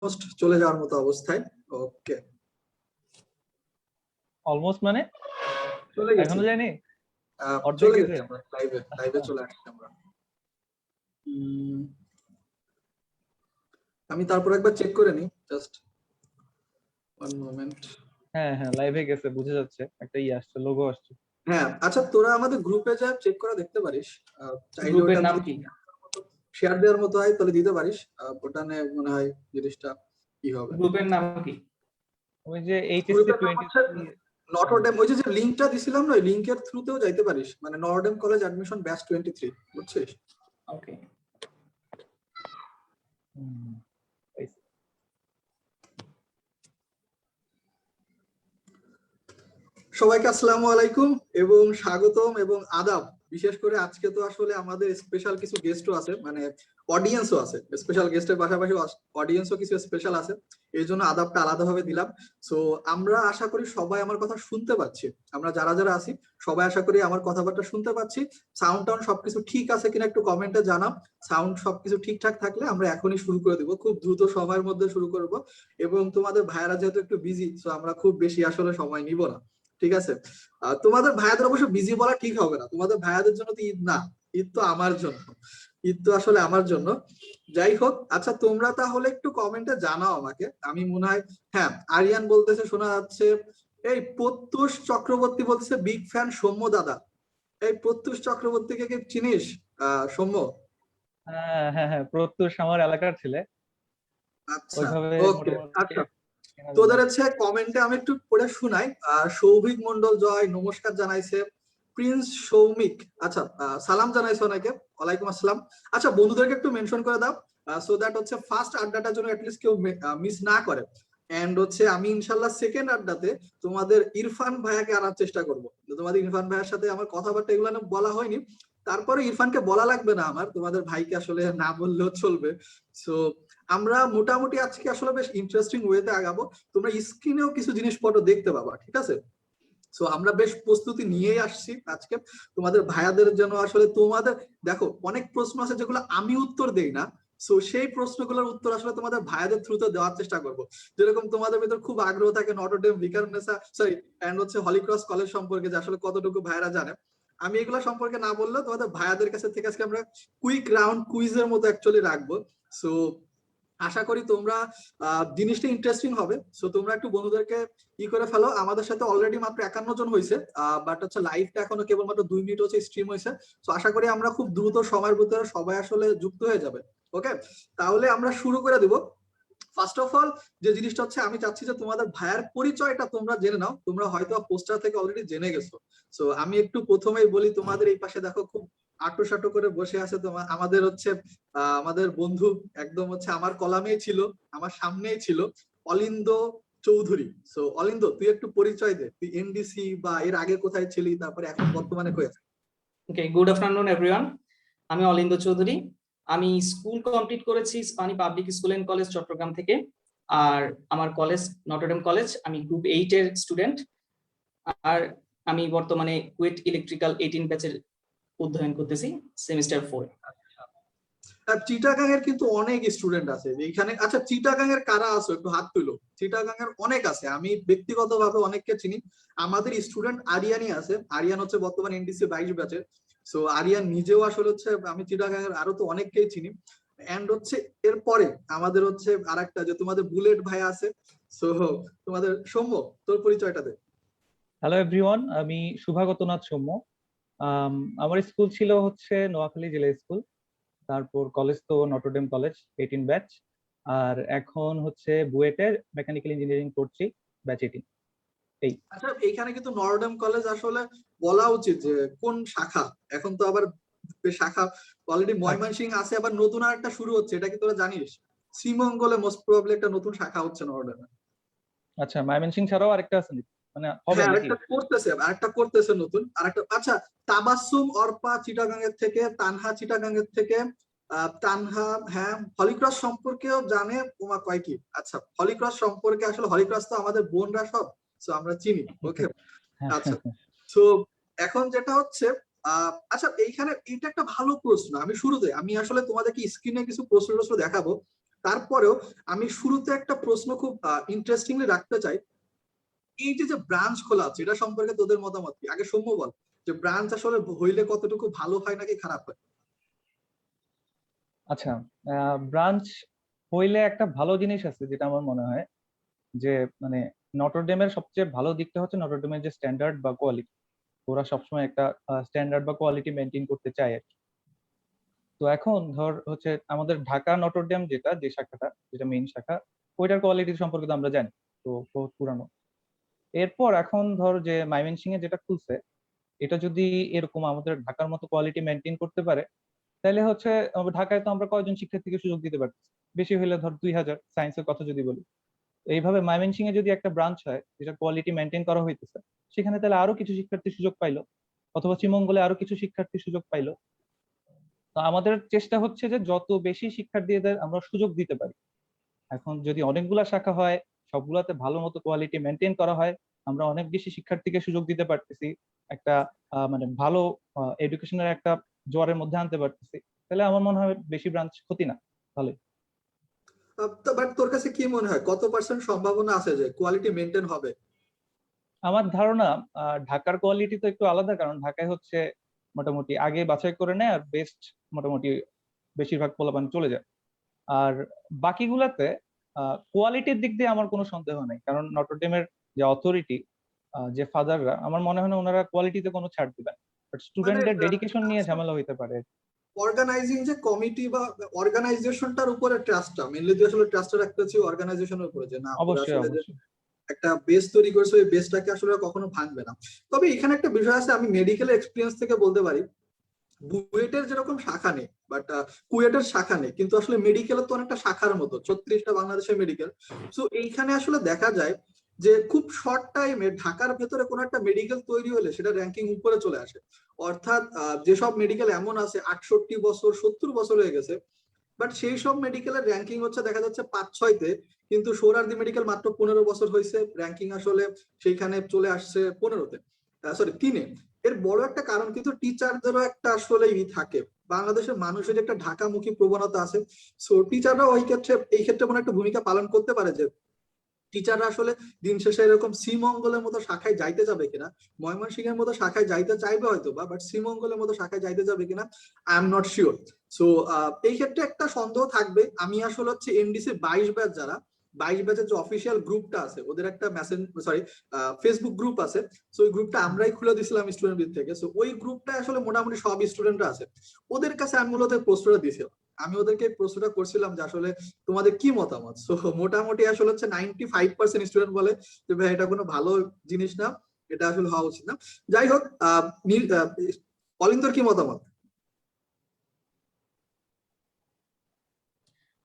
Almost চলে যাওয়ার মতো অবস্থায়। ওকে, অলমোস্ট মানে চলে গেছি, এখনো যায়নি, চলে গেছি আমরা লাইভে চলে আসছি আমরা। আমি তারপর একবার চেক করে নিই, জাস্ট ওয়ান মোমেন্ট। হ্যাঁ হ্যাঁ লাইভে গেছে, বুঝে যাচ্ছে একটা আসছে, লোগো আসছে। হ্যাঁ আচ্ছা, তোরা আমাদের গ্রুপে যা চেক করে দেখতে পারিস, চাইলে গ্রুপের ওটা নাম কি? শেয়ার দেওয়ার মতো হয় তাহলে দিতে পারিস, ওটা নিয়ে মনে হয় জিনিসটা কি হবে। গ্রুপের নাম কি? ওই যে এইচএসসি 20 নটরডেম, ওই যে লিংকটা দিছিলাম না, ওই লিংকের থ্রুতেও যাইতে পারিস, মানে নটরডেম কলেজ অ্যাডমিশন ব্যাচ 23, বুঝছিস? ওকে। সবাইকে আসসালামু আলাইকুম এবং স্বাগতম এবং আদাব। বিশেষ করে আজকে তো আসলে আমাদের স্পেশাল কিছু গেস্টও আছে, মানে অডিয়েন্সও আছে, স্পেশাল গেস্টের পাশাপাশি অডিয়েন্সও কিছু স্পেশাল আছে, এই জন্য আদাবটা আলাদাভাবে দিলাম। সো আমরা আশা করি সবাই আমার কথা শুনতে পাচ্ছি, আমরা যারা যারা আছি সবাই আশা করি আমার কথাবার্তা শুনতে পাচ্ছি। সাউন্ড টাউন সবকিছু ঠিক আছে কিনা একটু কমেন্টে জানাও। সাউন্ড সবকিছু ঠিকঠাক থাকলে আমরা এখনই শুরু করে দিব, খুব দ্রুত সময়ের মধ্যে শুরু করব। এবং তোমাদের ভাইয়েরা যেহেতু একটু বিজি, সো আমরা খুব বেশি আসলে সময় নিব না, ঠিক আছে? তোমাদের ভাইয়াদের অবশ্য বিজি বলা ঠিক হবে না, তোমাদের ভাইয়াদের জন্য তো ঈদ না, ঈদ তো আমার জন্য, ঈদ তো আসলে আমার জন্য। যাই হোক, আচ্ছা তোমরা তাহলে একটু কমেন্টে জানাও আমাকে। আমি মনে হয়, হ্যাঁ আরিয়ান বলতেছে শোনা যাচ্ছে, এই প্রত্যুষ চক্রবর্তী বলতেছে বিগ ফ্যান সৌম্য দাদা। এই প্রত্যুষ চক্রবর্তীকে কি চিনিস সৌম্য? হ্যাঁ হ্যাঁ হ্যাঁ, প্রত্যুষ আমার এলাকার ছেলে। আচ্ছা ওইভাবে ওকে, আচ্ছা তোদের হচ্ছে কমেন্টে আমি একটু পড়ে শোনাই। সৌভিক মন্ডল জয় নমস্কার জানাইছে, প্রিন্স সৌমিক আচ্ছা সালাম জানাইছে অনেকে, ওয়ালাইকুম আসসালাম। আচ্ছা বন্ধুদেরকে একটু মেনশন করে দাও, সো দ্যাট হচ্ছে ফার্স্ট আড্ডাটার জন্য অ্যাটলিস্ট কেউ মিস না করে। এন্ড হচ্ছে আমি ইনশাল্লাহ সেকেন্ড আড্ডাতে তোমাদের ইরফান ভাইয়াকে আনার চেষ্টা করব। তোমাদের ইরফান ভাইয়ার সাথে আমার কথাবার্তা এগুলো বলা হয়নি, তারপরে ইরফানকে বলা লাগবে না আমার, তোমাদের ভাইকে আসলে না বললেও চলবে। সো আমরা মোটামুটি আজকে আসলে বেশ ইন্টারেস্টিং ওয়েতে আগাবো, তোমরা স্ক্রিনেও কিছু জিনিসপত্র দেখতে পাবা, ঠিক আছে? সো আমরা বেশ প্রস্তুতি নিয়েই আসছি আজকে তোমাদের ভাইয়াদের জন্য। আসলে তোমাদের দেখো অনেক প্রশ্ন আছে যেগুলো আমি উত্তর দেই না, সো সেই প্রশ্নগুলোর উত্তর আসলে তোমাদের ভাইয়াদের থ্রুতে দেওয়ার চেষ্টা করব। যেরকম তোমাদের ভিতর খুব আগ্রহ থাকে নটরডেম ভিকারুননিসা সরি এন্ড হচ্ছে হলিক্রস কলেজ সম্পর্কে, যে আসলে কতটুকু ভাইয়ারা জানে, আমি এগুলো সম্পর্কে না বললেও তোমাদের ভাইয়াদের কাছে থেকে আজকে আমরা কুইক রাউন্ড কুইজের মতো অ্যাকচুয়ালি রাখবো। সো আশা করি তোমরা জিনিসটা ইন্টারেস্টিং হবে। সো তোমরা একটু বন্ধুদেরকে ই করে ফেলো। আমাদের সাথে অলরেডি মাত্র 51 জন হয়েছে, বাট হচ্ছে লাইভটা এখনো কেবলমাত্র 2 মিনিট হচ্ছে স্ট্রিম হয়েছে। সো আশা করি আমরা খুব দ্রুত সময়ের ভিতরে সবাই আসলে যুক্ত হয়ে যাবে। ওকে, তাহলে আমরা শুরু করে দিব। ফার্স্ট অফ অল যে জিনিসটা হচ্ছে, আমি চাচ্ছি যে তোমাদের ভাইয়ের পরিচয়টা তোমরা জেনে নাও, তোমরা হয়তো পোস্টার থেকে অলরেডি জেনে গেছো। সো আমি একটু প্রথমেই বলি, তোমাদের এই পাশে দেখো খুব আটো করে বসে আছে তোমার আমাদের হচ্ছে আমাদের বন্ধু, একদম হচ্ছে আমার কলামেই ছিল, আমার সামনেই ছিল, অলিন্দ চৌধুরী। সো অলিন্দ তুই একটু পরিচয় দে, তুই এনডিসি বা এর আগে কোথায় ছিলি, তারপরে এখন বর্তমানে কই আছিস? Okay, good afternoon everyone. আমি অলিন্দ চৌধুরী। আমি স্কুল কমপ্লিট করেছি Ispahani public school and college Chattogram থেকে। আর আমার কলেজ নটরডেম কলেজ, আমি গ্রুপ 8 এর স্টুডেন্ট। আর আমি বর্তমানে কুয়েট ইলেকট্রিক্যাল 18 ব্যাচের অধ্যয়ন করতেছি, সেমিস্টার 4। চিটাগাং এর কিন্তু অনেক স্টুডেন্ট আছে এইখানে। আচ্ছা চিটাগাং এর কারা আছে একটু হাত তুলো। চিটাগাং এর অনেক আছে, আমি ব্যক্তিগতভাবে অনেককে চিনি। আমাদের স্টুডেন্ট আরিয়ানই আছে, আরিয়ান হচ্ছে বর্তমান এনডিসি 22 ব্যাচের। সো আরিয়ান নিজেও আসলে হচ্ছে, আমি চিটাগাং এর আরো তো অনেককেই চিনি। এন্ড হচ্ছে এরপরে আমাদের হচ্ছে আরেকটা যে তোমাদের বুলেট ভাই আছে। সো তোমাদের সৌম্য, তোর পরিচয়টা দে। হ্যালো এভরিওয়ান, আমি শুভাগত নাথ সৌম্য। আমার স্কুল ছিল হচ্ছে নোয়াখালী জেলা স্কুল, তারপর কলেজ তো নটরডেম কলেজ 18 ব্যাচ, আর এখন হচ্ছে বুয়েটের মেকানিক্যাল ইঞ্জিনিয়ারিং করছি, ব্যাচ 18। এই আচ্ছা এইখানে কিন্তু নটরডেম কলেজ আসলে বলা উচিত যে কোন শাখা, এখন তো আবার শাখা অলরেডি ময়মনসিংহ আছে, আবার নতুন আর একটা শুরু হচ্ছে, এটা কি তোরা জানিস? শ্রীমঙ্গলে মোস্ট প্রবাবলি একটা নতুন শাখা হচ্ছে নটরডেমে। আচ্ছা, ময়মনসিংহ ছাড়াও আরেকটা আছে নাকি? মানে হবে হ্যাঁ নাকি? আরেকটা করতেছে নতুন আরেকটা। আচ্ছা তাবাসসুম অর্পা চিটাগাং এর থেকে, তানহা চিটাগাং এর থেকে, তানহা হ্যাঁ হলিক্রস সম্পর্কেও জানে তোমার কয় কি? আচ্ছা হলিক্রস সম্পর্কে, আসলে হলিক্রস তো আমাদের বোনরা সব, সো আমরা চিনি। ওকে আচ্ছা, তো এখন যেটা হচ্ছে আচ্ছা এইখানে এটা একটা ভালো প্রশ্ন। আমি শুরুতে আমি আসলে তোমাদেরকে স্ক্রিনে কিছু প্রশ্ন দেখাবো, তারপরেও আমি শুরুতে একটা প্রশ্ন খুব ইন্টারেস্টিংলি রাখতে চাই। এই যে যে ব্রাঞ্চ খোলা আছে এটা সম্পর্কে তোদের মতামত কি? আগে সৌম্য বল যে ব্রাঞ্চ আসলে হইলে কতটুকু ভালো হয় নাকি খারাপ হয়? আচ্ছা, ব্রাঞ্চ হইলে একটা ভালো জিনিস আছে যেটা আমার মনে হয়, যে মানে নটরডেমের সবচেয়ে ভালো দিকটা হচ্ছে নটরডেমের যে স্ট্যান্ডার্ড বা কোয়ালিটি। ওরা সবসময় একটা স্ট্যান্ডার্ড বা কোয়ালিটি মেনটেন করতে চায় আর কি। তো এখন ধর হচ্ছে আমাদের ঢাকা নটরডেম যেটা, যে শাখাটা, যেটা মেইন শাখা, ওইটার কোয়ালিটি সম্পর্কে তো আমরা জানি, তো বহুত পুরানো। এরপর এখন ধর যে ময়মনসিংহে যেটা খুলছে, এটা যদি এরকম আমাদের ঢাকার মতো কোয়ালিটি মেনটেন করতে পারে, তাহলে হচ্ছে ঢাকায় তো আমরা কয়জন শিক্ষার্থীকে সুযোগ দিতে পারছি? বেশি হইলে ধর 2000, সায়েন্সের কথা যদি বলি। তো এইভাবে ময়মনসিংহে যদি একটা ব্রাঞ্চ হয় যেটা কোয়ালিটি মেনটেন করা হইতেছে, সেখানে তাহলে আরো কিছু শিক্ষার্থী সুযোগ পাইলো, অথবা শ্রীমঙ্গলে আরো কিছু শিক্ষার্থী সুযোগ পাইলো। তো আমাদের চেষ্টা হচ্ছে যে যত বেশি শিক্ষার্থীদের আমরা সুযোগ দিতে পারি। এখন যদি অনেকগুলা শাখা হয়, সবগুলাতে ভালো মতো কোয়ালিটি মেনটেন করা হয়, আমরা অনেক বেশি শিক্ষার্থীকে সুযোগ দিতে পারতেছি, একটা মানে ভালো এডুকেশনের একটা জোয়ারের মধ্যে আনতে পারতেছি, তাহলে আমার মনে হয় বেশি ব্রাঞ্চ ক্ষতি না, ভালোই। বাট তোর কাছে কি মনে হয় কত পার্সেন্ট সম্ভাবনা আছে যে কোয়ালিটি মেনটেন হবে? আমার ধারণা ঢাকার কোয়ালিটি তো একটু আলাদা, কারণ ঢাকায় হচ্ছে মোটামুটি আগে বাছাই করে নেয় আর বেস্ট মোটামুটি বেশিরভাগ পোলাপান চলে যায়। আর বাকিগুলাতে কোয়ালিটির দিক দিয়ে আমার কোনো সন্দেহ নেই, কারণ নটরডেমের যে অথরিটি, যে ফাদাররা, আমার মনে হয় না ওনারা কোয়ালিটিতে কোনো ছাড় দিবেন, বাট মানে স্টুডেন্টদের ডেডিকেশন নিয়ে ঝামেলা হইতে পারে। অর্গানাইজিং যে কমিটি বা অর্গানাইজেশনটার উপরে ট্রাস্টটা মেইনলি, তুই আসলে ট্রাস্টটা রাখতে চাই অর্গানাইজেশনের উপরে, যে না ওরা অবশ্যই আসলে যে অবশ্যই। একটা বেস তৈরি করেছে ওই বেসটাকে আসলে কখনো ভাঙবে না। তবে এখানে একটা বিষয় আছে, আমি মেডিকেল এক্সপিরিয়েন্স থেকে বলতে পারি, বুয়েটের যেরকম শাখা নেই বাট কুয়েটের শাখা নেই, কিন্তু আসলে মেডিকেলের তো অনেকটা শাখার মতো 36টা বাংলাদেশের মেডিকেল। তো এইখানে আসলে দেখা যায় যে খুব শর্ট টাইমে ঢাকার ভেতরে কোনো একটা মেডিকেল তৈরি হলে সেটা র্যাঙ্কিং উপরে চলে আসে। অর্থাৎ যেসব মেডিকেল এমন আছে 68 বছর 70 বছর হয়ে গেছে, বাট সেই সব মেডিকেলের র্যাঙ্কিং হচ্ছে দেখা যাচ্ছে 5-6তে, কিন্তু সোহরাওয়ার্দী মেডিকেল মাত্র 15 বছর হয়েছে, র্যাঙ্কিং আসলে সেইখানে চলে আসছে 15তে, সরি 3-এ। এর বড় একটা কারণ কিন্তু টিচারদেরও একটা আসলে থাকে, বাংলাদেশের মানুষের একটা ঢাকামুখী প্রবণতা আছে। সো টিচাররাও এই ক্ষেত্রে কোনো একটা ভূমিকা পালন করতে পারে, যে টিচাররা আসলে দিন শেষে এরকম শ্রীমঙ্গলের মতো শাখায় যাইতে যাবে কিনা, ময়মনসিংহের মতো শাখায় যাইতে চাইবে হয়তো বা, বাট শ্রীমঙ্গলের মতো শাখায় যাইতে যাবে কিনা I am not sure. So এই ক্ষেত্রে একটা সন্দেহ থাকবে। আমি আসলে হচ্ছে এনডিসি 22 ব্যাচ, যারা 22 ব্যাচের যে অফিসিয়াল গ্রুপটা আছে ওদের একটা মেসেজ সরি ফেসবুক গ্রুপ আছে। সো ওই গ্রুপটা আমরাই খুলে দিছিলাম স্টুডেন্ট থেকে। সো ওই গ্রুপটা আসলে মোটামুটি সব স্টুডেন্টরা আছে, ওদের কাছে আমি মূলত প্রশ্নটা দিয়েছিলাম। আমি ওদেরকে প্রশ্নটা করছিলাম যে আসলে তোমাদের কি মতামত। সো মোটামুটি আসলে হচ্ছে 95% স্টুডেন্ট বলে যে ভাই এটা কোনো ভালো জিনিস না, এটা আসলে হওয়া উচিত না। যাই হোক, অলিন্দর কি মতামত?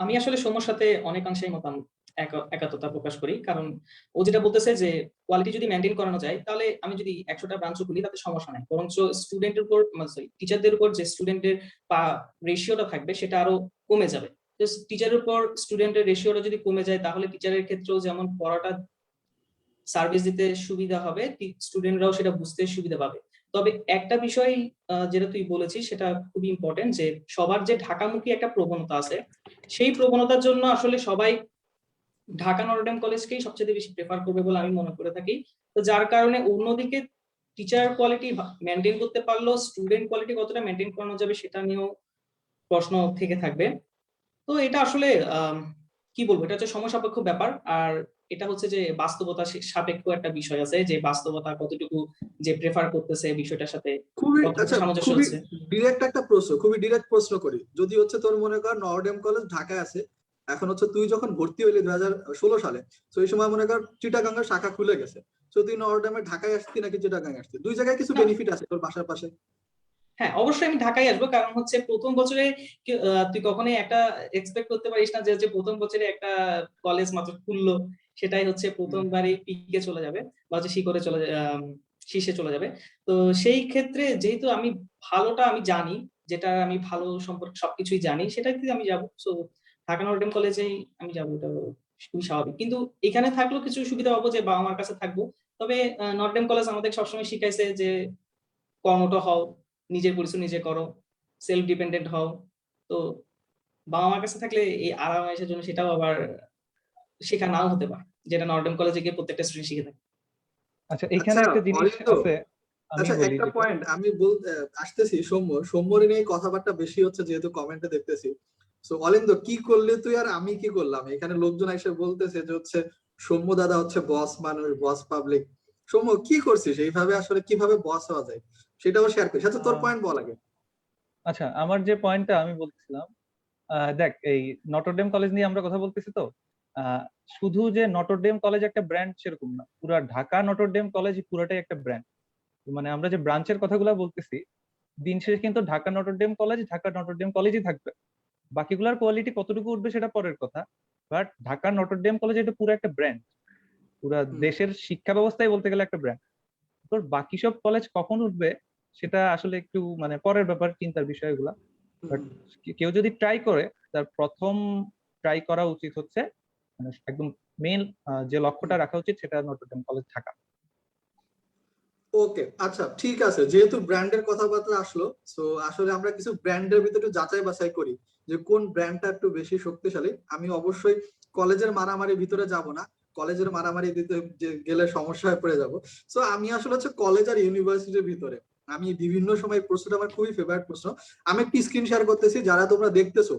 আমি আসলে সৌম্যর সাথে অনেকাংশেই একাত্মতা প্রকাশ করি, কারণ ও যেটা বলতেছে যে কোয়ালিটি যদি মেনটেন করানো যায় তাহলে আমি যদি 100টা ব্রাঞ্চ খুলি তাতে সমস্যা নাই, বরঞ্চ স্টুডেন্টের উপর সরি টিচারদের উপর যে স্টুডেন্টের রেশিওটা থাকবে সেটা আরো কমে যাবে। তো টিচারের উপর স্টুডেন্টের রেশিওটা যদি কমে যায় তাহলে টিচারের ক্ষেত্রেও যেমন পড়াটা সার্ভিস দিতে সুবিধা হবে, স্টুডেন্টরাও সেটা বুঝতে সুবিধা পাবে। তবে একটা বিষয় যেটা তুই বলেছিস সেটা খুবই ইম্পর্টেন্ট, যে সবার যে ঢাকামুখী একটা প্রবণতা আছে, সেই প্রবণতার জন্য আসলে সবাই ঢাকা নটরডেম কলেজকেই সবচেয়ে বেশি প্রেফার করবে বলে আমি মনে করে থাকি। তো যার কারণে অন্যদিকে টিচার কোয়ালিটি মেনটেন করতে পারলেও স্টুডেন্ট কোয়ালিটি কতটা মেনটেন করানো যাবে সেটা নিয়েও প্রশ্ন থেকে থাকবে। তো এটা আসলে কি বলবো, এটা হচ্ছে সময় সাপেক্ষ ব্যাপার। আর এটা হচ্ছে যে বাস্তবতা সাপেক্ষ একটা বিষয় আছে, যে বাস্তবতা কতটুকু যে প্রেফার করতেছে বিষয়টার সাথে খুবই কতটুকু আচ্ছা, সামঞ্জস্য খুবই হচ্ছে। ডিরেক্ট একটা প্রশ্ন, খুবই ডিরেক্ট প্রশ্ন করি। যদি হচ্ছে তোর মনে কর নটরডেম কলেজ ঢাকায় আছে, এখন হচ্ছে তুই যখন ভর্তি হইলি 2016 সালে, তো এই সময় মনে কর চিটাগাঙ্গের শাখা খুলে গেছে, তো তুই নটরডেমে ঢাকায় আসতি নাকি চিটাগাং আসতি? দুই জায়গায় কিছু না, বেনিফিট আছে তোর বাসার পাশে। হ্যাঁ অবশ্যই আমি ঢাকায় আসবো, কারণ হচ্ছে প্রথম বছরে তুই কখনোই একটা এক্সপেক্ট করতে পারিস না যে যে প্রথম বছরে একটা কলেজ মাত্র খুললো সেটাই হচ্ছে প্রথমবারই পিকে চলে যাবে বা হচ্ছে শিখরে চলে শীর্ষে চলে যাবে। তো সেই ক্ষেত্রে যেহেতু আমি ভালোটা আমি জানি, যেটা আমি ভালো সম্পর্কে সবকিছুই জানি, সেটাতে আমি যাবো। সো ঢাকা নটরডেম কলেজেই আমি যাবো, এটা খুবই স্বাভাবিক। কিন্তু এখানে থাকলেও কিছু সুবিধা পাবো, যে বাবা মার কাছে থাকবো। তবে নটরডেম কলেজ আমাদের সবসময় শিখাইছে যে কর্মঠ হও, নিজের পরিশ্রম নিজে করো, সেলফ ডিপেন্ডেন্ট হও। তো বাবা মার কাছে থাকলে এই আরামের জন্য সেটাও আবার শেখা নাও হতে পারে, যেটা নর্ডেম কলেজে গিয়ে প্রত্যেকটা স্টুডেন্ট শিখে থাকে। আচ্ছা, এখানে আচ্ছা একটা জিনিস অরিন্দ, আছে, আমি আচ্ছা বলি একটা যেটা। পয়েন্ট আমি আসতেছি। সৌম্যর নিয়ে কথাবার্তা বেশি হচ্ছে যেহেতু কমেন্টে দেখতেছি। সো অলিন্দ কি করলি তুই আর আমি কি করলাম, এখানে লোকজন এসে বলতেছে যে হচ্ছে সৌম্য দাদা হচ্ছে বস মানুষ, বস পাবলিক। সৌম্য কি করছিস এইভাবে, আসলে কিভাবে বস হওয়া যায় সেটাও শেয়ার করিস। আচ্ছা তোর আহ, পয়েন্ট বল আগে। আচ্ছা, আমার যে পয়েন্টটা আমি বলতেছিলাম, দেখ, এই নটরডেম কলেজ নিয়ে আমরা কথা বলতেছি তো। আহ, শুধু যে নটরডেম কলেজ একটা ব্র্যান্ড সেরকম না, পুরা ঢাকা নটরডেম কলেজ পুরাটাই একটা ব্র্যান্ড। মানে আমরা যে ব্রাঞ্চের কথাগুলো বলতেছি, দিন শেষে কিন্তু ঢাকা নটরডেম কলেজই থাকবে। বাকিগুলার কোয়ালিটি কতটুকু উঠবে সেটা পরের কথা। বাট ঢাকা নটরডেম কলেজ এটা পুরো একটা ব্র্যান্ড, পুরা হুম, দেশের শিক্ষা ব্যবস্থায় বলতে গেলে একটা ব্র্যান্ড। তোর বাকি সব কলেজ কখন উঠবে সেটা আসলে একটু মানে পরের ব্যাপার, চিন্তার বিষয়গুলা। বাট হুম। কেউ যদি ট্রাই করে, তার প্রথম ট্রাই করা উচিত হচ্ছে মানে একদম মেইন যে লক্ষ্যটা রাখা উচিত সেটা নটরডেম কলেজ থাকা। ওকে আচ্ছা ঠিক আছে, যেহেতু ব্র্যান্ডের কথাবার্তা আসলো, তো আসলে আমরা কিছু ব্র্যান্ডের ভিতরে একটু যাচাই বাছাই করি যে কোন ব্র্যান্ডটা একটু বেশি শক্তিশালী। আমি অবশ্যই কলেজের মারামারির ভিতরে যাব না, কলেজের মারামারি দিতে গেলে সমস্যায় পড়ে যাব। সো আমি আসলে হচ্ছে কলেজ আর ইউনিভার্সিটির ভিতরে আমি বিভিন্ন সময়, প্রশ্নটা আমার খুবই ফেভারিট প্রশ্ন। আমি একটি স্ক্রিন শেয়ার করতেছি, যারা তোমরা দেখতেছো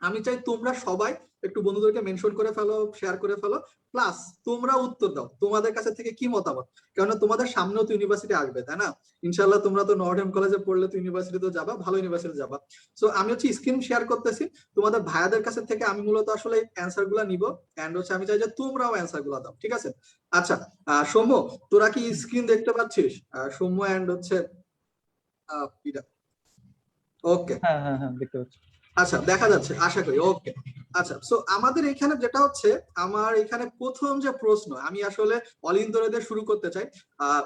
আমি চাই তোমরা সবাই একটু বন্ধুদেরকে মেনশন করে ফেলো, শেয়ার করে ফেলো, প্লাস তোমরা উত্তর দাও তোমাদের কাছে থেকে কি মতামত। কেননা তোমাদের সামনেও তো ইউনিভার্সিটি আসবে, তাই না? ইনশাল্লাহ তোমরা তো নর্থ কলেজে পড়লে তো ইউনিভার্সিটি তো যাবা, ভালো ইউনিভার্সিটি যাবা। সো আমি হচ্ছে স্ক্রিন শেয়ার করতেছি, তোমাদের ভাইয়াদের কাছে থেকে আমি মূলত আসলে অ্যান্সার গুলা নিবো। এন্ড হচ্ছে আমি চাই যে তোমরাও অ্যান্সার গুলা দাও, ঠিক আছে? আচ্ছা সৌম্য, তোরা কি হুম। স্ক্রিন দেখতে পাচ্ছিস? সৌম্য এন্ড হচ্ছে ওকে। হ্যাঁ, হ্যাঁ, হ্যাঁ, দেখতে পাচ্ছি। আচ্ছা দেখা যাচ্ছে আশা করি, ওকে। আচ্ছা সো আমাদের এখানে যেটা হচ্ছে, আমার এখানে প্রথম যে প্রশ্ন আমি আসলে অলিন্দরে শুরু করতে চাই।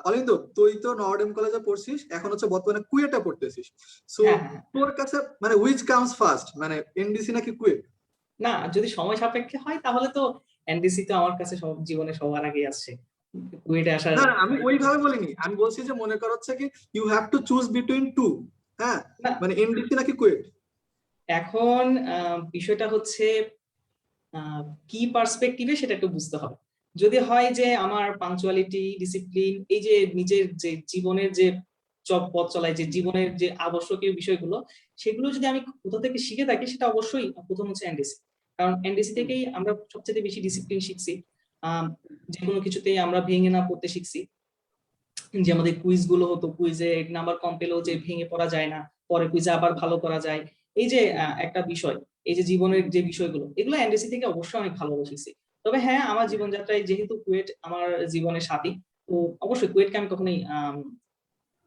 অলিন্দ, তুই তো নর্ডেম কলেজে পড়ছিস, এখন হচ্ছে বর্তমানে কুয়েটে পড়তেছিস। সো হ্যাঁ, হ্যাঁ, হ্যাঁ। তোর কাছে মানে হুইচ কামস ফার্স্ট, মানে এনডিসি নাকি কুয়েট? না, যদি সময় সাপেক্ষে হয় তাহলে তো এনডিসি তো আমার কাছে সব জীবনে সবার আগে আসছে, কুয়েটে আসার। না না, আমি ওইভাবে বলিনি, আমি বলছি যে মনে কর হচ্ছে কি you have to choose between two. হ্যাঁ, না, মানে এনডিসি নাকি কুয়েট। এখন বিষয়টা হচ্ছে কি পার্সপেক্টিভে সেটা একটু বুঝতে হবে। যদি হয় যে আমার পাঞ্চুয়ালিটি, ডিসিপ্লিন, এই যে নিজের যে জীবনের যে পথ চলায়, যে জীবনের যে আবশ্যকীয় বিষয়গুলো, সেগুলো যদি আমি কোথা থেকে শিখে থাকি, সেটা অবশ্যই প্রথম হচ্ছে এনডিসি। কারণ এনডিসি হুম, থেকেই আমরা সবচেয়ে বেশি ডিসিপ্লিন শিখছি। যে কোনো কিছুতেই আমরা ভেঙে না পড়তে শিখছি। যে আমাদের কুইজ গুলো হতো, কুইজে নাম্বার কম পেলেও যে হুম, ভেঙে পড়া যায় না, পরে কুইজে আবার ভালো করা যায়। এই যে একটা বিষয়, এই যে জীবনের যে বিষয়গুলো, এগুলো এনডিসি থেকে অবশ্যই অনেক ভালো শিখছি। তবে হ্যাঁ, আমার জীবনযাত্রায় যেহেতু কুয়েট আমার জীবনের সাথী, তো অবশ্যই কুয়েটকে আমি কখনোই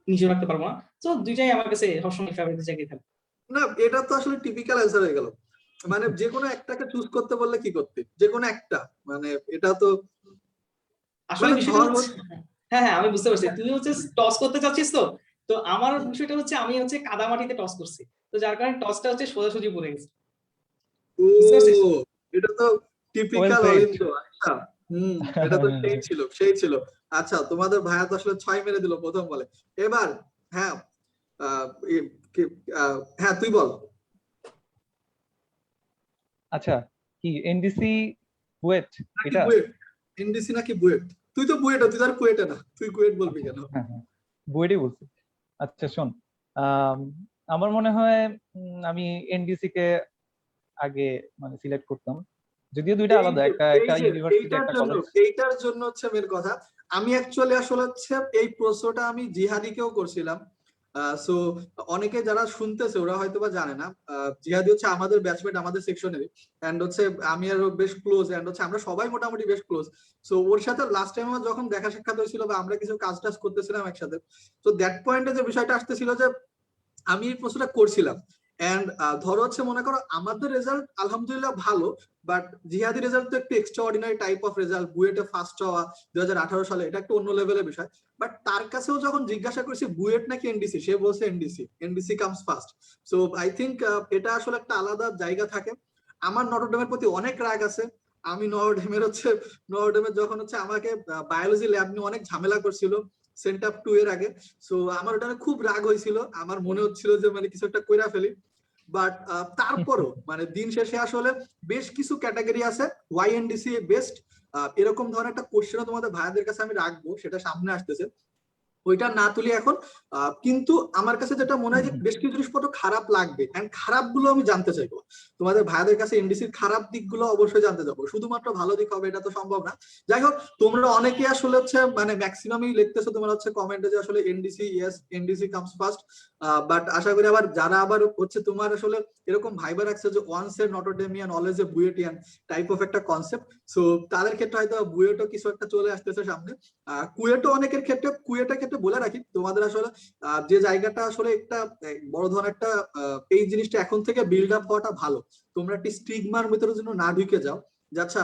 নিজে রাখতে পারবো না। তো দুইটাই আমার কাছে সবসময় ফেভারিট জায়গায় থাকবে। না এটা তো আসলে টিপিক্যাল অ্যান্সার হয়ে গেল। মানে যে কোনো একটাকে চুজ করতে বললে কি করতে, যে কোনো একটা, মানে এটা তো আসলে মানে বিষয়টা ধর হচ্ছে, হ্যাঁ হ্যাঁ, আমি বুঝতে পারছি তুই হচ্ছে টস করতে চাচ্ছিস। তো তো আমার বিষয়টা হচ্ছে আমি হচ্ছে কাদামাটিতে টস করছি, তো যার কারণে টসটা হচ্ছে সোজাসুজি পড়ে গেছে। ও, বুঝতে পারছিস? এটা তো ওয়েল টিপিক্যাল প্লেড। অলিন্দ। আচ্ছা, এটা তো সেই ছিল, সেই ছিল। আচ্ছা তোমাদের ভাইয়া তো আসলে 6 মেরে দিল প্রথম বলে। এবার হ্যাঁ, আহ, হ্যাঁ তুই বল। আচ্ছা, কি এনডিসি বুয়েট নাকি এটা? বুয়েট, এনডিসি নাকি বুয়েট? তুই তো বুয়েট, তুই তো আর কুয়েটে না, তুই কুয়েট বলবি আচ্ছা, কেন? হ্যাঁ, হ্যাঁ, বুয়েটই বলছি। আচ্ছা, শোন, আম, আমার মনে হয় আমি এনডিসি কে আগে মানে সিলেক্ট করতাম, যদিও দুইটা এই আলাদা, যে একটা এই একটা যে ইউনিভার্সিটি এইটার একটা জন্য, কলেজ। এইটার জন্য হচ্ছে মেন কথা। আমি অ্যাকচুয়ালি আসলে হচ্ছে এই প্রশ্নটা আমি জিহাদিকেও করছিলাম। সো অনেকে যারা শুনতেছে ওরা হয়তো বা জানে না, জিহাদি হচ্ছে আমাদের ব্যাচমেট, আমাদের সেকশনের। এন্ড হচ্ছে আমি আর ও বেশ ক্লোজ, এন্ড হচ্ছে আমরা সবাই মোটামুটি বেশ ক্লোজ। সো ওর সাথে লাস্ট টাইম আমার যখন দেখা সাক্ষাৎ হয়েছিল বা আমরা কিছু কাজ টাজ করতেছিলাম একসাথে, তো দ্যাট পয়েন্টে যে বিষয়টা আসতেছিল যে আমি এই প্রশ্নটা করছিলাম। এন্ড ধরো হচ্ছে মনে করো আমাদের রেজাল্ট আলহামদুলিল্লাহ ভালো, বাট জিহাদি রেজাল্ট তো একটু extraordinary type of result, বুয়েটে ফার্স্ট হওয়া 2018 সালে, এটা একটু অন্য লেভেলের বিষয়। বাট তার কাছেও যখন জিজ্ঞাসা করছি বুয়েট নাকি এনডিসি, সে বলছে NDC, NDC comes first. So I think এটা আসলে একটা আলাদা জায়গা থাকে। আমার নটরডেমের প্রতি অনেক রাগ আছে। আমি নটরডেমের যখন হচ্ছে আমাকে বায়োলজি ল্যাব নিয়ে অনেক ঝামেলা করছিল সেন্ট আপ 2 এর আগে। সো আমার ওটা খুব রাগ হয়েছিল, আমার মনে হচ্ছিল যে মানে কিছু একটা কইরা ফেলি। বাট তারপরও মানে দিন শেষে আসলে বেশ কিছু ক্যাটাগরি আছে ওয়াইএনডিসি বেস্ট, এরকম ধরনের একটা কোশ্চেনও তোমাদের ভাইয়াদের কাছে আমি রাখবো, সেটা সামনে আসতেছে, ওইটা না তুলি এখন। কিন্তু আমার কাছে যেটা মনে হয় যে বেশ কিছু জিনিসপত্র খারাপ লাগবে, এন্ড খারাপ গুলো আমি জানতে চাইবো তোমাদের ভাইদের কাছে। এনডিসির খারাপ দিকগুলো অবশ্যই জানতে যাবো, শুধুমাত্র ভালো দিক হবে এটা তো সম্ভব না। যাই হোক, তোমরা অনেকে আসলে হচ্ছে মানে ম্যাক্সিমামই লিখতেছো তোমরা হচ্ছে কমেন্টে যে আসলে NDC, yes NDC comes first, but আশা করি আবার যারা আবার হচ্ছে তোমার আসলে এরকম ভাইবা রাখছে যে once a Notre Damian always a BUETian type of একটা কনসেপ্ট, সো তাদের ক্ষেত্রে হয়তো বুয়েটও কিছু একটা চলে আসতেছে সামনে। কুয়েটও অনেকের ক্ষেত্রে, কুয়েটের ক্ষেত্রে বলে রাখি তোমাদের আসলে যে জায়গাটা আসলে একটা বড় ধরনের একটা এই জিনিসটা এখন থেকে বিল্ড আপ হওয়াটা ভালো, তোমরা একটা স্টিগমার ভিতরে জন্য না ঢুকে যাও যে আচ্ছা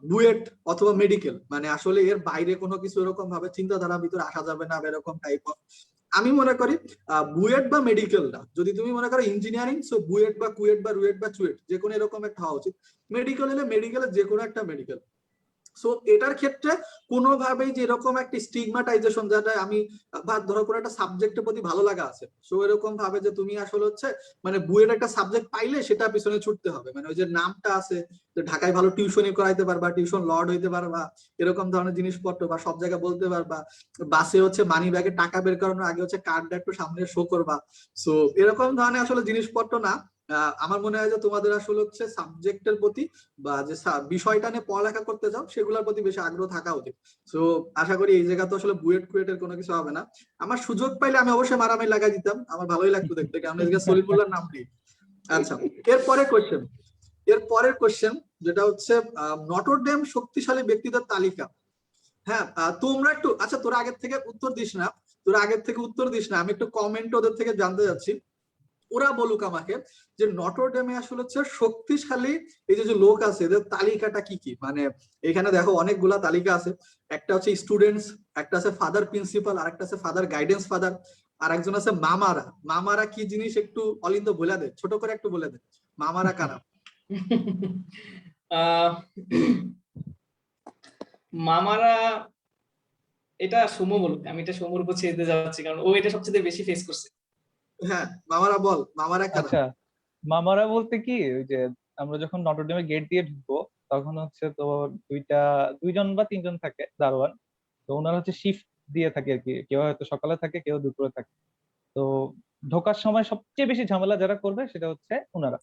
বুয়েট অথবা মেডিকেল মানে আসলে এর বাইরে কোনো কিছু এরকম ভাবে চিন্তাধারার ভিতরে আসা যাবে না এরকম টাইপ অফ। আমি মনে করি বুয়েট বা মেডিকেল না, যদি তুমি মনে করো ইঞ্জিনিয়ারিং, সো বুয়েট বা কুয়েট বা রুয়েট বা চুয়েট যে কোনো এরকম একটা হওয়া উচিত। মেডিকেল হলে মেডিকেলের যে কোনো একটা মেডিকেল। সো এটার ক্ষেত্রে কোনোভাবেই যে এরকম একটা স্টিগমাটাইজেশন, যেটা আমি বা ধরো কোনো একটা সাবজেক্টের প্রতি ভালো লাগা আছে, সো এরকম ভাবে যে তুমি আসলে হচ্ছে মানে বুয়ের একটা সাবজেক্ট পাইলে সেটা পিছনে ছুটতে হবে, মানে ওই যে নামটা আছে যে ঢাকায় ভালো টিউশনই করাইতে পারবা, টিউশন লর্ড হইতে পারবা, এরকম ধরনের জিনিসপত্র বা সব জায়গায় বলতে পারবা, বাসে হচ্ছে মানি ব্যাগে টাকা বের করানোর আগে হচ্ছে কার্ডটা একটু সামনে শো করবা। সো এরকম ধরনের আসলে জিনিসপত্র না, আমার মনে হয় যে তোমাদের আসলে হচ্ছে সাবজেক্টের প্রতি বা যে বিষয়টা নিয়ে পড়ালেখা করতে চাও সেগুলোর প্রতি বেশি আগ্রহ থাকা উচিত। তো আশা করি এই জায়গা তো আসলে বুয়েট কুয়েটের কোনো কিছু হবে না। আমার সুযোগ পাইলে আমি অবশ্যই মারামারি লাগাই দিতাম, আমার ভালোই লাগতো দেখতে, কারণ এদিকে সলিমুল্লাহর নাম নেই। আচ্ছা, এরপরে কোশ্চেন, এর পরের কোশ্চেন যেটা হচ্ছে নটরডেম শক্তিশালী ব্যক্তিদের তালিকা। হ্যাঁ, তোমরা একটু আচ্ছা তোরা আগের থেকে উত্তর দিস না, তোরা আগের থেকে উত্তর দিস না, আমি একটু কমেন্ট ওদের থেকে জানতে যাচ্ছি, ওরা বলুক আমাকে যে নটরডেমে আসলে হচ্ছে শক্তিশালী এই যে যে লোক আছে এদের তালিকাটা কি কি। মানে এখানে দেখো অনেকগুলা তালিকা আছে, একটা হচ্ছে স্টুডেন্টস, একটা আছে ফাদার প্রিন্সিপাল, আর একটা আছে ফাদার গাইডেন্স ফাদার, আর একজন আছে মামারা। মামারা কি জিনিস একটু অলিন্দ বলে দে, ছোট করে একটু বলে দে মামারা কারা। আহ, মামারা, এটা সৌম্য বলুক, আমি এটা সৌম্যর উপর ছেড়ে দিতে যাচ্ছি কারণ ও এটা সবচেয়ে বেশি ফেস করছে। হ্যাঁ মামারা বল, মামারা কারা। আচ্ছা, মামারা বলতে কি ওই যে আমরা যখন নটরডেমের গেট দিয়ে ঢুকবো তখন হচ্ছে তো দুইজন বা তিনজন থাকে দারোয়ান। তো ওনারা হচ্ছে শিফট দিয়ে থাকে আর কি, কেউ হয়তো সকালে থাকে কেউ দুপুরে থাকে। তো ঢোকার সময় সবচেয়ে বেশি ঝামেলা যারা করবে সেটা হচ্ছে ওনারা।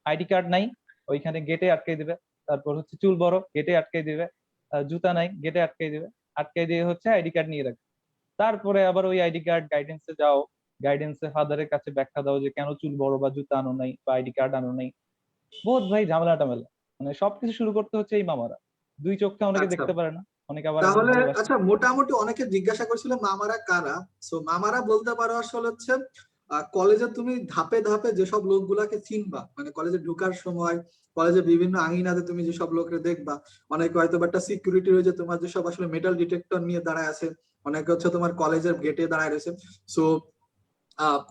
আইডি কার্ড নাই, ওইখানে গেটে আটকে দিবে। তারপর হচ্ছে চুল বড়, গেটে আটকে দিবে। জুতা নাই, গেটে আটকে দিবে। আটকে দিয়ে হচ্ছে আইডি কার্ড নিয়ে রাখবে। তারপরে আবার ওই আইডি কার্ড গাইডেন্সে যাও, গাইডেন্সে ফাদারের কাছে ব্যাখ্যা দাও যে কেন চুল বড় বা জুতা আনো নাই বা আইডি কার্ড আনো নাই। বহুত ভাই ঝামেলা টামেলা, মানে সবকিছু শুরু করতে হচ্ছে এই মামারা। দুই চোখে অনেকে আচ্ছা, দেখতে পারে না, অনেকে আবার এত তাহলে ভালোবাসে। আচ্ছা মোটামুটি অনেকে জিজ্ঞাসা করছিল মামারা কারা। সো মামারা বলতে পারো আসলে হচ্ছে কলেজে তুমি ধাপে ধাপে যেসব লোকগুলাকে চিনবা, মানে কলেজে ঢুকার সময় কলেজে বিভিন্ন আঙিনাতে তুমি যেসব লোককে দেখবা, অনেকে হয়তো বা একটা সিকিউরিটি রয়েছে তোমার যেসব আসলে মেটাল ডিটেক্টর নিয়ে দাঁড়ায় আছে, অনেকে হচ্ছে তোমার কলেজের গেটে দাঁড়ায় রয়েছে। সো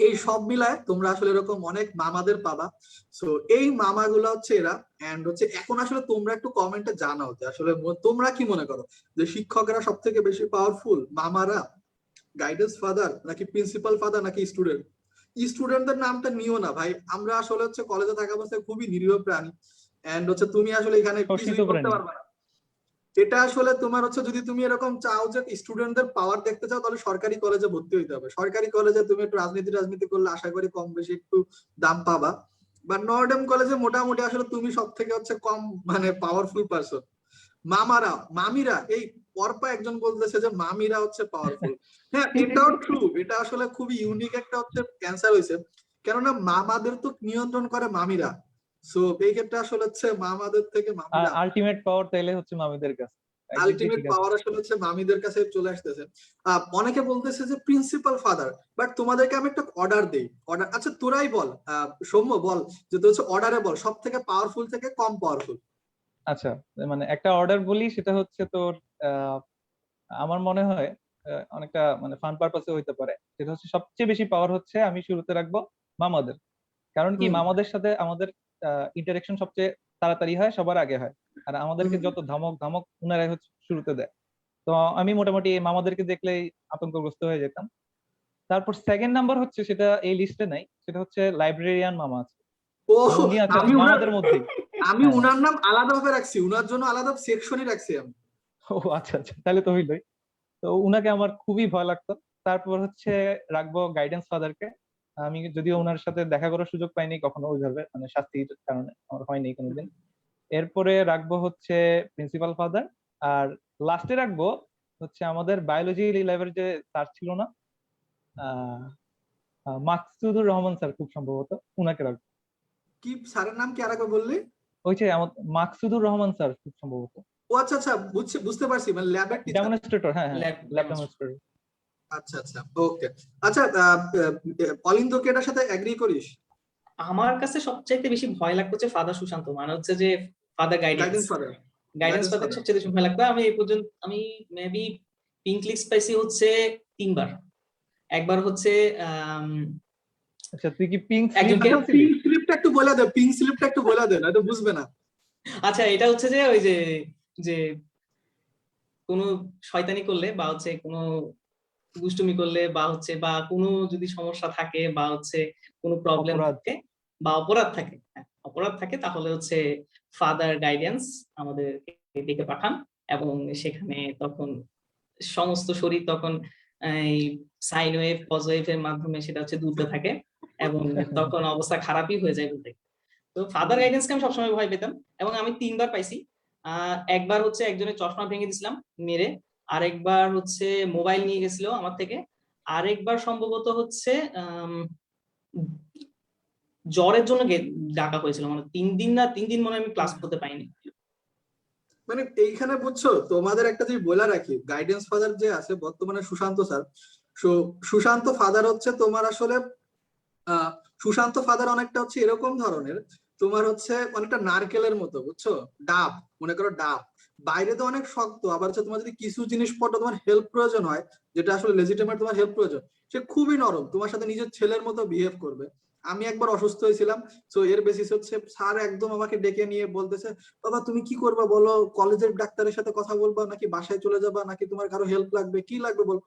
এই সব মিলায় তোমরা আসলে এরকম অনেক মামাদের পাবা। সো এই মামাগুলো হচ্ছে এরা। এন্ড হচ্ছে এখন আসলে তোমরা একটু কমেন্টে জানাও যে আসলে তোমরা কি মনে করো যে শিক্ষকরা সব থেকে বেশি পাওয়ারফুল, মামারা, গাইডেন্স ফাদার, নাকি প্রিন্সিপাল ফাদার, নাকি স্টুডেন্ট। স্টুডেন্টদের নামটা নিও না ভাই, আমরা আসলে হচ্ছে কলেজে থাকা অবস্থায় খুবই নিরীহ প্রাণী, এন্ড হচ্ছে তুমি আসলে এখানে শোষিত কিছুই করতে প্রাণী। পারবে না। এটা আসলে তোমার হচ্ছে যদি তুমি এরকম চাও যে স্টুডেন্টদের পাওয়ার দেখতে চাও তাহলে সরকারি কলেজে ভর্তি হইতে হবে। সরকারি কলেজে তুমি একটু রাজনীতি রাজনীতি করলে আশা করি কম বেশি একটু দাম পাবা। বা নর্ডেম কলেজে মোটামুটি আসলে তুমি সব থেকে হচ্ছে কম মানে পাওয়ারফুল পারসন। মামারা, মামিরা, এই পরপা একজন বলতেছে যে মামিরা হচ্ছে পাওয়ারফুল। হ্যাঁ এটাও ট্রু, এটা আসলে খুবই ইউনিক একটা হচ্ছে ক্যান্সার হয়েছে, কেননা মামাদের তো নিয়ন্ত্রণ করে মামিরা। সো এই ক্ষেত্রে আসলে হচ্ছে মামাদের থেকে আর মামিরা, আলটিমেট পাওয়ার তাইলে হচ্ছে মামিদের কাছে, একদিক দিয়ে আলটিমেট ঠিক আছে। পাওয়ার আসলে হচ্ছে মামিদের কাছে চলে আসতেছে। অনেকে বলতেছে যে প্রিন্সিপাল ফাদার, বাট তোমাদেরকে আমি একটা অর্ডার দেই, অর্ডার আচ্ছা তোরাই বল, সৌম্য বল যে তোর হচ্ছে অর্ডারে বল সব থেকে পাওয়ারফুল থেকে কম পাওয়ারফুল। আচ্ছা, মানে একটা অর্ডার বলি, সেটা হচ্ছে তোর আহ, আমার মনে হয় অনেকটা মানে ফান পারপাসে হইতে পারে। সেটা হচ্ছে সবচেয়ে বেশি পাওয়ার হচ্ছে আমি শুরুতে রাখবো মামাদের। কারণ কি হুম। মামাদের সাথে আমাদের ইন্টারেকশন সবচেয়ে তাড়াতাড়ি হয়, সবার আগে হয়। আর আমাদেরকে হুম। যত ধমক ধমক উনারাই হচ্ছে শুরুতে দেয়। তো আমি মোটামুটি এই মামাদেরকে দেখলেই আতঙ্কগ্রস্ত হয়ে যেতাম। তারপর সেকেন্ড নাম্বার হচ্ছে, সেটা এই লিস্টে নাই, সেটা হচ্ছে লাইব্রেরিয়ান মামা আছে। ও, মানে উনি আছেন আমি উনার মামাদের মধ্যেই। আমি হ্যাঁ। উনার নাম আলাদাভাবে রাখছি, উনার জন্য আলাদা সেকশনই রাখছি আমি। ও আচ্ছা আচ্ছা, তাহলে তো হইলোই। তো উনাকে আমার খুবই ভয় লাগতো। তারপর হচ্ছে রাখবো গাইডেন্স ফাদারকে। আমি যদিও ওনার সাথে দেখা করার সুযোগ পাইনি কখনো ওইভাবে, মানে শাস্তির কারণে আমার হয়নি কোনোদিন। এরপরে রাখবো হচ্ছে প্রিন্সিপাল ফাদার। আর লাস্টে রাখবো হচ্ছে আমাদের বায়োলজি ল্যাবের যে স্যার ছিল না, আহ মাকসুদুর রহমান স্যার, খুব সম্ভবত উনাকে রাখবো। কি স্যারের নাম কি আরেকবার বললি? ওই যে মাকসুদুর রহমান স্যার, খুব সম্ভবত। ও আচ্ছা আচ্ছা, বুঝতে পারছি, মানে ল্যাবের টিচার। ডেমনস্ট্রেটর, হ্যাঁ হ্যাঁ, ল্যাব ল্যাব ডেমনস্ট্রেটর। আচ্ছা আচ্ছা, ওকে। আচ্ছা, অলিন্দ কি এটার সাথে এগ্রি করিস? আমার কাছে সবচাইতে বেশি ভয় লাগতো হচ্ছে ফাদার সুশান্ত, মানে হচ্ছে যে father guidance. Guidance father. Guidance guidance father father. সবচেয়ে বেশি ভয় লাগতো। আমি এই পর্যন্ত আমি মেবি পিঙ্ক লিস্ট পাইছি হচ্ছে 3বার। একবার হচ্ছে আচ্ছা, তুই কি পিঙ্ক স্লিপ একজনকে, আচ্ছা, বলছিলি? পিঙ্ক স্লিপটা একটু বলে দে, পিঙ্ক স্লিপটা একটু বলে দে, নয়তো বুঝবে না। আচ্ছা এটা হচ্ছে যে ওই যে যে কোনো শয়তানি করলে বা হচ্ছে কোনো দুষ্টুমি করলে বা হচ্ছে বা কোনো যদি সমস্যা থাকে বা হচ্ছে কোনো প্রবলেম অপরাধ। থাকে বা অপরাধ থাকে, হ্যাঁ, অপরাধ থাকে, তাহলে হচ্ছে ফাদার গাইডেন্স আমাদেরকে ডেকে পাঠান। এবং সেখানে তখন সমস্ত শরীর তখন এই সাইন ওয়েভ কজ ওয়েভের মাধ্যমে সেটা হচ্ছে দুলতে থাকে এবং তখন অবস্থা খারাপই হয়ে যায় বলতে। তো ফাদার গাইডেন্সকে আমি সবসময় ভয় পেতাম এবং আমি 3বার পাইছি। একবার হচ্ছে একজনের চশমা ভেঙে দিছিলাম মেরে, আরেকবার হচ্ছে মোবাইল নিয়ে গেছিল আমার থেকে, আরেকবার সম্ভবত হচ্ছে জ্বরের জন্য ডাকা হয়েছিল, মানে 3 দিন না 3 দিন মনে হয় আমি ক্লাস করতে পাইনি। মানে এইখানে বুঝছো, তোমাদের একটা জিনিস বলে রাখি, গাইডেন্স ফাদার যে আছে বর্তমানে সুশান্ত স্যার। সুশান্ত ফাদার হচ্ছে তোমার আসলে আহ সুশান্ত ফাদার অনেকটা হচ্ছে এরকম ধরনের, তোমার হচ্ছে অনেকটা নারকেলের মতো, বুঝছো? ডাব, মনে করো ডাব, বাইরে তো অনেক শক্ত, আবার হচ্ছে তোমার যদি কিছু জিনিসপত্র তোমার হেল্প প্রয়োজন হয়, যেটা আসলে লেজিটিমেট তোমার হেল্প প্রয়োজন, সে খুবই নরম, তোমার সাথে নিজের ছেলের মতো বিহেভ করবে। আমি একবার অসুস্থ হয়েছিলাম, তো এর বেসিস হচ্ছে স্যার একদম আমাকে ডেকে নিয়ে বলতেছে, বাবা তুমি কি করবা বলো, কলেজের ডাক্তারের সাথে কথা বলবা নাকি বাসায় চলে যাবা, নাকি তোমার কারো হেল্প লাগবে, কি লাগবে বল।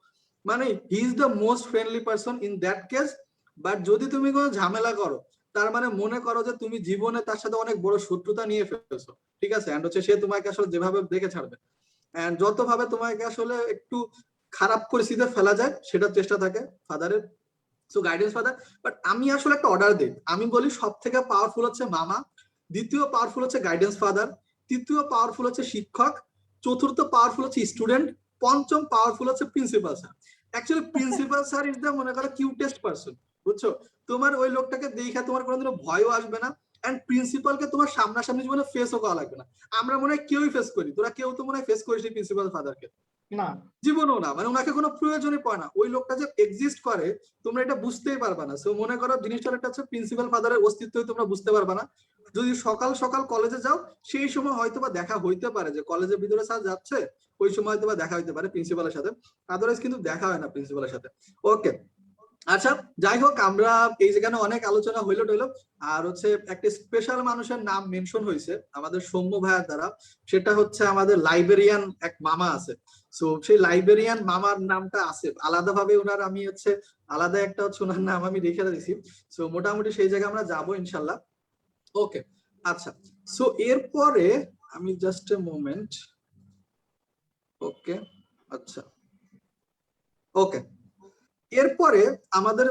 মানে he is the most friendly person in that case. But যদি তুমি কোনো ঝামেলা করো, তার মানে মনে করো যে তুমি জীবনে তার সাথে অনেক বড় শত্রুতা নিয়ে ফেলেছো, ঠিক আছে, এন্ড হচ্ছে সে তোমাকে আসলে যেভাবে দেখে ছাড়বে, এন্ড যত ভাবে তোমাকে আসলে একটু খারাপ পরিস্থিতিতে ফেলা যায় সেটার চেষ্টা থাকে ফাদারের। So guidance father. বাট আমি আসলে একটা অর্ডার দিই, আমি বলি সব থেকে পাওয়ারফুল হচ্ছে মামা, দ্বিতীয় পাওয়ারফুল হচ্ছে গাইডেন্স ফাদার, তৃতীয় পাওয়ারফুল হচ্ছে শিক্ষক, চতুর্থ পাওয়ারফুল হচ্ছে স্টুডেন্ট, পঞ্চম পাওয়ারফুল হচ্ছে principal sir. Actually principal sir is the মনে করো কিউটেস্ট পারসন, বুঝছো? তোমার ওই লোকটাকে দেখে তোমার কোনোদিনও ভয়ও আসবে না, এন্ড প্রিন্সিপালকে তোমার সামনাসামনি জীবনে ফেসও করা লাগবে না। আমরা মনে হয় কেউই ফেস করি, তোরা কেউ তো মনে হয় ফেস করিস প্রিন্সিপাল ফাদারকে। না, জীবনও না, মানে ওনাকে কোনো প্রয়োজনই পড়ে না, ওই লোকটা যে এক্সিস্ট করে তোমরা এটা বুঝতেই পারবা না। সো মনে করো জিনিসটার একটা হচ্ছে প্রিন্সিপাল ফাদারের অস্তিত্বই তোমরা বুঝতে পারবা না। যদি সকাল সকাল কলেজে যাও, সেই সময় হয়তোবা দেখা হইতে পারে যে কলেজের ভিতরে স্যার যাচ্ছে, ওই সময় হয়তোবা দেখা হইতে পারে প্রিন্সিপালের সাথে, আদারওয়াইজ কিন্তু দেখা হয় না প্রিন্সিপালের সাথে। ওকে, আচ্ছা, যাই হোক, আমরা এই যেখানে অনেক আলোচনা হইলো টইলো, আর হচ্ছে একটা স্পেশাল মানুষের নাম মেনশন হয়েছে আমাদের সৌম্য ভাইয়ার দ্বারা, সেটা হচ্ছে আমাদের লাইব্রেরিয়ান এক মামা আছে। সো সেই লাইব্রেরিয়ান মামার নামটা আছে আলাদাভাবে ওনার, আমি হচ্ছে আলাদা একটা হচ্ছে ওনার নাম আমি রেখে দিয়েছি। সো মোটামুটি সেই জায়গায় আমরা যাবো ইনশাল্লাহ। ওকে, আচ্ছা, সো এরপরে আমি জাস্ট এ মোমেন্ট। ওকে, আচ্ছা, ওকে, এরপরে আমাদের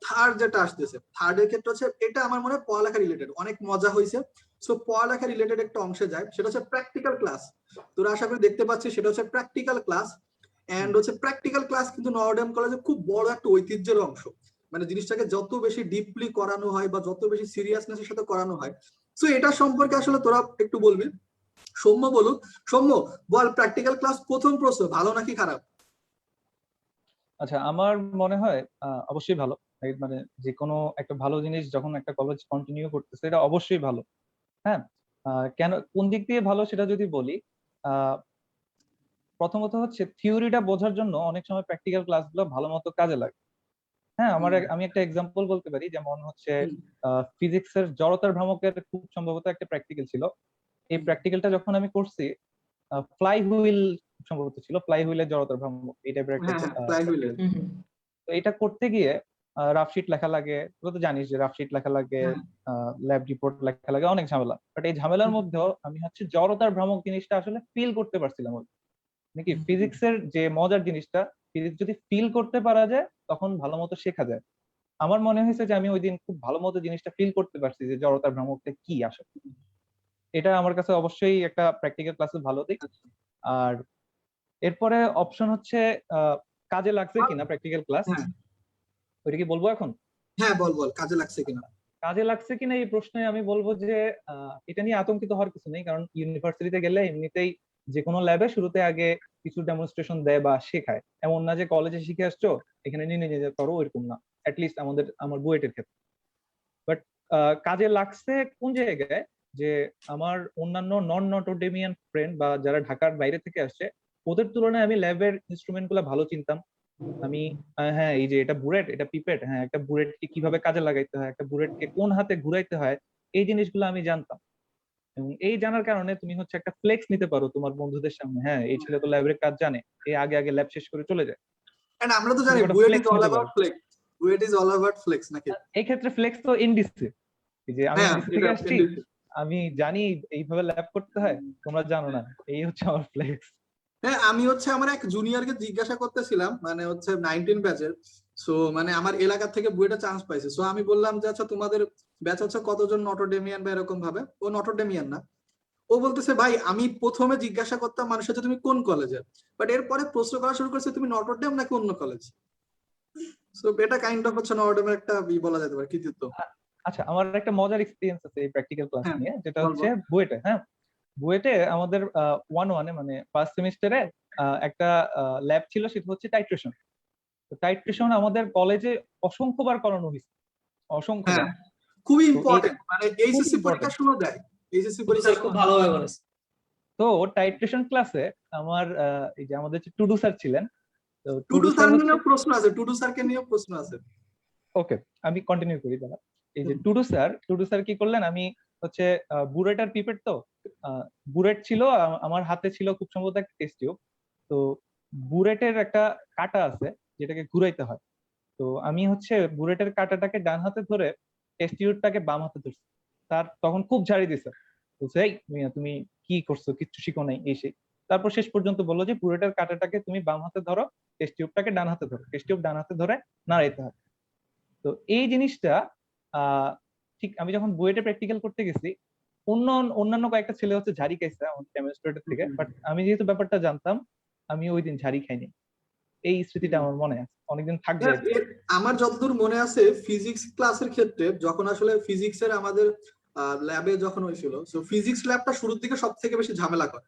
থার্ড যেটা আসতেছে, থার্ড এর ক্ষেত্রে হচ্ছে এটা আমার মনে হয় পড়ালেখা রিলেটেড, অনেক মজা হয়েছে। সো পড়ালেখা রিলেটেড একটা অংশে যায়, সেটা হচ্ছে প্র্যাকটিক্যাল ক্লাস। তোরা আশা করি দেখতে পাচ্ছিস, সেটা হচ্ছে প্র্যাকটিক্যাল ক্লাস। এন্ড হচ্ছে প্র্যাকটিক্যাল ক্লাস কিন্তু নওডেম কলেজে খুব বড় একটা ঐতিহ্যের অংশ, মানে জিনিসটাকে যত বেশি ডিপলি করানো হয় বা যত বেশি সিরিয়াসনেসের সাথে করানো হয়। সো এটা সম্পর্কে আসলে তোরা একটু বলবি। সৌম্য বলুক, সৌম্য বল, প্র্যাকটিক্যাল ক্লাস প্রথম প্রশ্ন ভালো নাকি খারাপ? আচ্ছা, আমার মনে হয় অবশ্যই ভালো। মানে যে কোনো একটা ভালো জিনিস যখন একটা কলেজ কন্টিনিউ করতেছে, এটা অবশ্যই ভালো। হ্যাঁ, কেন, কোন দিক দিয়ে ভালো সেটা যদি বলি, আহ প্রথমত হচ্ছে থিওরিটা বোঝার জন্য অনেক সময় প্র্যাকটিক্যাল ক্লাসগুলো ভালো মতো কাজে লাগে। হ্যাঁ, আমি একটা এক্সাম্পল বলতে পারি, যেমন হচ্ছে ফিজিক্সের জড়তার ভ্রামকের খুব সম্ভবত একটা প্র্যাকটিক্যাল ছিল। এই প্র্যাকটিক্যালটা যখন আমি করছি, ফ্লাই হুইল সম্ভবত ছিল, ফ্লাই হুইলের জড়তার ভ্রামক, এই টাইপের একটা হ্যাঁ হ্যাঁ, ফ্লাই হুইলের। practical। তো এটা করতে গিয়ে রাফশিট লেখা লাগে, তুই তো জানিস যে রাফশিট লেখা লাগে, ল্যাব রিপোর্ট লেখা লাগে, অনেক ঝামেলা। বাট এই ঝামেলার মধ্যেও আমি হচ্ছে জড়তার ভ্রামক জিনিসটা আসলে ফিল করতে পারছিলাম। নাকি ফিজিক্সের যে মজার জিনিসটা, ফিজিক্স যদি ফিল করতে পারা যায় তখন ভালো মতো শেখা যায়। আমার মনে হয়েছে যে আমি ওই দিন খুব ভালো মতো জিনিসটা ফিল করতে পারছি যে জড়তার ভ্রামকটা কি আসলে। এটা আমার কাছে অবশ্যই একটা প্র্যাকটিক্যাল ক্লাসের ভালো দিক। আর এরপরে অপশন হচ্ছে কাজে লাগছে কিনা প্র্যাকটিক্যাল ক্লাস, হ্যাঁ ওইটা কি বলবো এখন? হ্যাঁ, বল বল, কাজে লাগছে কিনা। কাজে লাগছে কিনা এই প্রশ্নে আমি বলবো যে এটা নিয়ে আতঙ্কিত হওয়ার কিছু নেই, কারণ ইউনিভার্সিটিতে গেলে এমনিতেই যে কোনো ল্যাবে শুরুতে আগে কিছু ডেমনস্ট্রেশন দেয় বা শেখায়। এমন না যে কলেজে শিখে আসছো এখানে নিয়ে নিজে করো, ওইরকম না। অ্যাটলিস্ট আমার বুয়েটের ক্ষেত্রে। বাট কাজে লাগছে কোন জায়গায়, যে আমার অন্যান্য নন নটোডেমিয়ান ফ্রেন্ড বা যারা ঢাকার বাইরে থেকে আসছে ওদের তুলনায় আমি ল্যাবের ইনস্ট্রুমেন্ট গুলো ভালো চিনতাম। আমি হ্যাঁ, এই যে এটা বুলেট, এটা পিপেট, হ্যাঁ একটা বুলেটকে কিভাবে কাজে লাগাইতে হয়, একটা বুলেটকে কোন হাতে ঘুরাইতে হয়, এই জিনিসগুলো আমি জানতাম। এবং এই জানার কারণে তুমি হচ্ছে একটা ফ্লেক্স নিতে পারো তোমার বন্ধুদের সামনে, হ্যাঁ এই ছেলে তো ল্যাবের কাজ জানে, এই আগে আগে ল্যাব শেষ করে চলে যায়। এন্ড আমরা তো জানি ছোটখাটো বুয়েট ইজ ফ্লেক্স অল নিতে পারো। About flex, BUET is all about flex নাকি? এই ক্ষেত্রে ফ্লেক্স তো ইনডিসি, যে আমি হ্যাঁ ইনডিসি এটা থেকে আসছি, আমি জানি এইভাবে ল্যাব করতে হয়, তোমরা জানো না, এই হচ্ছে আমার ফ্লেক্স। হ্যাঁ, আমি হচ্ছে আমার এক জুনিয়রকে জিজ্ঞাসা করতেছিলাম, মানে হচ্ছে 19 ব্যাচের। সো মানে আমার এলাকা থেকে বুয়েটে চান্স পাইছে। সো আমি বললাম যে আচ্ছা তোমাদের ব্যাচ হচ্ছে কতজন নটোডেমিয়ান বা এরকম ভাবে। ও নটোডেমিয়ান না। ও বলতেছে ভাই আমি প্রথমে জিজ্ঞাসা করতাম মানুষের যে তুমি কোন কলেজে, বাট এরপরে প্রশ্ন করা শুরু করছে তুমি নটরডেম নাকি অন্য কলেজ। সো এটা কাইন্ড অফ হচ্ছে নটরডেমের একটা বলা যেতে পারে কৃতিত্ব। আচ্ছা, আমার একটা মজার এক্সপিরিয়েন্স আছে এই প্র্যাকটিক্যাল ক্লাস হ্যাঁ নিয়ে, যেটা বল হচ্ছে বল। বুয়েটে। হ্যাঁ, বুয়েটে আমাদের 1-1 মানে ফার্স্ট সেমিস্টারে একটা ল্যাব ছিল, সেটা হচ্ছে টাইট্রেশন। তো টাইট্রেশন আমাদের কলেজে অসংখ্যবার করানো হয়েছে, অসংখ্যবার। হ্যাঁ খুবই তো এই ইম্পর্টেন্ট, মানে খুব এইচএসসি পরীক্ষার ইম্পর্টেন্ট। সময় দেয়, এইচএসসি তো পরীক্ষার স্যার খুব সময়। ভালোভাবে করেছে। তো টাইট্রেশন ক্লাসে আমার এই যে আমাদের যে টুডু স্যার ছিলেন, তো টুডু টুডু স্যার স্যার হচ্ছে, নিয়েও প্রশ্ন আছে, টুডু স্যারকে নিয়েও প্রশ্ন আছে। ওকে আমি কন্টিনিউ করি দাঁড়া। এই যে টুডু স্যার কি করলেন, আমি হচ্ছে বুলেট আর পিপেট, তো বুলেট ছিল আমার হাতে, ছিল খুব সম্ভবত একটা টেস্ট টিউব। তো বুলেটের একটা কাঁটা আছে যেটাকে ঘুরাইতে হয়। তো আমি হচ্ছে বুলেটের কাঁটাটাকে ডান হাতে ধরে টেস্ট টিউবটাকে বাম হাতে ধরছি। তার তখন খুব ঝাড়ি দিছে, বলছে এই মিয়া তুমি কি করছো, কিচ্ছু শিখো নাই, এই সেই। তারপর শেষ পর্যন্ত বললো যে বুলেটের কাঁটাটাকে তুমি বাম হাতে ধরো, টেস্ট টিউবটাকে ডান হাতে ধরো, টেস্ট টিউব ডান হাতে ধরে নাড়াইতে হয়। তো এই জিনিসটা আহ ঠিক আমি যখন বুয়েটে প্র্যাকটিক্যাল করতে গেছি, অন্য অন্যান্য কয়েকটা ছেলে হচ্ছে ঝাড়ি খাইছে আমাদের কেমিস্ট্রিটার থেকে, বাট আমি যেহেতু ব্যাপারটা জানতাম, আমি ওই দিন ঝাড়ি খাইনি। এই স্মৃতিটা আমার মনে আছে, অনেকদিন থাকবে। হ্যাঁ, আমার যতদূর মনে আছে ফিজিক্স ক্লাসের ক্ষেত্রে যখন আসলে ফিজিক্সের আমাদের ল্যাবে যখন হয়েছিল, সো ফিজিক্স ল্যাবটা শুরুর দিকে সব থেকে বেশি ঝামেলা করে।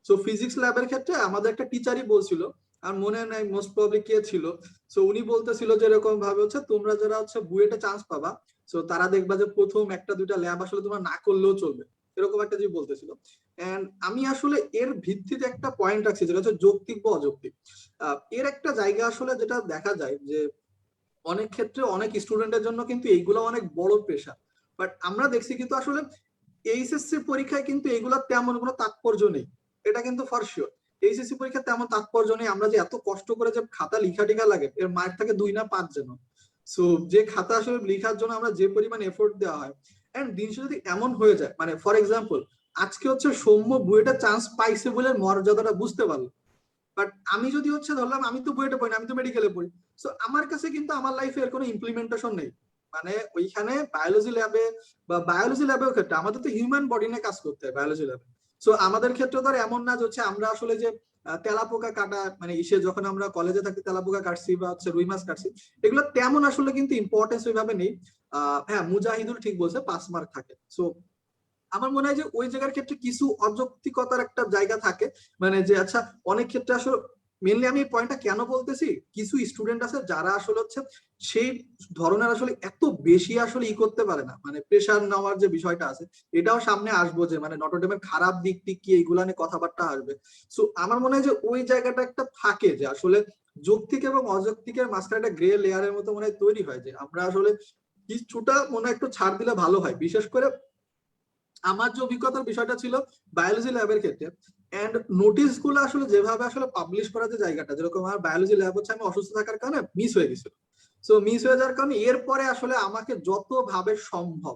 সো ফিজিক্স ল্যাবের ক্ষেত্রে আমাদের একটা টিচারই বলছিল, আর মনে নাই মোস্ট প্রবাবলি কে ছিল। সো উনি বলতেছিল যে এরকম ভাবে হচ্ছে তোমরা যারা হচ্ছে বুয়েটে চান্স পাবা, সো তারা দেখবা যে প্রথম একটা দুইটা ল্যাব আসলে তোমরা না করলেও চলবে, এরকম একটা যে বলতেছিল। এন্ড আমি আসলে এর ভিত্তিতে একটা পয়েন্ট রাখছি যেটা হচ্ছে যৌক্তিক বা অযৌক্তিক। এর একটা জায়গা আসলে যেটা দেখা যায় যে অনেক ক্ষেত্রে অনেক স্টুডেন্টের জন্য কিন্তু এইগুলো অনেক বড় প্রেশার। বাট আমরা দেখছি কিন্তু আসলে এইচএসসি পরীক্ষায় কিন্তু এগুলো তেমন কোনো তাৎপর্য নেই, এটা কিন্তু ফর শিওর। এইচএসসি পরীক্ষা তেমন তাৎপর্য নেই, আমরা যে এত কষ্ট করে যে খাতা লিখা টিখা লাগে এর মার্ক থাকে 2 না 5 যেন। সো যে খাতা আসলে লিখার জন্য আমরা যে পরিমাণ এফোর্ট দেওয়া হয়, এন্ড জিনিস যদি এমন হয়ে যায়, মানে ফর এক্সাম্পল আজকে হচ্ছে সৌম্য বুয়েটে চান্স পাইছে বলে মর্যাদাটা বুঝতে পারলো, বাট আমি যদি হচ্ছে ধরলাম আমি তো বুয়েটে পড়ি না, আমি তো মেডিকেলে পড়ি। সো আমার কাছে কিন্তু আমার লাইফে এর কোনো ইমপ্লিমেন্টেশন নেই। মানে ওইখানে বায়োলজি ল্যাবে বা বায়োলজি ল্যাবের ক্ষেত্রে আমাদের তো হিউম্যান বডি নিয়ে কাজ করতে হয় বায়োলজি ল্যাবে। সো আমাদের ক্ষেত্রে ধর এমন না যে হচ্ছে আমরা আসলে যে তেলাপোকা কাটা, মানে ইসে যখন আমরা কলেজে থাকি তেলাপোকা কাটছি বা হচ্ছে রুই মাছ কাটছি, এগুলো তেমন আসলে কিন্তু ইম্পর্টেন্স ওইভাবে নেই। হ্যাঁ মুজাহিদুল ঠিক বলছে 5 মার্ক থাকে। সো আমার মনে হয় যে ওই জায়গার ক্ষেত্রে কিছু অযৌক্তিকতার একটা জায়গা থাকে, মানে যে আচ্ছা অনেক ক্ষেত্রে আসলে মেনলি আমি এই পয়েন্টটা কেন বলতেছি, কিছু স্টুডেন্ট আছে যারা আসলে হচ্ছে সেই ধরনের আসলে এত বেশি আসলে করতে পারে না, মানে প্রেশার নেওয়ার যে বিষয়টা আছে এটাও সামনে আসবো, যে মানে নটরডেমের খারাপ দিক টিক কি এইগুলা নিয়ে কথাবার্তা আসবে। সো আমার মনে হয় যে ওই জায়গাটা একটা থাকে যে আসলে যৌক্তিক এবং অযৌক্তিকের মাঝখানে একটা গ্রে লেয়ারের মতো মনে হয় তৈরি হয়, যে আমরা আসলে কিছুটা মনে হয় একটু ছাড় দিলে ভালো হয়। বিশেষ করে আমার যে অভিজ্ঞতার বিষয়টা ছিল বায়োলজি ল্যাবের ক্ষেত্রে, এন্ড নোটিশ গুলো আসলে যেভাবে আসলে পাবলিশ করার যে জায়গাটা, যেরকম আমার বায়োলজি ল্যাব হচ্ছে আমি অসুস্থ থাকার কারণে মিস হয়ে গেছিল। সো মিস হয়ে যাওয়ার কারণে এরপরে আসলে আমাকে যত ভাবে সম্ভব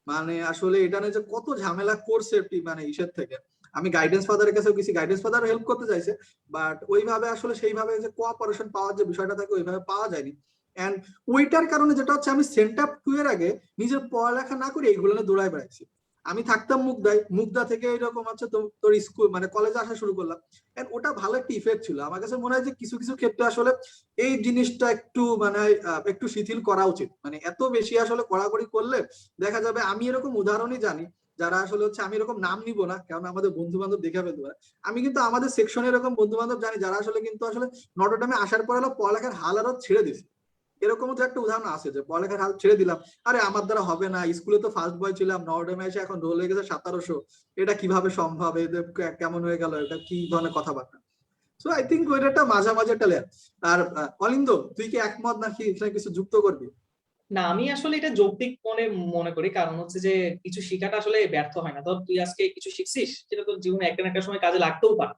মানে আসলে এটা নিয়ে যে কত ঝামেলা করছে মানে ইসের থেকে, আমি গাইডেন্স ফাদারের কাছেও গেছি, গাইডেন্স ফাদার হেল্প করতে চাইছে, বাট ওইভাবে আসলে সেইভাবে যে কোঅপারেশন পাওয়ার যে বিষয়টা থাকে ওইভাবে পাওয়া যায়নি। এন্ড ওইটার কারণে যেটা হচ্ছে আমি সেন্টআপ 2 এর আগে নিজের পড়ালেখা না করে এইগুলো নিয়ে দৌড়ায় বেড়াইছি। আমি থাকতাম মুগদায়, মুগদা থেকে এরকম হচ্ছে তোর স্কুল মানে কলেজে আসা শুরু করলাম। এন্ড ওটা ভালো একটা ইফেক্ট ছিল। আমার কাছে মনে হয় যে কিছু কিছু ক্ষেত্রে আসলে এই জিনিসটা একটু মানে একটু শিথিল করা উচিত। মানে এত বেশি আসলে কড়াকড়ি করলে দেখা যাবে, আমি এরকম উদাহরণই জানি যারা আসলে হচ্ছে, আমি এরকম নাম নিব না কারণ আমাদের বন্ধু বান্ধব দেখে ফেলতে পারে, আমি কিন্তু আমাদের সেকশনে এরকম বন্ধু বান্ধব জানি যারা আসলে কিন্তু আসলে নটরডেমে আসার পর হলো পড়ালেখার হাল আরো ছেড়ে দিছে। এরকমও তো একটা উদাহরণ আছে যে পড়ালেখার হাল ছেড়ে দিলাম, আরে আমার দ্বারা হবে না, স্কুলে তো ফার্স্ট বয় ছিলাম, নটরডেমে এসে এখন রোল হয়ে গেছে 1700, এটা কিভাবে সম্ভব, এদের কেমন হয়ে গেল, এটা কি ধরনের কথাবার্তা। সো আই থিঙ্ক ওইটা একটা মাঝামাঝি একটা লেয়ার। আর অলিন্দ, তুই কি একমত নাকি এখানে কিছু যুক্ত করবি? না, আমি আসলে এটা যৌক্তিক মনে মনে করি, কারণ হচ্ছে যে কিছু শিখাটা আসলে ব্যর্থ হয় না। ধর তুই আজকে কিছু শিখছিস, সেটা তোর জীবনে একটা না একটা সময় কাজে লাগতেও পারে।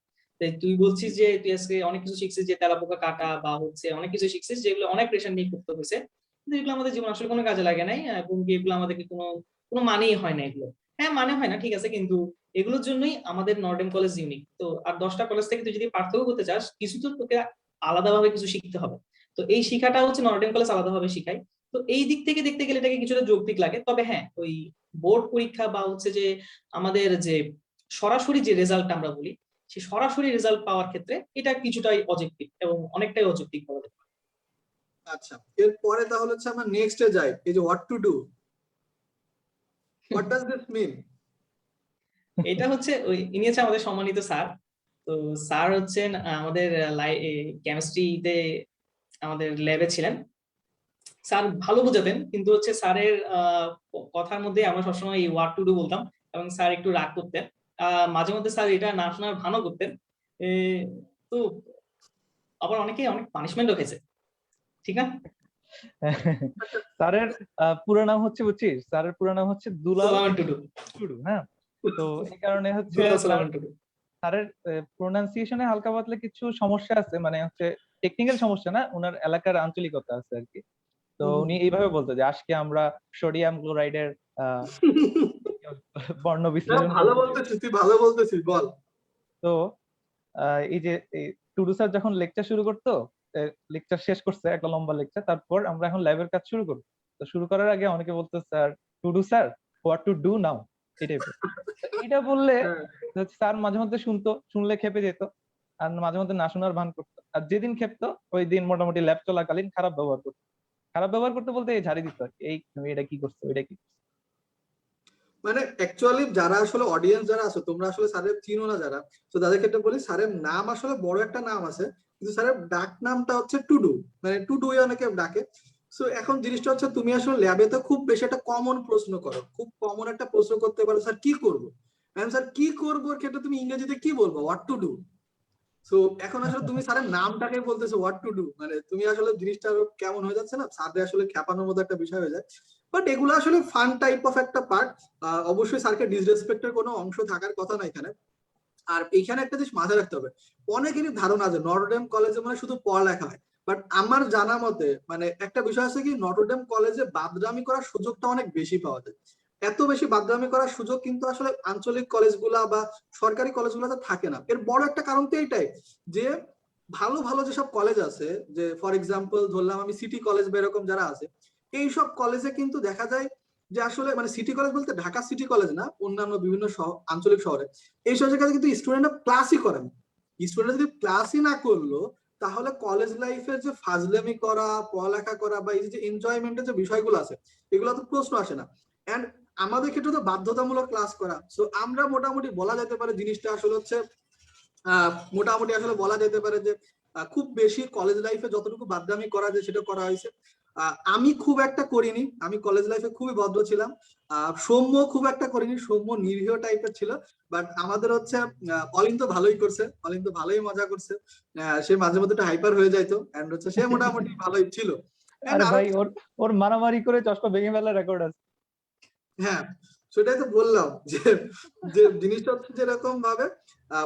তুই বলছিস যে তুই আজকে অনেক কিছু শিখছিস, যে তেলাপোকা কাটা বা হচ্ছে অনেক কিছু শিখছিস যেগুলো অনেক প্রেশার নিয়ে করতে হয়েছে, কিন্তু এগুলো আমাদের জীবন আসলে কোনো কাজে লাগে নাই, এবং এগুলো আমাদেরকে কোনো কোনো মানেই হয় না এগুলো। হ্যাঁ, মানে হয় না ঠিক আছে, কিন্তু এগুলোর জন্যই আমাদের নর্ডেম কলেজ ইউনিক। তো আর 10টা কলেজ থেকে তুই যদি পার্থক্য করতে চাস, কিছু তো তোকে আলাদাভাবে কিছু শিখতে হবে। তো এই শিখাটা হচ্ছে নর্ডেম কলেজ আলাদাভাবে শিখায়। তো এই দিক থেকে দেখতে গেলে এটাকে কিছুটা যৌক্তিক লাগে। তবে হ্যাঁ, ওই বোর্ড পরীক্ষা বা হচ্ছে যে আমাদের যে সরাসরি যে রেজাল্ট আমরা বলি, সেই সরাসরি রেজাল্ট পাওয়ার ক্ষেত্রে এটা কিছুটাই অযৌক্তিক এবং অনেকটাই অযৌক্তিক বলা যায়। আচ্ছা, এরপরে তাহলে হচ্ছে আমরা নেক্সটে যাই, এই যে what to do, what does this mean? এটা হচ্ছে ওই ইনি হচ্ছে আমাদের সম্মানিত স্যার। তো স্যার হচ্ছেন আমাদের কেমিস্ট্রিতে আমাদের ল্যাবে ছিলেন। স্যার ভালো বোঝাতেন, কিন্তু হচ্ছে স্যারের কথার মধ্যে আমরা সবসময় এই হোয়াট টু ডু বলতাম, এবং স্যার একটু রাগ করতেন। মাঝে মধ্যে স্যার এটা না শোনার ভানও করতেন। এ, তো আবার অনেকে অনেক পানিশমেন্টও খেয়েছে, ঠিক না? স্যারের পুরো নাম হচ্ছে, বুঝছিস, স্যারের পুরো নাম হচ্ছে দুলাল সালাম টুডু। টুডু। হ্যাঁ, তো এই কারণে হচ্ছে দুলাল সালাম টুডু। স্যারের প্রোনাউন্সিয়েশনে হালকা পাতলা কিছু সমস্যা আছে, মানে হচ্ছে টেকনিক্যাল সমস্যা না, ওনার এলাকার আঞ্চলিকতা আছে আর কি। তো উনি এইভাবে বলতো যে আজকে আমরা সোডিয়াম ক্লোরাইডের বর্ণ বিশ্লেষণ ভালো করবো। বলতেছিস, তুই ভালো বলতেছিস, বল। তো এই যে এই টুডু স্যার যখন লেকচার শুরু করতো, লেকচার শেষ করছে একটা লম্বা লেকচার, তারপর আমরা এখন ল্যাবের কাজ শুরু করবো। তো শুরু করার আগে অনেকে বলতো sir Tudu sir what to do now, এই টাইপের। এটা বললে হ্যাঁ। স্যার মাঝে মধ্যে শুনতো, শুনলে খেপে যেত, আর মাঝে মধ্যে না শোনার ভান করতো। আর যেদিন খেপতো ওই দিন মোটামুটি ল্যাব চলাকালীন খারাপ ব্যবহার করতো। খারাপ ব্যবহার করতে বলতে এই ঝাড়ি দিত আর কি, এই তুমি এটা কি করছো, এটা কি করছো। মানে অ্যাকচুয়ালি যারা আসলে অডিয়েন্স যারা আছে, তোমরা আসলে স্যারের চিনো না যারা, তো তাদের ক্ষেত্রে বলি স্যারের নাম আসলে বড় একটা নাম আছে, কিন্তু স্যারের ডাক নামটা হচ্ছে টুডু, মানে টুডু অনেকে ডাকে। সো এখন জিনিসটা হচ্ছে, তুমি আসলে ল্যাবে তো খুব বেশি একটা কমন প্রশ্ন করো, খুব কমন একটা প্রশ্ন করতে পারো, স্যার কি করবো। স্যার কি করবো এর ক্ষেত্রে তুমি ইংরেজিতে কি বলবো, হোয়াট টু ডু। সো এখন আসলে তুমি স্যারের নামটাকে বলতেছো হোয়াট টু ডু, মানে তুমি আসলে জিনিসটা কেমন হয়ে যাচ্ছে না, স্যারদের আসলে খ্যাপানোর মতো একটা বিষয় হয়ে যায়। বাট এগুলো আসলে ফান টাইপ অফ একটা পার্ট। অবশ্যই স্যারকে ডিসরেসপেক্টের কোনো অংশ থাকার কথা না এখানে। আর এইখানে একটা জিনিস মাথায় রাখতে হবে, অনেকেরই ধারণা যে নটরডেম কলেজে মানে শুধু পড়ালেখা হয়, বাট আমার জানা মতে মানে একটা বিষয় আছে কি, নটরডেম কলেজে বাদরামি করার সুযোগটা অনেক বেশি পাওয়া যায়। এত বেশি বাদরামি করার সুযোগ কিন্তু আসলে আঞ্চলিক কলেজগুলা বা সরকারি কলেজগুলোতে থাকে না। এর বড় একটা কারণ তো এইটাই যে ভালো ভালো যেসব কলেজ আছে, যে ফর এক্সাম্পল ধরলাম আমি সিটি কলেজ বা এরকম যারা আছে, এইসব কলেজে কিন্তু দেখা যায় যে আসলে মানে সিটি কলেজ বলতে ঢাকা সিটি কলেজ না, অন্যান্য বিভিন্ন আঞ্চলিক শহরে এইসব জায়গায় কিন্তু স্টুডেন্টরা ক্লাসই করে না। স্টুডেন্ট যদি ক্লাসই না করলো, তাহলে কলেজ লাইফের যে ফাজলামি করা, পড়ালেখা করা বা এই যে এনজয়মেন্টের যে বিষয়গুলো আছে, এগুলো তো প্রশ্ন আসে না। এন্ড আমাদের ক্ষেত্রে তো বাধ্যতামূলক ক্লাস করা, সো আমরা মোটামুটি বলা যেতে পারে জিনিসটা আসলে হচ্ছে মোটামুটি আসলে বলা যেতে পারে যে খুব বেশি কলেজ লাইফে যতটুকু বাদরামি করা যায় সেটা করা হয়েছে। আমি খুব একটা করিনি, আমি কলেজ লাইফে খুবই ভদ্র ছিলাম। সৌম্য খুব একটা করিনি, সৌম্য নিরীহ টাইপের ছিল। বাট আমাদের হচ্ছে অলিন তো ভালোই করছে, অলিন তো ভালোই মজা করছে। সে মাঝে মধ্যে একটু হাইপার হয়ে যাইতো, এন্ড হচ্ছে সে মোটামুটি ভালোই ছিল। আরে ভাই, ওর ওর মারামারি করে চশমা ভেঙে ফেলার রেকর্ড আছে। হ্যাঁ, সেটাই তো বললাম যে যে জিনিসটা হচ্ছে যেরকম ভাবে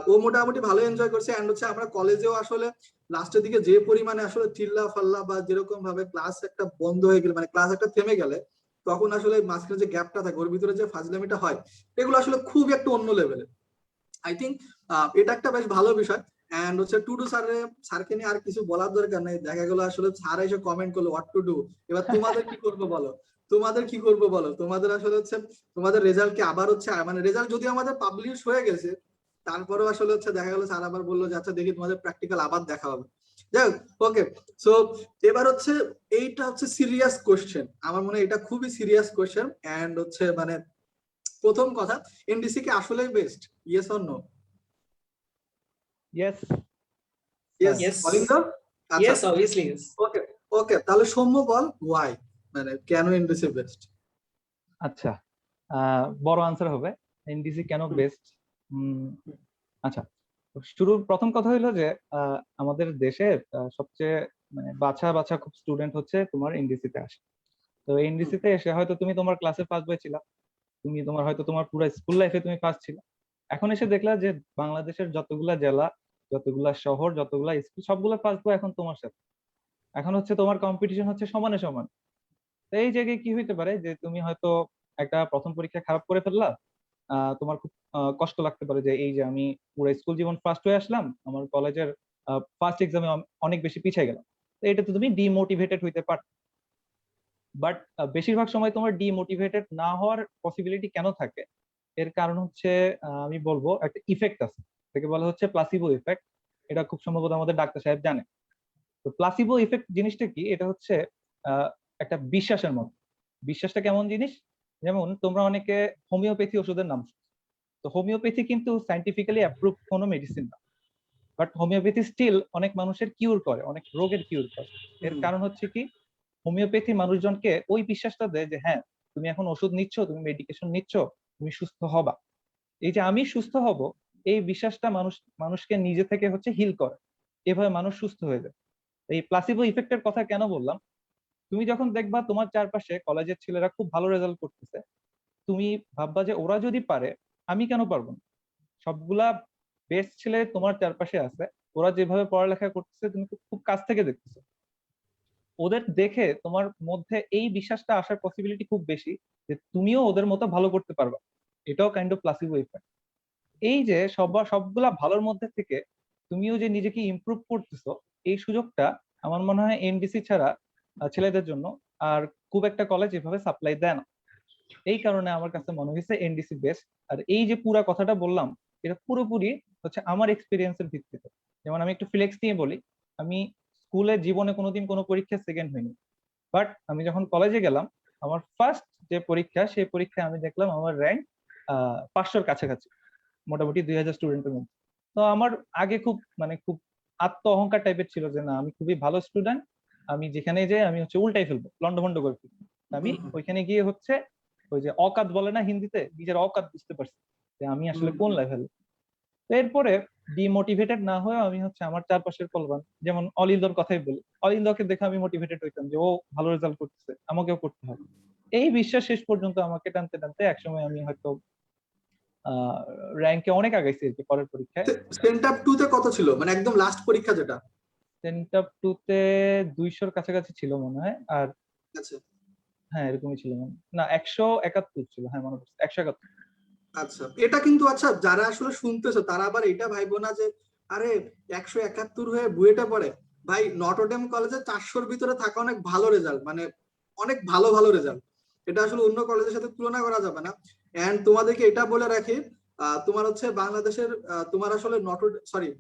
ও মোটামুটি ভালো এনজয় করছে, এন্ড হচ্ছে আমরা কলেজেও আসলে লাস্টের দিকে যে পরিমাণে আসলে চিল্লা ফাল্লা বা যেরকম ভাবে ক্লাস একটা বন্ধ হয়ে গেলে, মানে ক্লাস একটা থেমে গেলে তখন আসলে মাঝখানে যে গ্যাপটা থাকে ওর ভিতরে যে ফাজলামিটা হয়, এগুলো আসলে খুব একটা অন্য লেভেলে। আই থিঙ্ক এটা একটা বেশ ভালো বিষয়। এন্ড হচ্ছে টুডু স্যারকে নিয়ে আর কিছু বলার দরকার নেই, দেখা গেল আসলে স্যার এসে কমেন্ট করলো হোয়াট টু ডু। এবার তোমাদের কি করবো বলো, তোমাদের কি করবো বলো, তোমাদের আসলে হচ্ছে তোমাদের রেজাল্ট কি আবার হচ্ছে, মানে রেজাল্ট যদি আমাদের পাবলিশ হয়ে গেছে তারপরেও আসলে হচ্ছে দেখা গেল স্যার আবার বললো যে আচ্ছা দেখি তোমাদের প্র্যাকটিক্যাল আবার দেখা হবে। যাই হোক, ওকে। সো এবার হচ্ছে এইটা হচ্ছে সিরিয়াস কোশ্চেন, আমার মনে হয় এটা খুবই সিরিয়াস কোশ্চেন। এন্ড হচ্ছে মানে প্রথম কথা, এনডিসি কি আসলেই best, yes or no? Yes. Yes Yes. Alinda? আচ্ছা, Yes, obviously yes. ওকে ওকে, তাহলে সৌম্য বল ওয়াই, মানে কেন এনডিসি বেস্ট? আচ্ছা, বড় আনসার হবে এনডিসি কেন বেস্ট। আচ্ছা, শুরুর প্রথম কথা হইলো যে আমাদের দেশের সবচেয়ে মানে বাছা বাছা খুব স্টুডেন্ট হচ্ছে তোমার এনডিসি তে আসে। তো এনডিসি তে এসে হয়তো তুমি তোমার ক্লাসে ফার্স্ট বয় ছিলা, তুমি তোমার হয়তো তোমার পুরো স্কুল লাইফে তুমি ফার্স্ট ছিল, এখন এসে দেখলা যে বাংলাদেশের যতগুলা জেলা, যতগুলা শহর, যতগুলা স্কুল সবগুলা ফার্স্ট বয় এখন তোমার সাথে। এখন হচ্ছে তোমার কম্পিটিশন হচ্ছে সমানে সমান। তো এই জায়গায় কি হইতে পারে যে তুমি হয়তো একটা প্রথম পরীক্ষা খারাপ করে ফেললা, তোমার খুব কষ্ট লাগতে পারে যে এই যে আমি পুরো স্কুল জীবন ফার্স্ট হয়ে আসলাম, আমার কলেজের ফার্স্ট এক্সামে অনেক বেশি পিছিয়ে গেলাম। তো এটাতে তুমি ডিমোটিভেটেড হইতে পার। বাট বেশিরভাগ সময় তোমার ডিমোটিভেটেড না হওয়ার পসিবিলিটি কেন থাকে, এর কারণ হচ্ছে আমি বলবো একটা ইফেক্ট আছে, এটাকে বলা হচ্ছে প্লাসিবো ইফেক্ট। এটা খুব সম্ভবত আমাদের ডাক্তার সাহেব জানে। তো প্লাসিবো ইফেক্ট জিনিসটা কি, এটা হচ্ছে একটা বিশ্বাসের মতো। বিশ্বাসটা কেমন জিনিস, যেমন তোমরা অনেকে হোমিওপ্যাথি ওষুধের নাম শুনছো। তো হোমিওপ্যাথি কিন্তু সাইন্টিফিক্যালি অ্যাপ্রুভ কোনো মেডিসিন না, বাট হোমিওপ্যাথি স্টিল অনেক মানুষের কিউর করে, অনেক রোগের কিউর করে। এর কারণ হচ্ছে কি, হোমিওপ্যাথি মানুষজনকে ওই বিশ্বাসটা দেয় যে হ্যাঁ, তুমি এখন ওষুধ নিচ্ছ, তুমি মেডিকেশন নিচ্ছ, তুমি সুস্থ হবা। এই যে আমি সুস্থ হব, এই বিশ্বাসটা মানুষকে নিজে থেকে হচ্ছে হিল করে, এভাবে মানুষ সুস্থ হয়ে যায়। এই প্লাসিবো ইফেক্টের কথা কেন বললাম, তুমি যখন দেখবা তোমার চারপাশে কলেজের ছেলেরা খুব ভালো রেজাল্ট করতেছে, তুমি ভাববা যে ওরা যদি পারে আমি কেন পারবো না। সবগুলা বেস্ট ছেলে তোমার চারপাশে আছে, ওরা যেভাবে পড়ালেখা করতেছে তুমি খুব কাছ থেকে দেখতেছো, ওদের দেখে তোমার মধ্যে এই বিশ্বাসটা আসার পসিবিলিটি খুব বেশি যে তুমিও ওদের মতো ভালো করতে পারবা। এটাও কাইন্ড অফ প্লাসিবো ইফেক্ট। এই যে সবগুলা ভালোর মধ্যে থেকে তুমিও যে নিজেকে ইমপ্রুভ করতেছো, এই সুযোগটা আমার মনে হয় এনডিসি ছাড়া ছেলেদের জন্য আর খুব একটা কলেজ এভাবে সাপ্লাই দেয় না। এই কারণে আমার কাছে মনে হয়েছে এনডিসি বেস্ট। আর এই যে পুরা কথাটা বললাম, এটা পুরোপুরি হচ্ছে আমার এক্সপিরিয়েন্সের ভিত্তিতে। যেমন আমি একটু ফ্লেক্স নিয়ে বলি, আমি স্কুলে জীবনে কোনোদিন কোনো পরীক্ষা সেকেন্ড হইনি, বাট আমি যখন কলেজে গেলাম, আমার ফার্স্ট যে পরীক্ষা, সেই পরীক্ষায় আমি দেখলাম আমার র্যাঙ্ক 500-র কাছাকাছি, মোটামুটি 2000 স্টুডেন্টের মধ্যে। তো আমার আগে খুব মানে খুব আত্ম অহংকার টাইপের ছিল যে না, আমি খুবই ভালো স্টুডেন্ট, আমি যেখানে যাই আমি হচ্ছে উল্টাই ফেলবো, লন্ডভন্ড করে ফেলবো। আমি ওইখানে গিয়ে হচ্ছে ওই যে অকাত বলে না হিন্দিতে, নিজের অকাত বুঝতে পারছি যে আমি আসলে কোন লেভেল। এরপরে ডিমোটিভেটেড না হয়ে আমি হচ্ছে আমার চারপাশের কলবান, যেমন অলিন্দর কথাই বলি, অলিন্দকে দেখে আমি মোটিভেটেড হইতাম যে ও ভালো রেজাল্ট করতেছে, আমাকেও করতে হবে। এই বিশ্বাস শেষ পর্যন্ত আমাকে টানতে টানতে একসময় আমি হয়তো র্যাঙ্কে অনেক আগাইছি আর কি পরের পরীক্ষায়। সেন্টআপ 2 তে কত ছিল, মানে একদম লাস্ট পরীক্ষা যেটা? সেন্টআপ 2 তে 200-র কাছাকাছি ছিল মনে হয়। আর আচ্ছা হ্যাঁ এরকমই ছিল মনে হয়। না 171 ছিল, হ্যাঁ মনে পড়ছে 171। আচ্ছা, এটা কিন্তু আচ্ছা যারা আসলে শুনতেছো তারা আবার এটা ভাইবো না যে আরে 171 হয়ে বুয়েটে পড়ে। ভাই নটরডেম কলেজে 400-র ভিতরে থাকা অনেক ভালো রেজাল্ট, মানে অনেক ভালো ভালো রেজাল্ট। এটা আসলে অন্য কলেজের সাথে তুলনা করা যাবে না। এন্ড তোমাদেরকে এটা বলে রাখি, তোমার হচ্ছে বাংলাদেশের তোমার আসলে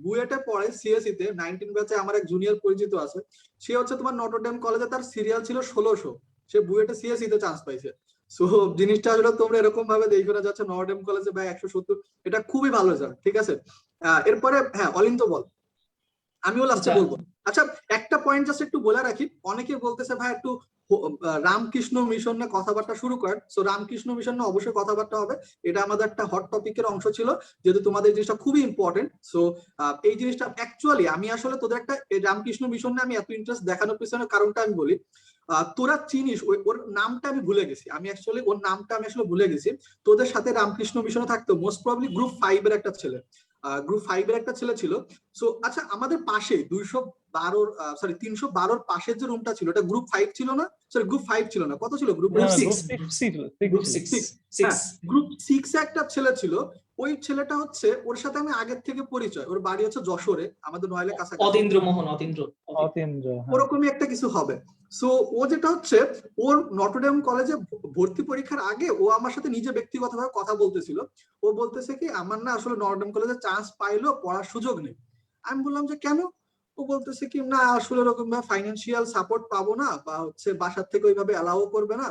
বুয়েটে পড়ে সিএসসি তে 19 ব্যাচে আমার এক জুনিয়র পরিচিত আছে, সে হচ্ছে তোমার নটরডেম কলেজে তার সিরিয়াল ছিল 1600, সে বুয়েটে সিএসসি তে চান্স পাইছে। সো জিনিসটা আসলে তোমরা এরকম ভাবে দেখো না যাচ্ছে নটরডেম কলেজে ভাই 170, এটা খুবই ভালো রেজাল্ট, ঠিক আছে। এরপরে হ্যাঁ অলিন্দ বল। আমিও লাস্টে আচ্ছা। বলবো। আচ্ছা, একটা পয়েন্ট জাস্ট একটু বলে রাখি, অনেকে বলতেছে ভাই একটু রামকৃষ্ণ মিশন নিয়ে কথাবার্তা শুরু করেন। সো রামকৃষ্ণ মিশন নিয়ে অবশ্যই কথাবার্তা হবে, এটা আমাদের একটা হট টপিকের অংশ ছিল, যেহেতু তোমাদের এই জিনিসটা খুবই ইম্পর্টেন্ট। সো এই জিনিসটা অ্যাকচুয়ালি আমি আসলে তোদের একটা রামকৃষ্ণ মিশন নিয়ে আমি এত ইন্টারেস্ট দেখানোর পিছনে কারণটা আমি বলি। তোরা চিনিস ওর নামটা আমি ভুলে গেছি, আমি অ্যাকচুয়ালি ওর নামটা আমি আসলে ভুলে গেছি। তোদের সাথে রামকৃষ্ণ মিশনে থাকতো মোস্ট প্রবাবলি গ্রুপ 5 এর একটা ছেলে, গ্রুপ 5 এর একটা ছেলে ছিল। সো আচ্ছা, আমাদের পাশে 312 পাশের যে রুমটা ছিল, এটা গ্রুপ 5 ছিল না? সরি, গ্রুপ 5 ছিল না, কত ছিল? Group Group 6। six. গ্রুপ ছিল। 6 হ্যাঁ, গ্রুপ 6 এ একটা ছেলে ছিল। ওই ছেলেটা হচ্ছে, ওর সাথে আমি আগের থেকে পরিচয়, ওর বাড়ি হচ্ছে যশোরে, আমাদের নয়লের কাছাকাছি। অতীন্দ্র মোহন, অতীন্দ্র। অতীন্দ্র, হ্যাঁ। ওরকমই একটা কিছু হবে। সো ও যেটা হচ্ছে, ওর নটরডেম কলেজে ভর্তি পরীক্ষার আগে ও আমার সাথে নিজে ব্যক্তিগতভাবে কথা বলতেছিল। ও বলতেছে কি, আমার না আসলে নটরডেম কলেজে চান্স পাইলো, পড়ার সুযোগ নেই। আমি বললাম যে কেন? ও বলতেছে কি, না আসলে এরকম ফাইন্যান্সিয়াল সাপোর্ট পাবো না, বা হচ্ছে বাসার থেকে ওইভাবে অ্যালাউ করবে না।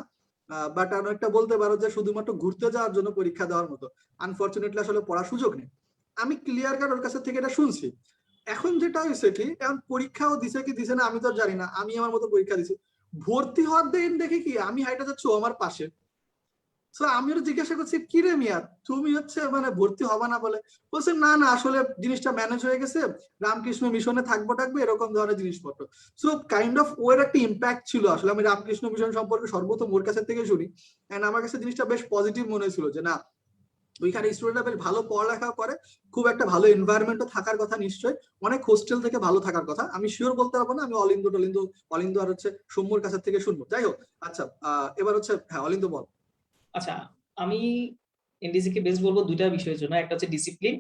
বাট অনেকটা বলতে পারো যে শুধুমাত্র ঘুরতে যাওয়ার জন্য পরীক্ষা দেওয়ার মতো, আনফরচুনেটলি আসলে পড়ার সুযোগ নেই। আমি ক্লিয়ার কাট ওর কাছে থেকে এটা শুনছি। এখন যেটা হয়েছে কি, এখন পরীক্ষাও দিছে কি দিছে না আমি তো জানি না, আমি আমার মতো পরীক্ষা দিছি। ভর্তি হওয়ার দিন দেখে কি আমি হাইটা যাচ্ছি ও আমার পাশে। তো আমি ওর জিজ্ঞাসা করছি, কি রে মিয়া, তুমি হচ্ছে মানে ভর্তি হবা না বলে? বলছে না না, আসলে জিনিসটা ম্যানেজ হয়ে গেছে, রামকৃষ্ণ মিশনে থাকবো টাকবো এরকম ধরনের জিনিসপত্র। সো কাইন্ড অফ ওর একটা ইম্প্যাক্ট ছিল। আসলে আমি রামকৃষ্ণ মিশন সম্পর্কে সর্বপ্রথম ওর কাছে থেকে শুনি, এন্ড আমার কাছে জিনিসটা বেশ পজিটিভ মনে হয়েছিল যে না, ওইখানে স্টুডেন্টরা বেশ ভালো পড়ালেখা করে, খুব একটা ভালো এনভায়রনমেন্টও থাকার কথা, নিশ্চয়ই অনেক হোস্টেল থেকে ভালো থাকার কথা। আমি শিওর বলতে পারবো না, আমি অলিন্দ আর হচ্ছে সৌম্যর কাছে থেকে শুনবো। যাই হোক, আচ্ছা এবার হচ্ছে, হ্যাঁ অলিন্দ বল। আচ্ছা, আমি এনডিসি কে বেস্ট বলবো দুইটা বিষয়ের জন্য। একটা হচ্ছে ডিসিপ্লিন,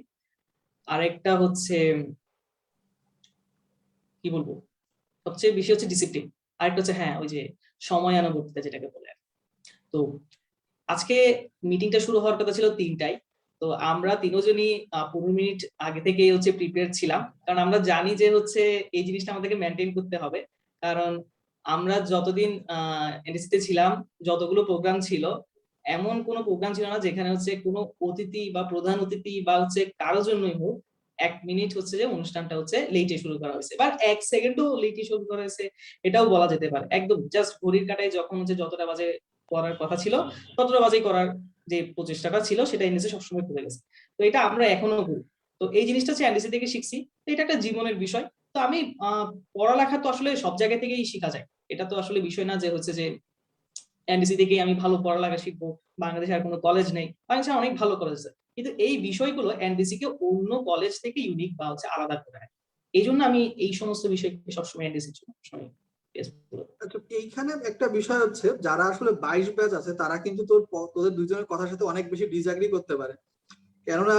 আর একটা হচ্ছে কি বলবো, সবচেয়ে বেশি হচ্ছে ডিসিপ্লিন, আর একটা হচ্ছে হ্যাঁ ওই যে সময়ানুবর্তিতা যেটাকে বলে। তো আজকে মিটিংটা শুরু হওয়ার কথা ছিল 3টায়। তো আমরা তিনজনই 15 মিনিট আগে থেকেই হচ্ছে প্রিপেয়ার ছিলাম, কারণ আমরা জানি যে হচ্ছে এই জিনিসটা আমাদেরকে মেনটেন করতে হবে। কারণ আমরা যতদিন এনডিসি তে ছিলাম, যতগুলো প্রোগ্রাম ছিল, এমন কোনো প্রোগ্রাম ছিল না যেখানে হচ্ছে কোনো অতিথি বা প্রধান অতিথি বা হচ্ছে কারো জন্যই হোক 1 মিনিট হচ্ছে যে অনুষ্ঠানটা হচ্ছে লেটে শুরু করা হয়েছে, বা 1 সেকেন্ডও লেটে শুরু করা হয়েছে এটাও বলা যেতে পারে। একদম জাস্ট ঘড়ির কাঁটায় যখন হচ্ছে যতটা বাজে করার কথা ছিল ততটা বাজেই করার যে প্রচেষ্টাটা ছিল সেটা এনডিসি সবসময় করে গেছে। তো এটা আমরা এখনো করি। তো এই জিনিসটা হচ্ছে এনডিসি থেকে শিখছি। তো এটা একটা জীবনের বিষয়। তো আমি পড়ালেখা তো আসলে সব জায়গা থেকেই শেখা যায়, এটা তো আসলে বিষয় না যে হচ্ছে যে এনডিসি থেকেই আমি ভালো পড়ালেখা শিখবো, বাংলাদেশে আর কোনো কলেজ নেই, বাংলাদেশে অনেক ভালো কলেজ আছে। কিন্তু এই বিষয়গুলো এনডিসি কে অন্য কলেজ থেকে ইউনিক বা হচ্ছে আলাদা করে রাখে। এই জন্য আমি এই সমস্ত বিষয়কে সবসময় এনডিসি সবসময় আচ্ছা, এইখানে একটা বিষয় হচ্ছে, যারা আসলে 22 ব্যাচ আছে তারা কিন্তু তোদের দুজনের কথার সাথে অনেক বেশি ডিসএগ্রি করতে পারে। কেননা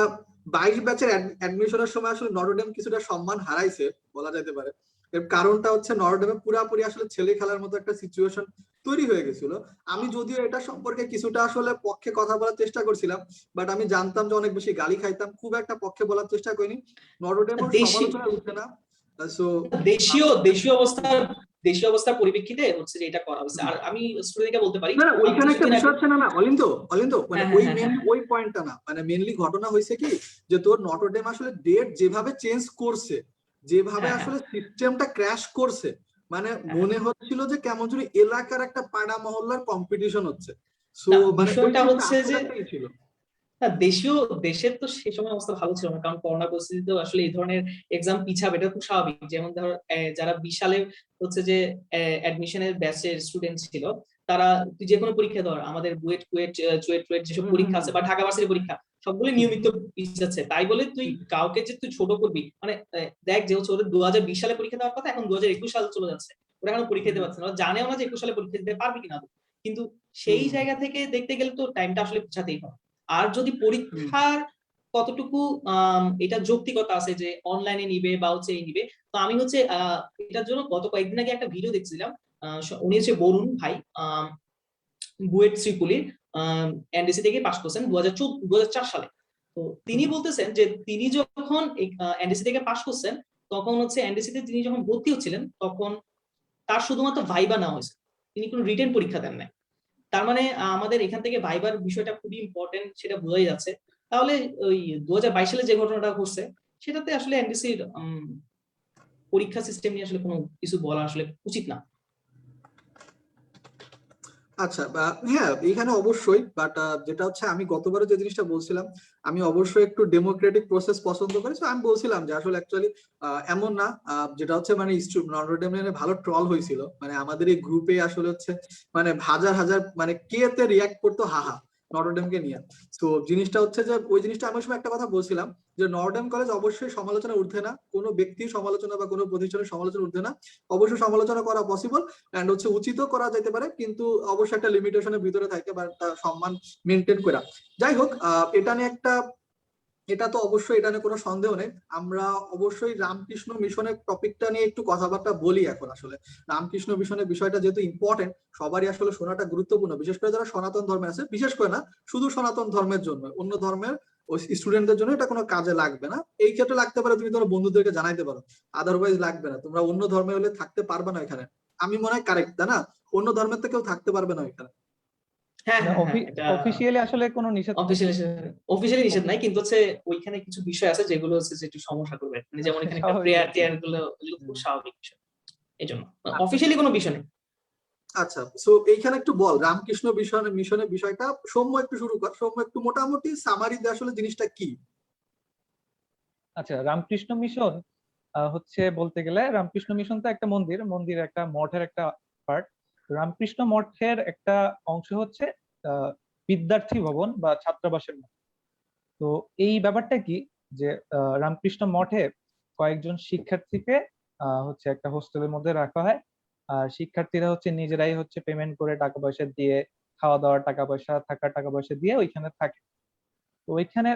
22 ব্যাচের অ্যাডমিশনের সময় আসলে নটরডেম কিছুটা সম্মান হারাইছে বলা যেতে পারে। এর কারণটা হচ্ছে নটরডেমে পুরাপুরি আসলে ছেলে খেলার মতো একটা সিচুয়েশন তৈরি হয়ে গেছিল। আমি যদিও এটা সম্পর্কে কিছুটা আসলে পক্ষে কথা বলার চেষ্টা করছিলাম, বাট আমি জানতাম যে অনেক বেশি গালি খাইতাম, খুব একটা পক্ষে বলার চেষ্টা করিনি। নটরডেমের সমালোচনা উঠছে না। সো দেশীয় দেশীয় অবস্থার পরিপ্রেক্ষিতে হচ্ছে যে এটা করা হচ্ছে। আর আমি স্টুডেন্টকে বলতে পারি না, ওইখানে একটা বিষয় হচ্ছে না অলিন্দ, মানে ওই পয়েন্টটা না, মানে মেইনলি ঘটনা হয়েছে কি, যে তোর নটরডেম আসলে ডেট যেভাবে চেঞ্জ করছে, যেভাবে আসলে সিস্টেমটা ক্র্যাশ করছে, মানে মনে হচ্ছিল যে কেমন যেন এলাকার একটা পাড়া মহল্লার কম্পিটিশন হচ্ছে। সো মানে বিষয়টা হচ্ছে যে ছিল না, দেশের তো সে সময় অবস্থা ভালো ছিল না, কারণ করোনা পরিস্থিতিতে আসলে এই ধরনের এক্সাম পিছাবে, এটা খুব স্বাভাবিক। যেমন ধর যারা 20 সালে হচ্ছে যে অ্যাডমিশনের ব্যাচের স্টুডেন্ট ছিল, তারা তুই যে কোনো পরীক্ষা ধর, আমাদের বুয়েট কুয়েট চুয়েট যেসব পরীক্ষা আছে বা ঢাকা ভার্সিটির পরীক্ষা, সবগুলো নিয়মিত পিছাচ্ছে। তাই বলে তুই কাউকে যে তুই ছোট করবি, মানে দেখ যে হচ্ছে ওদের 2020 সালে পরীক্ষা দেওয়ার কথা, এখন 2021 সাল চলে যাচ্ছে, ওরা এখন পরীক্ষা দিতে পারছে না, ওরা জানেও না যে 21 সালে পরীক্ষা দিতে পারবে কিনা। কিন্তু সেই জায়গা থেকে দেখতে গেলে তো টাইমটা আসলে পিছাতেই হবে। আর যদি পরীক্ষার কতটুকু এটা যৌক্তিকতা আছে যে অনলাইনে নিবে বা হচ্ছে এই নিবে, তো আমি হচ্ছে এটার জন্য গত কয়েকদিন আগে একটা ভিডিও দেখছিলাম। উনি হচ্ছে বরুণ ভাই, বুয়েট শ্রীপুলির এনডিসি থেকে পাস করছেন 2004 সালে। তো তিনি বলতেছেন যে তিনি যখন এনডিসি থেকে পাস করছেন, তখন হচ্ছে এনডিসি তে তিনি যখন ভর্তি হচ্ছিলেন তখন তার শুধুমাত্র ভাইবা নেওয়া হয়েছে, তিনি কোনো রিটেন পরীক্ষা দেন নাই। তার মানে আমাদের এখান থেকে ভাইবার বিষয়টা খুবই ইম্পর্টেন্ট, সেটা বোঝাই যাচ্ছে। তাহলে ওই 2022 সালে যে ঘটনাটা ঘটছে সেটাতে আসলে এনডিসির পরীক্ষা সিস্টেম নিয়ে আসলে কোনো কিছু বলা আসলে উচিত না। আচ্ছা, হ্যাঁ এখানে অবশ্যই, বাট যেটা হচ্ছে আমি গতবারে যে জিনিসটা বলছিলাম, আমি অবশ্যই একটু ডেমোক্রেটিক প্রসেস পছন্দ করি। So, আমি বলছিলাম যে আসলে অ্যাকচুয়ালি এমন না, যেটা হচ্ছে মানে নটর ডেমে ভালো ট্রল হয়েছিল, মানে আমাদের এই গ্রুপে আসলে হচ্ছে মানে হাজার হাজার মানে কে তে রিয়াক্ট করতো হাহা নটরডেমকে নিয়ে। তো জিনিসটা হচ্ছে যে ওই জিনিসটা আমি ওই সময় একটা কথা বলছিলাম যে নটরডেম কলেজ অবশ্যই সমালোচনা ঊর্ধ্বে না, কোনো ব্যক্তির সমালোচনা বা কোনো প্রতিষ্ঠানের সমালোচনা ঊর্ধ্বে না, অবশ্যই সমালোচনা করা পসিবল এন্ড হচ্ছে উচিতও করা যেতে পারে, কিন্তু অবশ্যই একটা লিমিটেশনের ভিতরে থাকে বা তার সম্মান মেনটেন করা। যাই হোক, এটা নিয়ে একটা, এটা তো অবশ্যই, এটা নিয়ে কোনো সন্দেহ নেই। আমরা অবশ্যই রামকৃষ্ণ মিশনের টপিকটা নিয়ে একটু কথাবার্তা বলি এখন। আসলে রামকৃষ্ণ মিশনের বিষয়টা যেহেতু ইম্পর্টেন্ট, সবারই আসলে শোনাটা গুরুত্বপূর্ণ, বিশেষ করে যারা সনাতন ধর্মে আছে, বিশেষ করে না শুধু সনাতন ধর্মের জন্য, অন্য ধর্মের স্টুডেন্টদের জন্য এটা কোনো কাজে লাগবে না। এই ক্ষেত্রে লাগতে পারে, তুমি তোমার বন্ধুদেরকে জানাইতে পারো, আদারওয়াইজ লাগবে না। তোমরা অন্য ধর্মে হলে থাকতে পারবে না এখানে, আমি মনে হয় কারেক্ট, তাই না? অন্য ধর্মের তো কেউ থাকতে পারবে না এখানে। হ্যাঁ না, হ্যাঁ হ্যাঁ, এটা অফিসিয়ালি আসলে কোনো নিষেধ নেই। অফিসিয়ালি নিষেধ নাই, কিন্তু হচ্ছে ওইখানে কিছু বিষয় আছে যেগুলো হচ্ছে যে একটু সমস্যা করবে, মানে যেমন এখানে একটা স্বাভাবিক প্রেয়ার ব্যাপার। টেয়ার গুলো, এগুলো খুব স্বাভাবিক বিষয়, এই জন্য অফিসিয়ালি কোনো বিষয় নেই। আচ্ছা, সো এইখানে একটু বল রামকৃষ্ণ মিশনের বিষয়টা। সৌম্য একটু শুরু কর, সৌম্য একটু মোটামুটি সামারি দে আসলে জিনিসটা কি। আচ্ছা, রামকৃষ্ণ মিশন হচ্ছে বলতে গেলে রামকৃষ্ণ মিশন তো একটা মন্দির, মন্দির একটা মঠের একটা পার্ট। রামকৃষ্ণ মঠের একটা অংশ হচ্ছে বিদ্যার্থী ভবন বা ছাত্রাবাসের মঠ। তো এই ব্যাপারটা কি, যে রামকৃষ্ণ মঠে কয়েকজন শিক্ষার্থীকে হচ্ছে একটা হোস্টেলের মধ্যে রাখা হয়। আর শিক্ষার্থীরা হচ্ছে নিজেরাই হচ্ছে পেমেন্ট করে টাকা পয়সা দিয়ে, খাওয়া দাওয়ার টাকা পয়সা, থাকার টাকা পয়সা দিয়ে ওইখানে থাকে। তো ওইখানে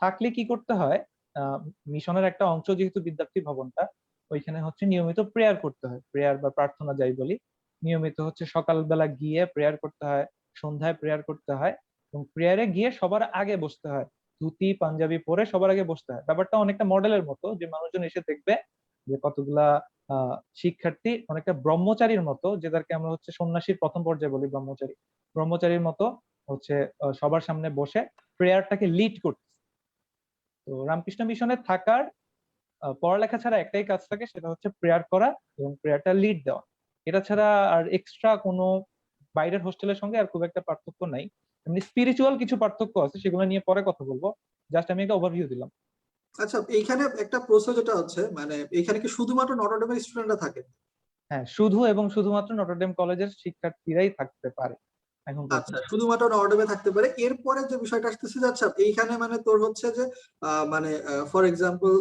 থাকলে কি করতে হয়, আহ, মিশনের একটা অংশ যেহেতু বিদ্যার্থী ভবনটা, ওইখানে হচ্ছে নিয়মিত প্রেয়ার করতে হয়, প্রেয়ার বা প্রার্থনা যাই বলি। নিয়মিত হচ্ছে সকালবেলা গিয়ে প্রেয়ার করতে হয়, সন্ধ্যায় প্রেয়ার করতে হয়, এবং প্রেয়ারে গিয়ে সবার আগে বসতে হয়, ধুতি পাঞ্জাবি পরে সবার আগে বসতে হয়। ব্যাপারটা অনেকটা মডেলের মতো, যে মানুষজন এসে দেখবে যে কতগুলা শিক্ষার্থী অনেকটা ব্রহ্মচারীর মতো, যেটাকে আমরা হচ্ছে সন্ন্যাসীর প্রথম পর্যায়ে বলি ব্রহ্মচারী, ব্রহ্মচারীর মতো হচ্ছে সবার সামনে বসে প্রেয়ারটাকে লিড করতে। তো রামকৃষ্ণ মিশনে থাকার পড়ালেখা ছাড়া একটাই কাজ থাকে, সেটা হচ্ছে প্রেয়ার করা এবং প্রেয়ারটা লিড দেওয়া। এটা ছাড়া আর এক্সট্রা কোনো বাইরের হোস্টেলের সঙ্গে আর খুব একটা পার্থক্য নাই। এমনি স্পিরিচুয়াল কিছু পার্থক্য আছে, সেগুলো নিয়ে পরে কথা বলবো। জাস্ট আমি একটা ওভারভিউ দিলাম। আচ্ছা, এইখানে একটা প্রশ্ন যেটা হচ্ছে, মানে এখানে কি শুধুমাত্র নটরডেমের স্টুডেন্টরা থাকে? হ্যাঁ, শুধু এবং শুধুমাত্র নটরডেম কলেজের শিক্ষার্থীরাই থাকতে পারে এখন আচ্ছা, পর্যন্ত। শুধুমাত্র নটরডেমে থাকতে পারে। এরপরে যে বিষয়টা আসতেছে, আচ্ছা এইখানে মানে তোর হচ্ছে যে মানে ফর এক্সাম্পল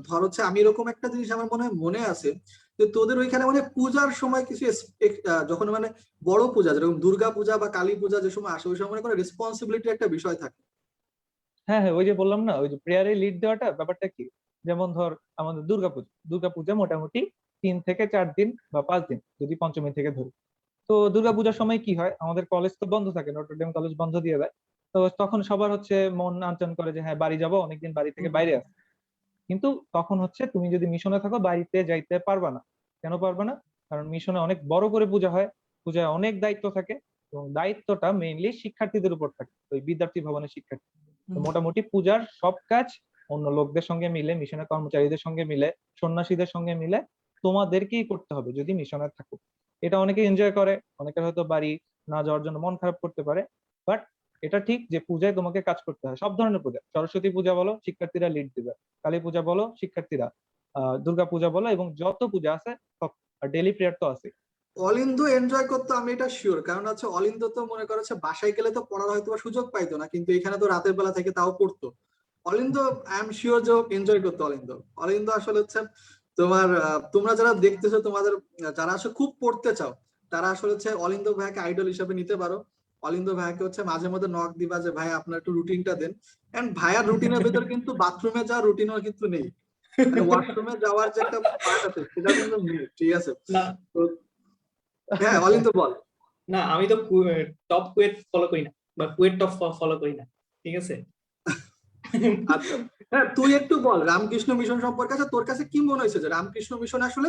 ধর হচ্ছে আমি এরকম একটা জিনিস আমার মনে আছে যে তোদের ওইখানে মানে পূজার সময় কিছু যখন মানে বড় পূজা যেরকম দুর্গা পূজা বা কালী পূজা যে সময় আসে, ওই সময় মনে করে রেসপন্সিবিলিটির একটা বিষয় থাকে। হ্যাঁ হ্যাঁ, ওই যে বললাম না, ওই যে প্রেয়ারে লিড দেওয়াটা ব্যাপারটা কি, যেমন ধর আমাদের দুর্গাপূজা, দুর্গাপূজা মোটামুটি 3 থেকে 4 দিন বা 5 দিন যদি পঞ্চমী থেকে ধরি। তো দুর্গাপূজার সময় কি হয়, আমাদের কলেজ তো বন্ধ থাকে, নটরডেম কলেজ বন্ধ দিয়ে দেয়। তো তখন সবার হচ্ছে মন আনচান করে যে হ্যাঁ বাড়ি যাবো, অনেকদিন বাড়ি থেকে বাইরে আসে। কিন্তু তখন হচ্ছে তুমি যদি মিশনে থাকো বাড়িতে যাইতে পারবা না। কেন পারবা না? কারণ মিশনে অনেক বড় করে পূজা হয়, পূজায় অনেক দায়িত্ব থাকে, এবং দায়িত্বটা মেইনলি শিক্ষার্থীদের উপর থাকে, ওই বিদ্যার্থী ভবনের শিক্ষার্থী। তো মোটামুটি পূজার সব কাজ অন্য লোকদের সঙ্গে মিলে, মিশনের কর্মচারীদের সঙ্গে মিলে, সন্ন্যাসীদের সঙ্গে মিলে তোমাদেরকেই করতে হবে যদি মিশনে থাকো। এটা অনেকে এনজয় করে, অনেকে হয়তো বাড়ি না যাওয়ার জন্য মন খারাপ করতে পারে। বাট এটা ঠিক যে পূজায় তোমাকে কাজ করতে হয়, সব ধরনের পূজা, সরস্বতী পূজা বলো শিক্ষার্থীরা লিড দিবে, কালী পূজা বলো শিক্ষার্থীরা, দুর্গা পূজা বলো, এবং যত পূজা আছে সব। আর ডেইলি প্রেয়ার তো আছে। অলিন্দ এনজয় করতো, আমি এটা শিওর, কারণ হচ্ছে অলিন্দ তো মনে করছে বাসায় গেলে তো পড়ার হয়তো বা সুযোগ পাইতো না, কিন্তু এখানে তো রাতের বেলা থেকে তাও পড়তো। অলিন্দ আই এম শিওর যে এনজয় করতো অলিন্দ। অলিন্দ আসলে হচ্ছে তোমার তোমরা যারা দেখতেছো, তোমাদের যারা আসলে খুব পড়তে চাও, তারা আসলে হচ্ছে অলিন্দ ভাইকে আইডল হিসেবে নিতে পারো। অলিন্দ ভাইকে হচ্ছে মাঝে মধ্যে নক দিবা যে ভাই আপনার একটু রুটিনটা দেন। এন্ড ভাইয়ার রুটিনের ভেতর কিন্তু বাথরুমে যাওয়ার রুটিনও কিন্তু নেই, মানে ওয়াশরুমে যাওয়ার যে একটা পার্ট আছে সেটা কিন্তু নেই, ঠিক আছে? না তো হ্যাঁ, অলিন্দ বল। না, আমি তো টপ কুয়েট ফলো করি না, বা কুয়েট টপ ফলো করি না, ঠিক আছে। আচ্ছা, হ্যাঁ তুই একটু বল রামকৃষ্ণ মিশন সম্পর্কে। আচ্ছা, তোর কাছে কি মনে হয়েছে যে রামকৃষ্ণ মিশন আসলে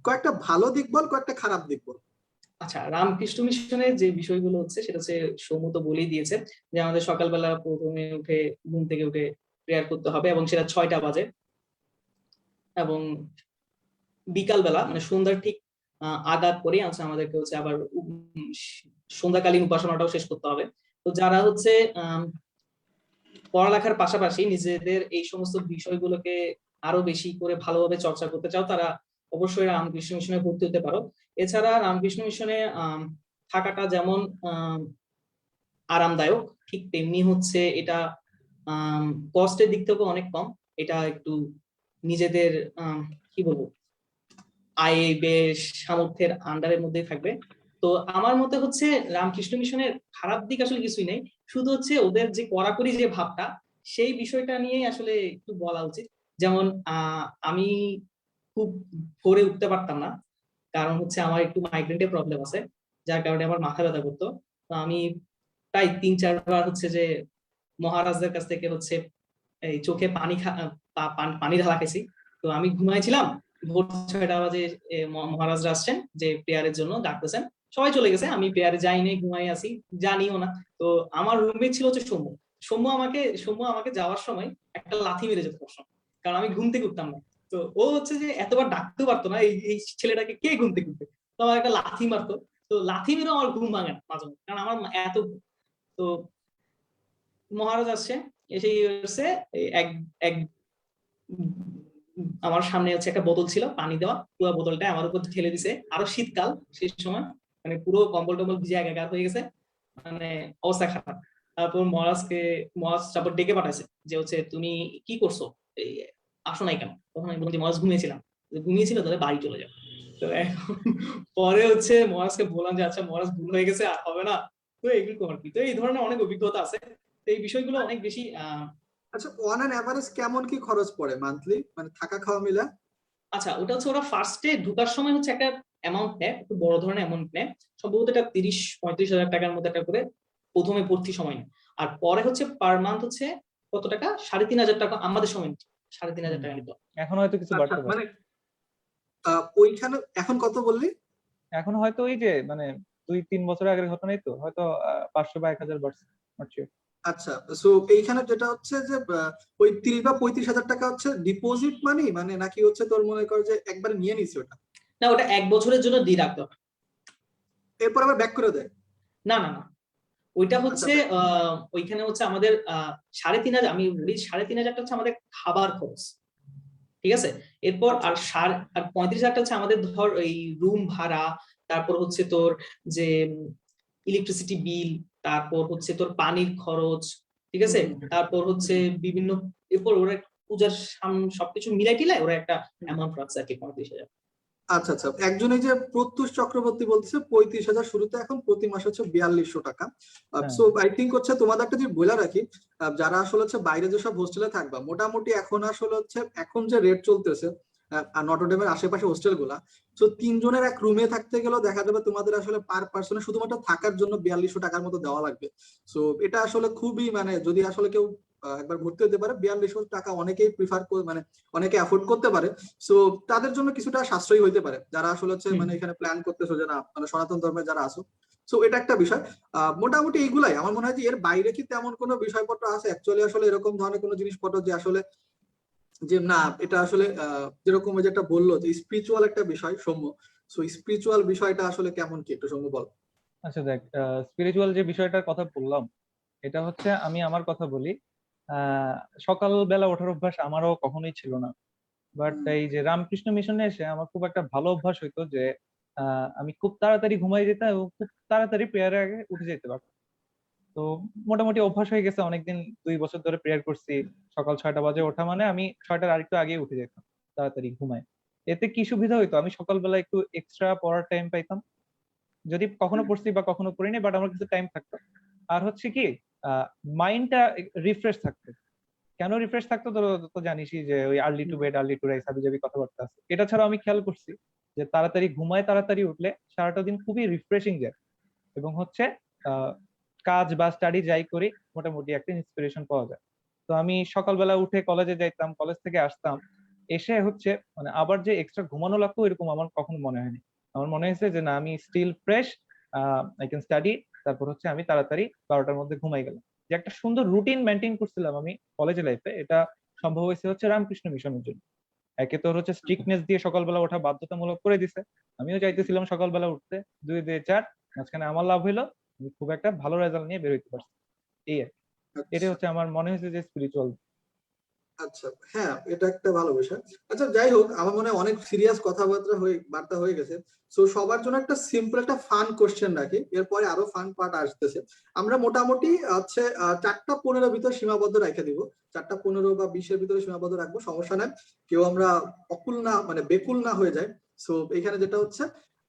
কয়েকটা ভালো দিক বল, কয়েকটা খারাপ দিক বল। আচ্ছা, রামকৃষ্ণ মিশনের যে বিষয়গুলো হচ্ছে সেটা হচ্ছে সৌম্য তো বলেই দিয়েছে, যে আমাদের সকালবেলা প্রথমে উঠে ঘুম থেকে উঠে প্রেয়ার করতে হবে, এবং সেটা 6টা বাজে। এবং বিকালবেলা মানে সন্ধ্যার ঠিক আগাত করে আছে আমাদেরকে হচ্ছে আবার সন্ধ্যাকালীন উপাসনাটাও শেষ করতে হবে। তো যারা হচ্ছে পড়ালেখার পাশাপাশি নিজেদের এই সমস্ত বিষয়গুলোকে আরো বেশি করে ভালোভাবে চর্চা করতে চাও, তারা অবশ্যই রামকৃষ্ণ মিশনে ভর্তি হতে পারো। এছাড়া রামকৃষ্ণ মিশনে থাকাটা যেমন আরামদায়ক, ঠিক তেমনি হচ্ছে এটা কস্টের দিক থেকেও অনেক কম। এটা একটু নিজেদের কি বলবো আয় বেশ সামর্থ্যের আন্ডারের মধ্যে থাকবে। তো আমার মতে হচ্ছে রামকৃষ্ণ মিশনের খারাপ দিক আসলে কিছুই নেই, শুধু হচ্ছে ওদের যে কড়াকড়ি যে ভাবটা সেই বিষয়টা নিয়ে আসলে একটু বলা উচিত। যেমন আমি খুব ভোরে উঠতে পারতাম না, কারণ হচ্ছে আমার একটু মাইগ্রেনের প্রবলেম আছে, যার কারণে আমার মাথা ব্যথা করতো। তো আমি প্রায় 3-4 বার হচ্ছে যে মহারাজদের কাছ থেকে হচ্ছে এই চোখে পানি ঢালা খেয়েছি। তো আমি ঘুমাইছিলাম, ভোর 6টা বাজে মহারাজরা আসছেন যে প্রেয়ারের জন্য ডাকতেছেন, সবাই চলে গেছে, আমি প্রেয়ারে যাইনি, ঘুমাই আছি, জানিও না। তো আমার রুমমেট ছিল হচ্ছে সৌম্য। সৌম্য আমাকে যাওয়ার সময় একটা লাথি মেরে যেত প্রশ্ন, কারণ আমি ঘুম থেকে উঠতাম না। তো ও হচ্ছে যে এতবার ডাকতেও পারতো না, এই ছেলেটাকে কে ঘুম থেকে উঠবে, তো আমার একটা লাথি মারতো। তো লাথি মেরে আমার ঘুম ভাঙে না মাঝে মাঝে, কারণ আমার এত তো মহারাজ আসছে, এসে হচ্ছে এক এক আমার সামনে হচ্ছে একটা বোতল ছিল পানি দেওয়া, পুরো বোতলটা আমার উপর ঢেলে দিছে। আরো শীতকাল সেই সময়, মানে পুরো কম্বল টম্বল ভিজে একাকার হয়ে গেছে, মানে অবস্থা খারাপ। তারপর মহারাজ তারপর ডেকে পাঠাইছে যে হচ্ছে তুমি কি করছো, এই আসো নাই কেন? তখন আমি বললাম যে মহারাজ ঘুমিয়েছিলাম। ঘুমিয়েছিল, তাহলে বাড়ি চলে যাও। তো এখন পরে হচ্ছে মহারাজকে বললাম যে আচ্ছা মহারাজ ভুল হয়ে গেছে, আর হবে না। তো এগুলো তোমার কি, তো এই ধরনের অনেক অভিজ্ঞতা আছে। তো এই বিষয়গুলো অনেক বেশি আচ্ছা, অন অ্যান এভারেজ কেমন কি খরচ পড়ে মান্থলি, মানে থাকা খাওয়া মিলে? আচ্ছা, ওটা হচ্ছে ওরা ফার্স্টে ঢুকার সময় হচ্ছে একটা অ্যামাউন্ট নেয়, একটু বড় ধরনের অ্যামাউন্ট নেয়, সম্ভবত এটা 30-35 হাজার টাকার মধ্যে একটা করে প্রথমে ভর্তি সময় নেয়। আর পরে হচ্ছে পার মান্থ হচ্ছে কত টাকা, 3,500 টাকা আমাদের সময় নিত, 3,500 টাকা নিত। এখন হয়তো কিছু আচ্ছা, বাড়তে পারে। মানে ওইখানে এখন কত বললি? এখন হয়তো ওই যে মানে 2-3 বছর আগের ঘটনাই তো, হয়তো 500 বা 1000 বাড়ছে। Not sure. আচ্ছা, সো এইখানে যেটা হচ্ছে যে ওই 30 বা 35 হাজার টাকা হচ্ছে ডিপোজিট মানি, মানে নাকি হচ্ছে তোর মনে কর যে একবারে নিয়ে নিছি ওটা, না, ওটা 1 বছরের জন্য দিয়ে রাখতে হবে। এরপর আবার ব্যাক করে দেয়? না না না, ওইটা আচ্ছা, হচ্ছে ওইখানে হচ্ছে আমাদের 3,500, আমি বলি 3,500 হচ্ছে আমাদের খাবার খরচ, ঠিক আছে। এরপর আচ্ছা, আর 35,000 হচ্ছে আমাদের ধর এই রুম ভাড়া, তারপর হচ্ছে তোর যে ইলেকট্রিসিটি বিল, তারপর হচ্ছে তোর পানির খরচ, ঠিক আছে। তারপর হচ্ছে বিভিন্ন, এরপর ওরা পূজার সবকিছু মিলাই টিলাই ওরা একটা অ্যামাউন্ট রাখছে আর কি, 35,000। আচ্ছা, আচ্ছা। একজন এই যে প্রত্যুষ চক্রবর্তী বলতেছে 35,000 শুরুতে, এখন প্রতি মাসে হচ্ছে 4200 টাকা। হ্যাঁ, সো আই থিঙ্ক হচ্ছে তোমাদের একটা যে বলে রাখি, যারা আসলে হচ্ছে বাইরে যেসব হোস্টেলে থাকবা, মোটামুটি এখন আসলে হচ্ছে এখন যে রেট চলতেছে নটরডেমের আশেপাশে হোস্টেল গুলা, তো 3 জনের এক রুমে থাকতে গেলেও দেখা যাবে তোমাদের আসলে পার পার্সনে শুধুমাত্র থাকার জন্য 4200 টাকার মতো দেওয়া লাগবে। সো এটা আসলে খুবই, মানে যদি আসলে কেউ একবার ভর্তি হতে পারে, 4200 টাকা অনেকেই প্রিফার মানে অনেকে অ্যাফোর্ড করতে পারে। সো তাদের জন্য কিছুটা সাশ্রয়ী হইতে পারে, যারা আসলে হচ্ছে হুম। মানে এখানে প্ল্যান করতেছো যে না, মানে সনাতন ধর্মের যারা আছো। সো এটা একটা বিষয়। মোটামুটি এইগুলাই আমার মনে হয় যে এর বাইরে কি তেমন কোনো বিষয়পত্র আছে অ্যাকচুয়ালি, আসলে এরকম ধরনের কোনো জিনিসপত্র যে আসলে, যে না এটা আসলে যেরকম ওই যেটা বললো যে স্পিরিচুয়াল একটা বিষয় সৌম্য, সো স্পিরিচুয়াল বিষয়টা আসলে কেমন কি একটু সৌম্য বল। আচ্ছা দেখ, স্পিরিচুয়াল যে বিষয়টার কথা বললাম, এটা হচ্ছে আমি আমার কথা বলি। আহ সকালবেলা ওঠার অভ্যাস আমারও কখনোই ছিল না, বাট এই যে রামকৃষ্ণ মিশনে এসে আমার খুব একটা ভালো অভ্যাস হইতো যে আমি খুব তাড়াতাড়ি ঘুমাই যেতাম এবং খুব তাড়াতাড়ি প্রেয়ারের আগে উঠে যেতে পারতাম। তো মোটামুটি অভ্যাস হয়ে গেছে, অনেকদিন 2 বছর ধরে প্রেয়ার করছি। সকাল 6টা বাজে ওঠা মানে আমি 6টার আরেকটু আগে উঠে যেতাম তাড়াতাড়ি ঘুমায়। এতে কি সুবিধা হইতো, আমি সকালবেলা একটু এক্সট্রা পড়ার টাইম পাইতাম, যদি কখনো পড়ছি বা কখনো পড়িনি, বাট আমার কিছু টাইম থাকতো। আর হচ্ছে কি, মাইন্ডটা রিফ্রেশ থাকতো। কেন রিফ্রেশ থাকতো তো তো জানিসই যে ওই early to bed early two rice হাবি জাবি কথাবার্তা আছে। এটা ছাড়া আমি খেয়াল করছি যে তাড়াতাড়ি ঘুমায় তাড়াতাড়ি উঠলে সারাটা দিন খুবই রিফ্রেশিং যায়, এবং হচ্ছে আহ কাজ বা স্টাডি যাই করি মোটামুটি একটা ইন্সপিরেশন পাওয়া যায়। তো আমি সকালবেলা উঠে কলেজে যাইতাম, কলেজ থেকে আসতাম, এসে হচ্ছে মানে আবার যে এক্সট্রা ঘুমানো লাগতো এরকম আমার কখনো মনে হয়নি। আমার মনে হয়েছে যে না, আমি still fresh, I can study. তারপর হচ্ছে আমি তাড়াতাড়ি 12টার মধ্যে ঘুমাই গেলাম। যে একটা সুন্দর রুটিন মেনটেন করছিলাম আমি কলেজ লাইফে, এটা সম্ভব হয়েছে হচ্ছে রামকৃষ্ণ মিশনের জন্য। একে তো হচ্ছে স্ট্রিক্টনেস দিয়ে সকালবেলা ওঠা বাধ্যতামূলক করে দিছে, আমিও চাইতেছিলাম সকালবেলা উঠতে, 2 দিয়ে 4, মাঝখানে আমার লাভ হইলো, আমি খুব একটা ভালো রেজাল্ট নিয়ে বের হইতে পারছি। এই আর কি। এটা আচ্ছা হচ্ছে আমার মনে হয়েছে যে স্পিরিচুয়াল। আচ্ছা, হ্যাঁ এটা একটা ভালো বিষয়। আচ্ছা যাই হোক, আমার মনে হয় অনেক সিরিয়াস বার্তা হয়ে গেছে। তো সবার জন্য একটা সিম্পল একটা ফান কোশ্চেন রাখি, এরপরে আরো ফান পার্ট আসতেছে। আমরা মোটামুটি হচ্ছে 4টা 15 ভিতর সীমাবদ্ধ রেখে দিব, 4টা 15 বা 20-এর ভিতরে সীমাবদ্ধ রাখবো, সমস্যা নাই। কেউ আমরা অকুল না মানে বেকুল না হয়ে যায়। সো এখানে যেটা হচ্ছে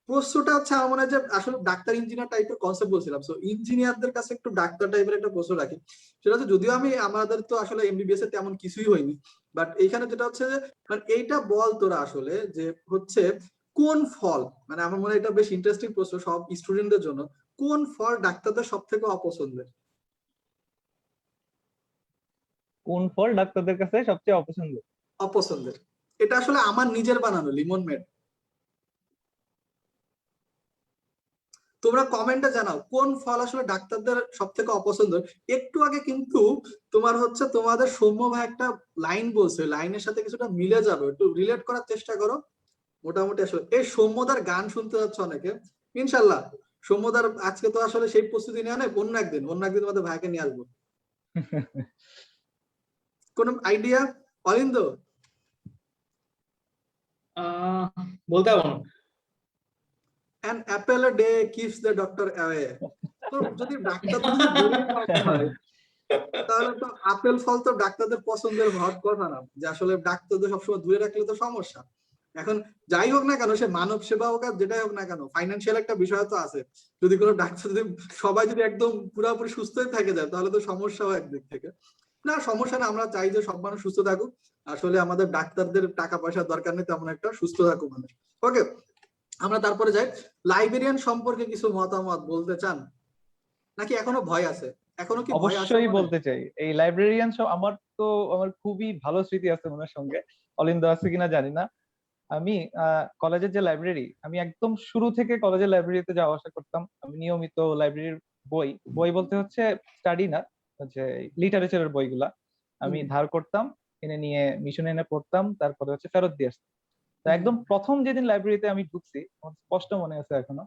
প্রশ্নটা হচ্ছে, আমার মনে হয় যে আসলে ডাক্তার ইঞ্জিনিয়ার টাইপের কনসেপ্ট বলছিলাম, সো ইঞ্জিনিয়ারদের কাছে একটু ডাক্তার টাইপের একটা প্রশ্ন রাখি। সেটা হচ্ছে, যদিও আমাদের তো আসলে এমবিবিএস এ তেমন কিছুই হয়নি, বাট এইখানে যেটা হচ্ছে যে মানে এইটা বল তোরা আসলে যে হচ্ছে কোন ফল, মানে আমার মনে হয় এটা বেশ ইন্টারেস্টিং প্রশ্ন সব স্টুডেন্টদের জন্য, কোন ফল ডাক্তারদের সব থেকে অপছন্দের? কোন ফল ডাক্তারদের কাছে সবচেয়ে অপছন্দ? অপছন্দের, এটা আসলে আমার নিজের বানানো লিমন মেড। তোমরা কমেন্টে জানাও কোন ফল আসলে ডাক্তারদের সব থেকে অপছন্দ। একটু আগে কিন্তু তোমার হচ্ছে তোমাদের সৌম্য ভাই একটা লাইন বলছে, লাইনের সাথে কিছুটা মিলে যাবে, একটু রিলেট করার চেষ্টা করো। মোটামুটি আসলে এই সৌম্যদার গান শুনতে যাচ্ছে অনেকে, ইনশাল্লাহ সৌম্যদার আজকে তো আসলে সেই প্রস্তুতি নেওয়া নেই, অন্য একদিন তোমাদের ভাইকে নিয়ে আসবো। কোন আইডিয়া অলিন্দ? বলতে পারবো না। An apple a day keeps the doctor away. তো যদি ডাক্তারদের যদি দূরে রাখতে হয়, তাহলে তো আপেল ফল তো ডাক্তারদের পছন্দের হওয়ার কথা না, যে আসলে ডাক্তারদের সবসময় দূরে রাখলে তো সমস্যা। এখন যাই হোক না কেন, সে মানব সেবা হোক আর যেটাই হোক না কেন, ফাইন্যান্সিয়াল একটা বিষয় তো আছে। যদি কোনো ডাক্তার যদি সবাই যদি একদম পুরোপুরি সুস্থই থেকে যায়, তাহলে তো সমস্যা হয় একদিক থেকে। না সমস্যা না, আমরা চাই যে সব মানুষ সুস্থ থাকুক। আসলে আমাদের ডাক্তারদের টাকা পয়সার দরকার নেই তেমন একটা, সুস্থ থাকুক মানুষ। ওকে, আমরা তারপরে যাই। লাইব্রেরিয়ান সম্পর্কে কিছু মতামত বলতে চান, নাকি এখনো ভয় আছে? এখনো কি ভয় আছে অবশ্যই মনে? বলতে চাই, এই লাইব্রেরিয়ান সব আমার খুবই ভালো স্মৃতি আছে ওনার সঙ্গে। অলিন্দ আছে কিনা জানি না। আমি কলেজের যে লাইব্রেরি, আমি একদম শুরু থেকে কলেজের লাইব্রেরিতে যাওয়া আসা করতাম। আমি নিয়মিত লাইব্রেরির বই বই বলতে হচ্ছে স্টাডি না, হচ্ছে লিটারেচারের বইগুলা আমি ধার করতাম, এনে নিয়ে মিশনে এনে পড়তাম, তারপরে হচ্ছে ফেরত দিয়ে আসতাম। তো একদম প্রথম যেদিন লাইব্রেরিতে আমি ঢুকছি, আমার স্পষ্ট মনে আছে এখনো,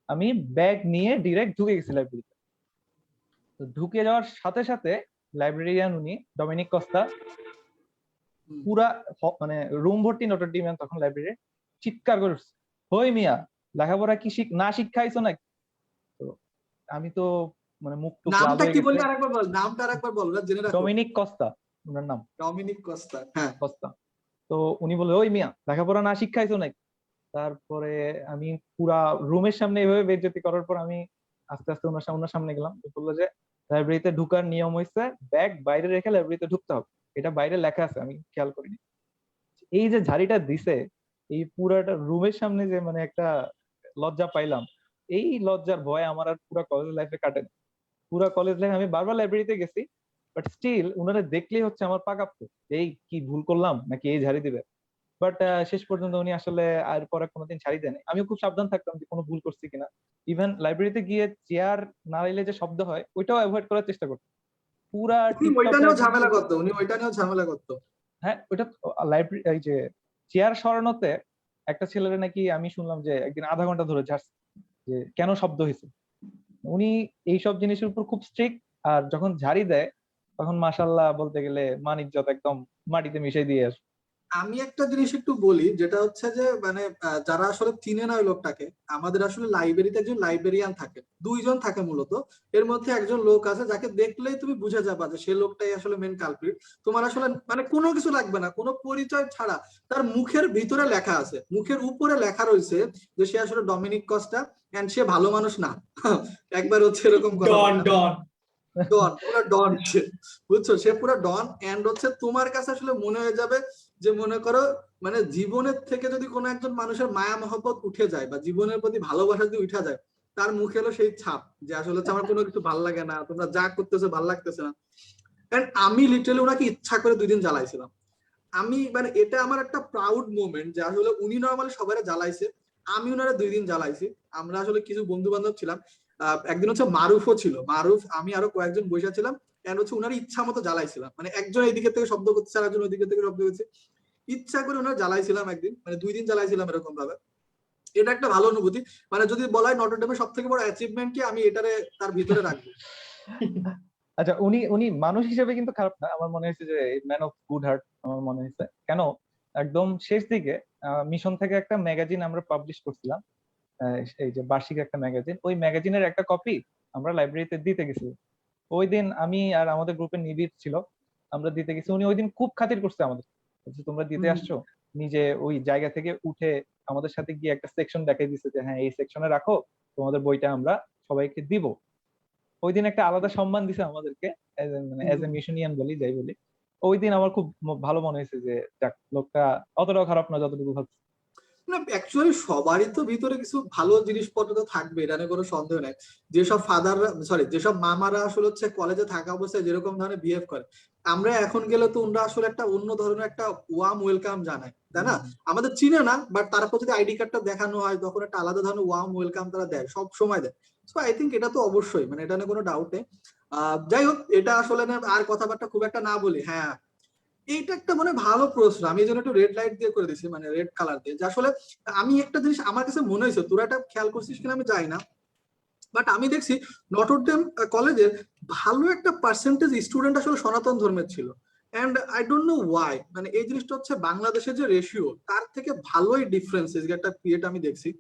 আমি ব্যাগ নিয়ে ডিরেক্ট ঢুকে গেছি লাইব্রেরিতে। তো ঢুকে যাওয়ার সাথে সাথে লাইব্রেরিয়ান উনি ডমিনিক কস্তা পুরা মানে রুম ভর্তি নটর ডিম তখন লাইব্রেরি চিৎকার করে উঠছে, হই মিয়া লেখাপড়া কি না শিক্ষাইছো নাকি? তো আমি তো মানে মুখ টুক লাল নামটা হয়ে কি গেছে। বললি আরেকবার বল, নামটা আরেকবার বল, জেনে রাখো। ডমিনিক কস্তা ওনার নাম। ডমিনিক কস্তা, হ্যাঁ। কস্তা। তো উনি বলে, ওই মিয়া লেখাপড়া না শিক্ষাইছো নাকি? তারপরে আমি পুরা রুমের সামনে এইভাবে বেইজ্জতি করার পর আমি আস্তে আস্তে ওনার সামনে গেলাম। বললো যে লাইব্রেরিতে ঢুকার নিয়ম হয়েছে ব্যাগ বাইরে রেখে লাইব্রেরিতে ঢুকতে হবে, এটা বাইরে লেখা আছে, আমি খেয়াল করিনি। এই যে ঝাড়িটা দিছে, এই পুরাটা রুমের সামনে যে মানে একটা লজ্জা পাইলাম, এই লজ্জার ভয় আমার আর পুরা কলেজ লাইফে কাটে না। পুরা কলেজ লাইফে আমি বারবার লাইব্রেরিতে গেছি, বাট স্টিল উনারা দেখলেই হচ্ছে আমার পা কাঁপতো, এই কি ভুল করলাম নাকি এই ঝাড়ি দিবে। বাট শেষ পর্যন্ত উনি আসলে আর পরে কোনোদিন ছাড়ি দেন। আমিও খুব সাবধান থাকতাম যে কোনো ভুল করছি কিনা। ইভেন লাইব্রেরিতে গিয়ে চেয়ার নাড়াইলে যে শব্দ হয় ওইটাও অ্যাভয়েড করার চেষ্টা করতাম। পুরা উনি টিপটপ ওইটা নিয়েও লাইব্রেরি। ঝামেলা করতো, উনি ওইটা নিয়েও ঝামেলা করতো। হ্যাঁ, ওইটা লাইব্রেরি এই যে চেয়ার সরানোতে একটা ছেলের নাকি আমি শুনলাম যে একদিন আধা ঘন্টা ধরে ঝাড়ছে, যে কেন শব্দ হয়েছে। উনি এইসব জিনিসের উপর খুব স্ট্রিক্ট। আর যখন ঝাড়ি দেয় তখন মাশাল্লাহ বলতে গেলে মান ইজ্জত একদম মাটিতে মিশাই দিয়ে আসে। আমি একটা জিনিস একটু বলি, যেটা হচ্ছে যে মানে যারা আসলে চিনে না ওই লোকটাকে, আমাদের আসলে লাইব্রেরিতে একজন লাইব্রেরিয়ান থাকে, 2জন থাকে মূলত। এর মধ্যে একজন লোক আছে যাকে দেখলেই তুমি বুঝে যাবা যে সে লোকটাই আসলে মেন কালপ্রিট। তোমার আসলে মানে কোনো কিছু লাগবে না, কোনো পরিচয় ছাড়া তার মুখের ভিতরে লেখা আছে, মুখের উপরে লেখা রয়েছে যে সে আসলে ডমিনিক কস্টা, এন্ড সে ভালো মানুষ না। একবার হচ্ছে এরকম কথা ডন বলে। ডন ডন, পুরো ডন সে, বুঝছো, সে পুরো ডন। এন্ড হচ্ছে তোমার কাছে আসলে মনে হয়ে যাবে যে মনে করো মানে জীবনের থেকে যদি কোনো একজন মানুষের মায়া মহব্বত উঠে যায় বা জীবনের প্রতি ভালোবাসা যদি উঠে যায়, তার মুখে হলো সেই ছাপ যে আসলে হচ্ছে আমার কোনো কিছু ভালো লাগে না, তোমরা যা করতেছো ভালো লাগতেছে না। এন্ড আমি লিটারালি ওনাকে ইচ্ছা করে 2 দিন জ্বালাইছিলাম। আমি মানে এটা আমার একটা প্রাউড মোমেন্ট যে আসলে উনি নরমালি সবাই জ্বালাইছে, আমি ওনারা 2 দিন জ্বালাইছি। আমরা আসলে কিছু বন্ধু বান্ধব ছিলাম, একদিন হচ্ছে মারুফও ছিল, মারুফ আমি আরো কয়েকজন বসে ছিলাম, এন্ড হচ্ছে উনার ইচ্ছা মতো জ্বালাইছিলাম, মানে একজন এইদিকে থেকে শব্দ করতেছে আর একজন ওইদিকে থেকে শব্দ করছে। ইচ্ছা করে ওনারা জ্বালাইছিলাম একদিন, মানে 2 দিন জ্বালাইছিলাম এরকম ভাবে। এটা একটা ভালো অনুভূতি, মানে যদি বলা হয় নটর ডেমের সব থেকে বড় অ্যাচিভমেন্ট কি, আমি এটারে তার ভিতরে রাখবো। আচ্ছা, উনি উনি মানুষ হিসেবে কিন্তু খারাপ না, আমার মনে হয়েছে যে ম্যান অফ গুড হার্ট আমার মনে হয়েছে। কেন, একদম শেষ দিকে মিশন থেকে একটা ম্যাগাজিন আমরা পাবলিশ করছিলাম, এই যে বার্ষিক একটা ম্যাগাজিন, ওই ম্যাগাজিনের একটা কপি আমরা লাইব্রেরিতে দিতে গেছি। ওই দিন আমি আর আমাদের গ্রুপের নিবিড় ছিল, আমরা দিতে গেছি। উনি ওই দিন খুব খাতির করছে আমাদের, বলছে তোমরা দিতে আসছো, নিজে ওই জায়গা থেকে উঠে আমাদের সাথে গিয়ে একটা সেকশন দেখাই দিচ্ছে যে হ্যাঁ এই সেকশনে রাখো, তোমাদের বইটা আমরা সবাইকে দিব। ওই দিন একটা আলাদা সম্মান দিছে আমাদেরকে, মানে এজ এ মিশনিয়ান বলি যাই বলি। ওই দিন আমার খুব ভালো মনে হয়েছে যে যাক, লোকটা অতটাও খারাপ না যতটুকু ভাবছি। না অ্যাকচুয়ালি সবারই তো ভিতরে কিছু ভালো জিনিসপত্র তো থাকবে, এটা নিয়ে কোনো সন্দেহ নাই। যেসব ফাদাররা, সরি, যেসব মামারা আসলে হচ্ছে কলেজে থাকা অবস্থায় যেরকম ধরনের বিহেভ করে, আমরা এখন গেলে তো ওনারা আসলে একটা অন্য ধরনের একটা ওয়ার্ম ওয়েলকাম জানায়, তাই না? আমাদের চিনে না, বাট তারপর যদি আইডি কার্ডটা দেখানো হয় তখন একটা আলাদা ধরনের ওয়ার্ম ওয়েলকাম তারা দেয়, সব সময় দেয়। সো আই থিঙ্ক এটা তো অবশ্যই, মানে এটা নিয়ে কোনো ডাউট নেই। যাই হোক, এটা আসলে আর কথাবার্তা খুব একটা না বলি। হ্যাঁ, এইটা একটা মানে ভালো প্রশ্ন, আমি এই জন্য একটু রেড লাইট দিয়ে করে দিছি, মানে রেড কালার দিয়ে, যে আসলে আমি একটা জিনিস আমার কাছে মনে হয়েছে, তোরা এটা খেয়াল করছিস কিনা আমি জানি না, বাট আমি দেখছি নটরডেম কলেজের ভালো একটা পার্সেন্টেজ স্টুডেন্ট আসলে সনাতন ধর্মের ছিল। And I don't know why, মানে এই জিনিসটা হচ্ছে বাংলাদেশের যে রেশিও তার থেকে ভালোই ডিফারেন্স একটা ক্রিয়েট আমি দেখছি।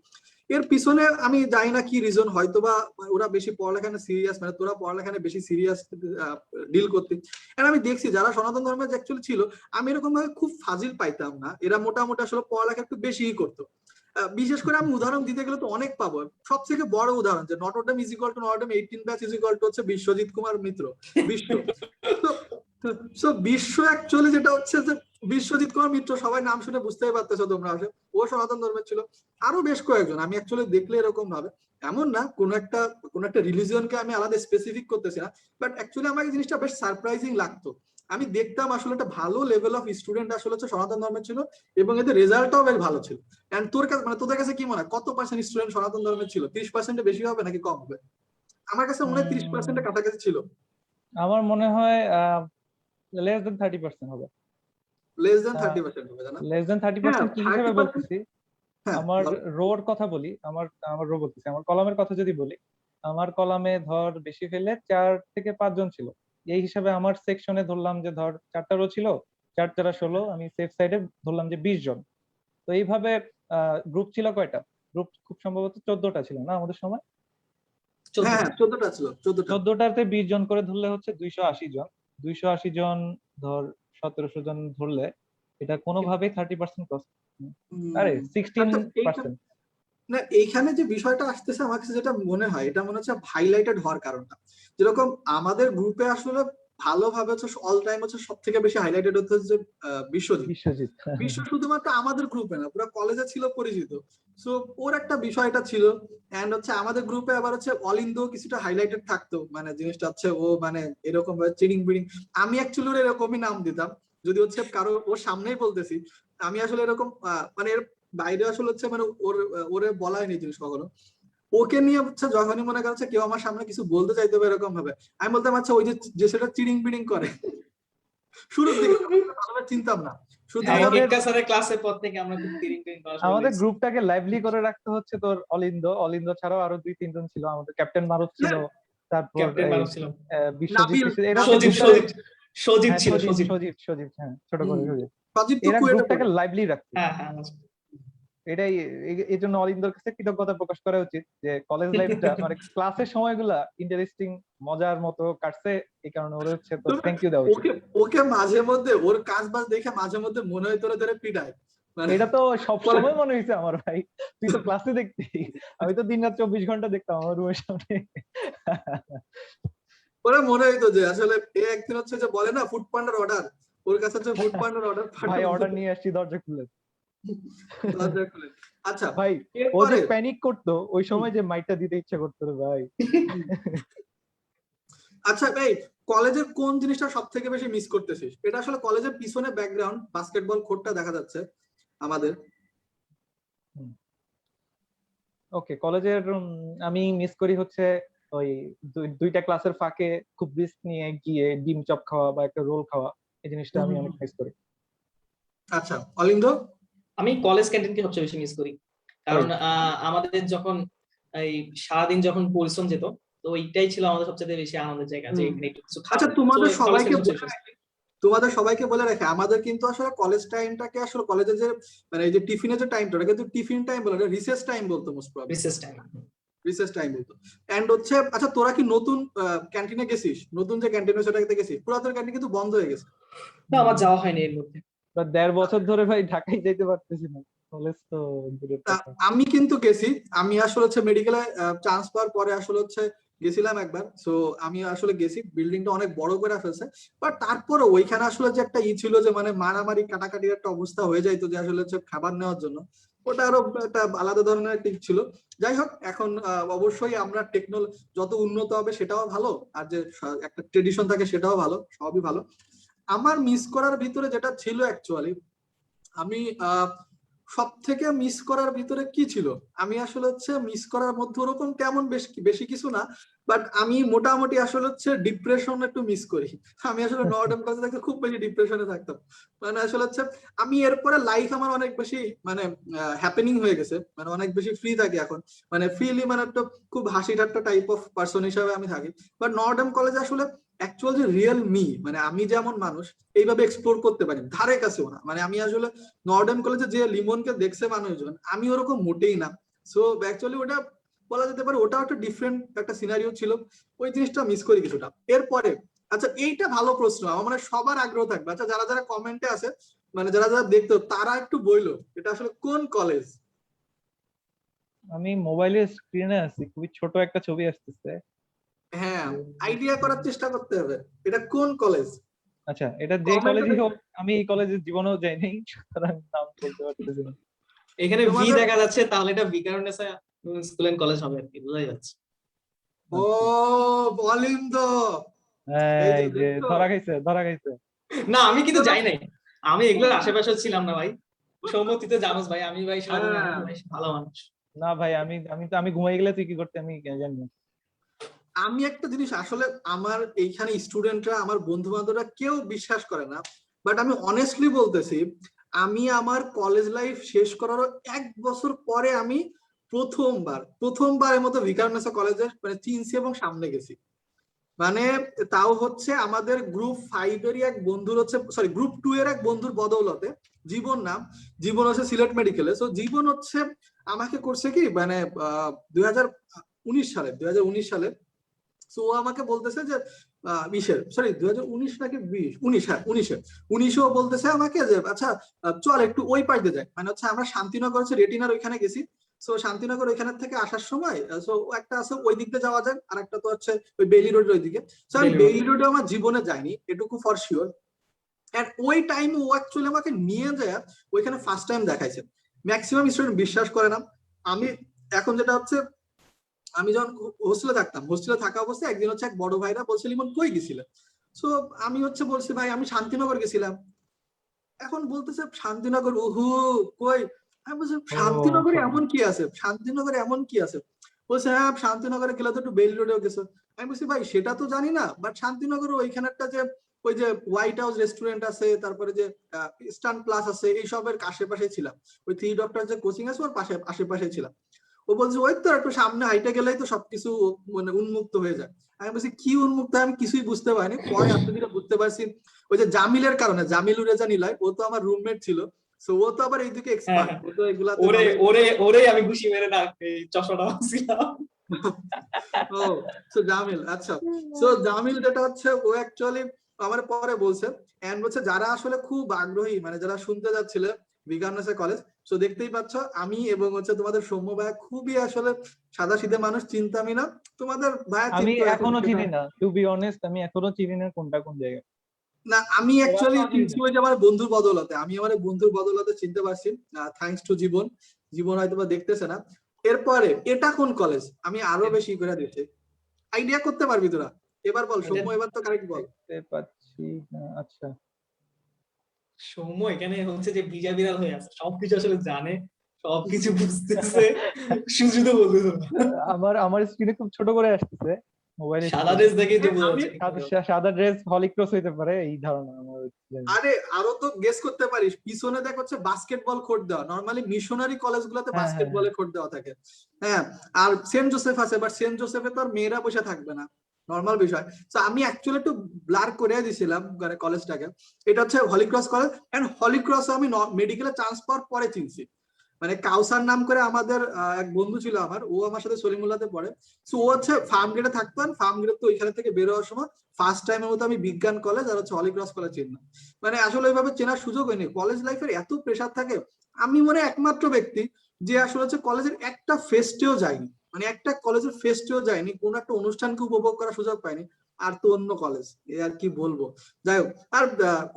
এর পিছনে আমি জানি না কি রিজন, হয়তোবা ওরা বেশি পড়ালেখা সিরিয়াস, মানে তোরা পড়ালেখা বেশি সিরিয়াস ডিল করতে। আর আমি দেখছি যারা সনাতন ধর্মের অ্যাকচুয়ালি ছিল, আমি এরকম ভাবে খুব ফাজিল পাইতাম না, এরা মোটামুটি আসলে পড়ালেখা একটু বেশিই করতো। বিশেষ করে আমি উদাহরণ দিতে গেলে তো অনেক পাবো, সব থেকে বড় উদাহরণ যে Notre Dame is equal to Notre Dame 18 batch is equal to হচ্ছে বিশ্বজিৎ কুমার মিত্র, বিশ্ব। তো বিশ্ব অ্যাকচুয়ালি যেটা হচ্ছে যে বিশ্বজিৎ কুমার মিত্র, সবাই নাম শুনে বুঝতেই পারতেছো তোমরা, ও সনাতন ধর্মের ছিল। আরো বেশ কয়েকজন আমি অ্যাকচুয়ালি দেখলে এরকম ভাবে, এমন না কোন একটা রিলিজিয়নকে আমি আলাদা স্পেসিফিক করতেছি না, বাট অ্যাকচুয়ালি আমার এই জিনিসটা বেশ সারপ্রাইজিং লাগতো। আমি দেখতাম আসলে একটা ভালো লেভেল অফ স্টুডেন্ট আসলে হচ্ছে সনাতন ধর্মের ছিল, এবং এদের রেজাল্টটাও বেশ ভালো ছিল। এন্ড তোর কাছে, মানে তোদের কাছে কি মনে হয় কত পার্সেন্ট স্টুডেন্ট সনাতন ধর্মের ছিল? 30% বেশি হবে নাকি কম হবে? আমার কাছে মনে হয় 30% কাছাকাছি ছিল। আমার মনে হয় লেস দেন 30% হবে। লেস দেন 30% হবে না? লেস দেন হ্যাঁ 30% কি হিসেবে 30%। বলতেছি, হ্যাঁ আমার বলো। রোর কথা বলি, আমার রো বলতেছি, আমার কলামের কথা যদি বলি, আমার কলামে ধর বেশি ফেলে 4 থেকে 5 জন ছিল। এই হিসাবে আমার সেকশনে ধরলাম যে ধর 4টা রো ছিল, 4 4 16, আমি সেফ সাইডে ধরলাম যে 20 জন। তো এইভাবে গ্রুপ ছিল কয়টা, গ্রুপ খুব সম্ভবত 14টা ছিল না আমাদের সময়? হ্যাঁ হ্যাঁ 14টা ছিল, 14টা। 14টাতে 20 জন করে ধরলে হচ্ছে 280 জন। 280 জন ধর 1700 জন ধরলে এটা কোনোভাবেই 30% ক্রস, আরে আচ্ছা এইটা, 16%। না এইখানে যে বিষয়টা আসতেছে আমার কাছে যেটা মনে হয়, এটা মনে হচ্ছে হাইলাইটেড হওয়ার কারণটা, যেরকম আমাদের গ্রুপে আসলে ভালোভাবে হচ্ছে অল টাইম হচ্ছে সব থেকে বেশি হাইলাইটেড হচ্ছে যে বিশ্বজিৎ। বিশ্বজিৎ। বিশ্ব শুধুমাত্র আমাদের গ্রুপে না, পুরো কলেজে ছিল পরিচিত। সো ওর একটা বিষয়টা ছিল। এন্ড হচ্ছে আমাদের গ্রুপে আবার হচ্ছে অলিন্দ কিছুটা হাইলাইটেড থাকতো, মানে জিনিসটা হচ্ছে ও মানে এরকম ভাবে চিড়িং বিড়িং। আমি অ্যাকচুয়ালি এরকমই নাম দিতাম, যদি হচ্ছে কারো ওর সামনেই বলতেছি। আমি আসলে এরকম মানে এর বাইরে আসলে হচ্ছে মানে ওরে বলা হয়নি জিনিস কখনো। ওকে নিয়ে হচ্ছে যখনই মনে করছে কেউ আমার সামনে কিছু বলতে চাইতে হবে এরকম ভাবে, আমি বলতাম আচ্ছা ওই যে সেটা চিড়িং বিড়িং করে। শুরুর দিকে ভালোভাবে চিনতাম না, শুধু হ্যাঁ, আমাদের একটা স্যারের ক্লাসের পর থেকে আমরা খুব তিরিং তিরিং করা শুরু আমাদের করেছি। গ্রুপটাকে লাইভলি করে রাখতে হচ্ছে তোর অলিন্দ ছাড়াও আরো 2 3 জন ছিল, আমাদের ক্যাপ্টেন মারুফ ছিল, তারপর ক্যাপ্টেন এই মানুষ ছিল, বিশ্বজিৎ নাবিল। এরা হচ্ছে সজীব গ্রুপটাকে, সজীব সজীব হ্যাঁ ছিল, সজীব সজীব। সজীব সজীব, হ্যাঁ ছোট করে সজীব। সজীব তো এরা কুয়েটে গ্রুপটাকে পড়ে। লাইভলি রাখছে। হ্যাঁ হ্যাঁ এটাই, এই জন্য অরিন্দর কাছে কৃতজ্ঞতা প্রকাশ করা উচিত যে কলেজ লাইফটা মানে ক্লাসের সময়গুলা ইন্টারেস্টিং মজার মতো কাটছে, এই কারণে ওর হচ্ছে তো থ্যাংক ইউ দেওয়া উচিত। ওকে ওকে মাঝে মধ্যে ওর কাজ বাজ দেখে মাঝে মধ্যে মনে হয় তোরা ধরে পিটায়, মানে এটা তো সব সময় মনে হয়েছে আমার ভাই, তুই তো ক্লাসে দেখতি, আমি তো দিন রাত 24 ঘন্টা দেখতাম আমার রুমের সামনে। ওরা মনে হইতো যে আসলে এ একদিন হচ্ছে যে বলে না ফুড পান্ডার অর্ডার, ওর কাছে হচ্ছে ফুড পান্ডার অর্ডার ভাই পাঠানো। অর্ডার নিয়ে আসছি, দরজা খুলে। দরজা খুলে। আচ্ছা ভাই ও যে এরপরে প্যানিক করতো ওই সময়, যে মাইকটা দিতে ইচ্ছা করতো রে ভাই। আচ্ছা ভাই, কলেজের কোন জিনিসটা সব থেকে বেশি মিস করতেছিস? এটা আসলে কলেজের পিছনে ব্যাকগ্রাউন্ড বাস্কেটবল কোর্টটা দেখা যাচ্ছে আমাদের। ওকে, কলেজের আমি মিস করি হচ্ছে ওই দুইটা ক্লাসের ফাঁকে খুব রিস্ক নিয়ে গিয়ে ডিম চপ খাওয়া বা একটা রোল খাওয়া, এই জিনিসটা আমি অনেক মিস করি। আচ্ছা, অলিন্দ? আমি কলেজ ক্যান্টিনকে সবচেয়ে বেশি মিস করি, কারণ আমাদের যখন এই সারাদিন যখন পরিশ্রম যেত, তো ওইটাই ছিল আমাদের সবচেয়ে বেশি আনন্দের জায়গা, যে এখানে একটু কিছু আচ্ছা, খাবো। তোমাদের সবাইকে বলে রাখে, আমাদের কিন্তু আসলে কলেজ টাইমটাকে আসলে কলেজের যে মানে এই যে টিফিনের যে টাইমটা, ওটা কিন্তু টিফিন টাইম বলে, রিসেস টাইম বলতো most probably, recess time. Recess time বলতো। এন্ড হচ্ছে, আচ্ছা তোরা কি নতুন ক্যান্টিনে গেছিস? নতুন যে ক্যান্টিন সেটাতে গেছিস? পুরাতন ক্যান্টিন কিন্তু বন্ধ হয়ে গেছে। না, আমার যাওয়া হয়নি এর মধ্যে। 1.5 বছর ধরে ভাই ঢাকায় যাইতে পারতেছি না, কলেজ তো দূরের কথা। আমি কিন্তু গেছি, আমি আসলে হচ্ছে মেডিকেলে চান্স পাওয়ার পরে আসলে হচ্ছে গেছিলাম একবার। সো আমি আসলে গেছি, বিল্ডিংটা অনেক বড় করে ফেলছে, বাট তারপরে ওইখানে আসলে যে একটা ছিল যে মানে মারামারি কাটাকাটির একটা অবস্থা হয়ে যাইতো যে আসলে হচ্ছে খাবার নেওয়ার জন্য, ওটা আরো একটা আলাদা ধরনের একটা ছিল। যাই হোক, এখন অবশ্যই আমরা টেকনোলজি যত উন্নত হবে সেটাও ভালো, আর যে একটা ট্রেডিশন থাকে সেটাও ভালো, সবই ভালো। আমার মিস করার ভিতরে যেটা ছিল অ্যাকচুয়ালি, আমি সব থেকে মিস করার ভিতরে কি ছিল, আমি আসলে হচ্ছে মিস করার মধ্যে ওরকম তেমন বেশি কিছু না, বাট আমি মোটামুটি আসলে হচ্ছে ডিপ্রেশন একটু মিস করি। আমি আসলে নর্ডেম কলেজে থাকতে খুব বেশি ডিপ্রেশনে থাকতাম, মানে আসলে হচ্ছে আমি এরপরে লাইফ আমার অনেক বেশি মানে হ্যাপেনিং হয়ে গেছে, মানে অনেক বেশি ফ্রি থাকি এখন, মানে ফ্রিলি, মানে একটা খুব হাসি ঠাট্টা টাইপ অফ পার্সন হিসাবে আমি থাকি। বাট নর্ডেম কলেজে আসলে অ্যাকচুয়াল যে রিয়েল মি, মানে আমি যেমন মানুষ এইভাবে এক্সপ্লোর করতে পারি ধারে কাছেও না, মানে আমি আসলে নর্ডেন কলেজে যে লিমনকে দেখছে মানুষজন, আমি ওরকম মোটেই না। সো অ্যাকচুয়ালি ওটা বলা যেতে পারে ওটা একটা ডিফারেন্ট একটা সিনারিও ছিল, ওই জিনিসটা মিস করি কিছুটা। এরপরে আচ্ছা, এইটা ভালো প্রশ্ন, আমার মানে সবার আগ্রহ থাকবে। আচ্ছা, যারা যারা কমেন্টে আছে, মানে যারা যারা দেখতো, তারা একটু বইলো এটা আসলে কোন কলেজ? আমি মোবাইলের স্ক্রিনে আছি, খুবই ছোট একটা ছবি আসতেছে। হ্যাঁ, আইডিয়া করার চেষ্টা করতে হবে, এটা কোন কলেজ। আচ্ছা, এটা যে কলেজই হোক, আমি এই কলেজের জীবনেও যাই নাই, সুতরাং নাম বলতে পারতেছি না। এখানে ভি তোমাদের দেখা যাচ্ছে, তাহলে এটা বিকারুননিসা স্কুল এন্ড কলেজ হবে আর কি, বোঝাই যাচ্ছে। ও অলিন্দ, এই এই যে যে দেখছো? ধরা খাইছে, ধরা খাইছে। না, আমি কিন্তু যাই নাই, আমি এগুলোর আশেপাশে ছিলাম না ভাই। সৌম্য, তুই তো জানোস ভাই, আমি ভাই সাধারণ হ্যাঁ, মানুষ ভাই, ভালো মানুষ। না ভাই, আমি ঘুমাই গেলে তুই কি করতে আমি জানি না। আমি একটা জিনিস আসলে, আমার এইখানে স্টুডেন্টরা, আমার বন্ধু বান্ধবরা কেউ বিশ্বাস করে না, বাট আমি অনেস্টলি বলতেছি, আমি আমার কলেজ লাইফ শেষ করারও 1 বছর পরে আমি প্রথমবারের মতো ভিকারুননিসা কলেজে মানে চিনছি এবং সামনে গেছি। মানে তাও হচ্ছে আমাদের গ্রুপ 5-এরই এক বন্ধুর হচ্ছে, সরি গ্রুপ 2 এর এক বন্ধুর বদৌলতে। জীবন নাম, জীবন হচ্ছে সিলেট মেডিকেলে। তো জীবন হচ্ছে আমাকে করছে কি, মানে 2019 সালে তো ও আমাকে বলতেছে যে বিশের, সরি 2019 নাকি 20, হ্যাঁ 19-এ ও বলতেছে আমাকে যে আচ্ছা চল একটু ওই পাশ দিয়ে যাই, মানে হচ্ছে আমরা শান্তিনগর হচ্ছে রেটিনার ওইখানে গেছি। সো শান্তিনগর ওইখানে থেকে আসার সময় সো একটা আছে ওই দিক দিয়ে যাওয়া যায়, আর একটা তো হচ্ছে ওই বেইলি রোডের ওইদিকে। সো আমি বেইলি রোডে আমার জীবনে যাইনি, এটুকু ফর শিওর। এন্ড ওই টাইম ও অ্যাকচুয়ালি আমাকে নিয়ে যায় ওইখানে ফার্স্ট টাইম দেখাইছে। ম্যাক্সিমাম স্টুডেন্ট বিশ্বাস করে না। আমি এখন যেটা হচ্ছে, আমি যখন হোস্টেলে থাকতাম, হোস্টেলে থাকা অবস্থায় একদিন হচ্ছে এক বড় ভাইরা বলছে লিমন কই গেছিলে। সো আমি হচ্ছে বলছি ভাই আমি শান্তিনগর গেছিলাম। এখন বলতেছে শান্তিনগর, ওহু কই। আমি বলছি শান্তিনগরে এমন কি আছে, শান্তিনগরে এমন কি আছে? বলছে হ্যাঁ শান্তিনগরে গেলে তো একটু বেইলি রোডেও গেছো। আমি বলছি ভাই সেটা তো জানি না, বাট শান্তিনগর ওইখানে একটা যে ওই যে হোয়াইট হাউস রেস্টুরেন্ট আছে, তারপরে যে ইস্টার্ন প্লাস আছে, এইসবের আশেপাশে ছিলাম। ওই 3 ডক্টর যে কোচিং আছে ওর পাশে আশেপাশে ছিলাম। ও বলছে ওই তো একটু সামনে হাইটে গেলেই তো সবকিছু মানে উন্মুক্ত হয়ে যায়। আমি বলছি কি উন্মুক্ত, আমি কিছুই বুঝতে পারিনি, পরে আপনি যেটা বুঝতে পারছি ওই যে জামিলের কারণে, জামিল রেজা নিলয়, ও তো আমার রুমমেট ছিল। সো ও তো আবার এইদিকে এক্সপার্ট, ও তো এগুলাতে ওরে ভালোই। ওরে ওরে, আমি ঘুষি মেরে না এই চশমাটা ছিলাম। ও সো জামিল, আচ্ছা। সো জামিল যেটা হচ্ছে ও অ্যাকচুয়ালি আমার পরে বলছে, এন্ড বলছে যারা আসলে খুব আগ্রহী, মানে যারা শুনতে যাচ্ছিল ভিকারুননিসা কলেজ, সো দেখতেই পাচ্ছ আমি এবং হচ্ছে তোমাদের সৌম্য ভাইয়া খুবই আসলে সাদাসিধে মানুষ, চিন্তামই না। তোমাদের ভাইয়া আমি চিনতো এখন এখনো সেটা চিনি না, টু বি অনেস্ট, আমি এখনো চিনি না কোনটা কোন জায়গা। না। আমি অ্যাকচুয়ালি এখনো চিনি চিনছি না। ওই যে আমার বন্ধুর বদৌলতে, আমি আমার বন্ধুর বদৌলতে চিনতে পারছি, থ্যাঙ্কস টু জীবন। জীবন হয়তো বা দেখতেছে না। এরপরে এটা কোন কলেজ, আমি আরো বেশি করে দিচ্ছি, আইডিয়া করতে পারবি তোরা? এবার বল সৌম্য, এবার তো কারেক্ট বল। দেখতে পাচ্ছি না। আচ্ছা, সৌম্য এখানে হচ্ছে যে ভিজা বিড়াল হয়ে আছে, সবকিছু আসলে জানে, সবকিছু বুঝতেছে, শুধু তো বলতেছে না। আমার স্ক্রিনে খুব ছোট করে আসতেছে। মোবাইলে সাদা ড্রেস দেখেই তো হ্যাঁ, বোঝা আমি যাচ্ছে। সাদা ড্রেস হলিক্রস হইতে পারে এই ধারণা আমার। আরে আরো তো গেস করতে পারিস, পিছনে দেখ হচ্ছে বাস্কেটবল কোর্ট দেওয়া, নর্মালি মিশনারি কলেজগুলোতে হ্যাঁ হ্যাঁ হ্যাঁ। বাস্কেটবলের কোর্ট দেওয়া থাকে। হ্যাঁ, আর সেন্ট জোসেফ আছে, বাট সেন্ট জোসেফে তো আর মেয়েরা বসে থাকবে না, নর্মাল বিষয়। তো আমি অ্যাকচুয়ালি একটু ব্লার করে দিছিলাম কলেজটাকে। এটা হচ্ছে হলিক্রস কলেজ, এন্ড হলিক্রস আমি মেডিকেলে চান্স পাওয়ার পরে চিনছি। মানে কাউসার নাম করে আমাদের এক বন্ধু ছিল আমার, ও আমার সাথে সলিমুল্লাহতে পড়ে। তো ও হচ্ছে ফার্ম গেটে থাকতেন, ফার্ম গেটে তো ওইখানে থেকে বের হওয়ার সময় ফার্স্ট টাইমের মতো আমি বিজ্ঞান কলেজ আর হচ্ছে হলিক্রস কলেজ চিনলাম। মানে আসলে ওইভাবে চেনার সুযোগ হয়নি, কলেজ লাইফের এত প্রেশার থাকে। আমি মনে হয় একমাত্র ব্যক্তি যে আসলে হচ্ছে কলেজের একটা ফেস্টেও যায়নি, মানে একটা কলেজের ফেস্টেও যায়নি, কোন একটা অনুষ্ঠানকে উপভোগ করার সুযোগ পাইনি। আর তো অন্য কলেজ, এ আর কি বলবো। যাই হোক, আর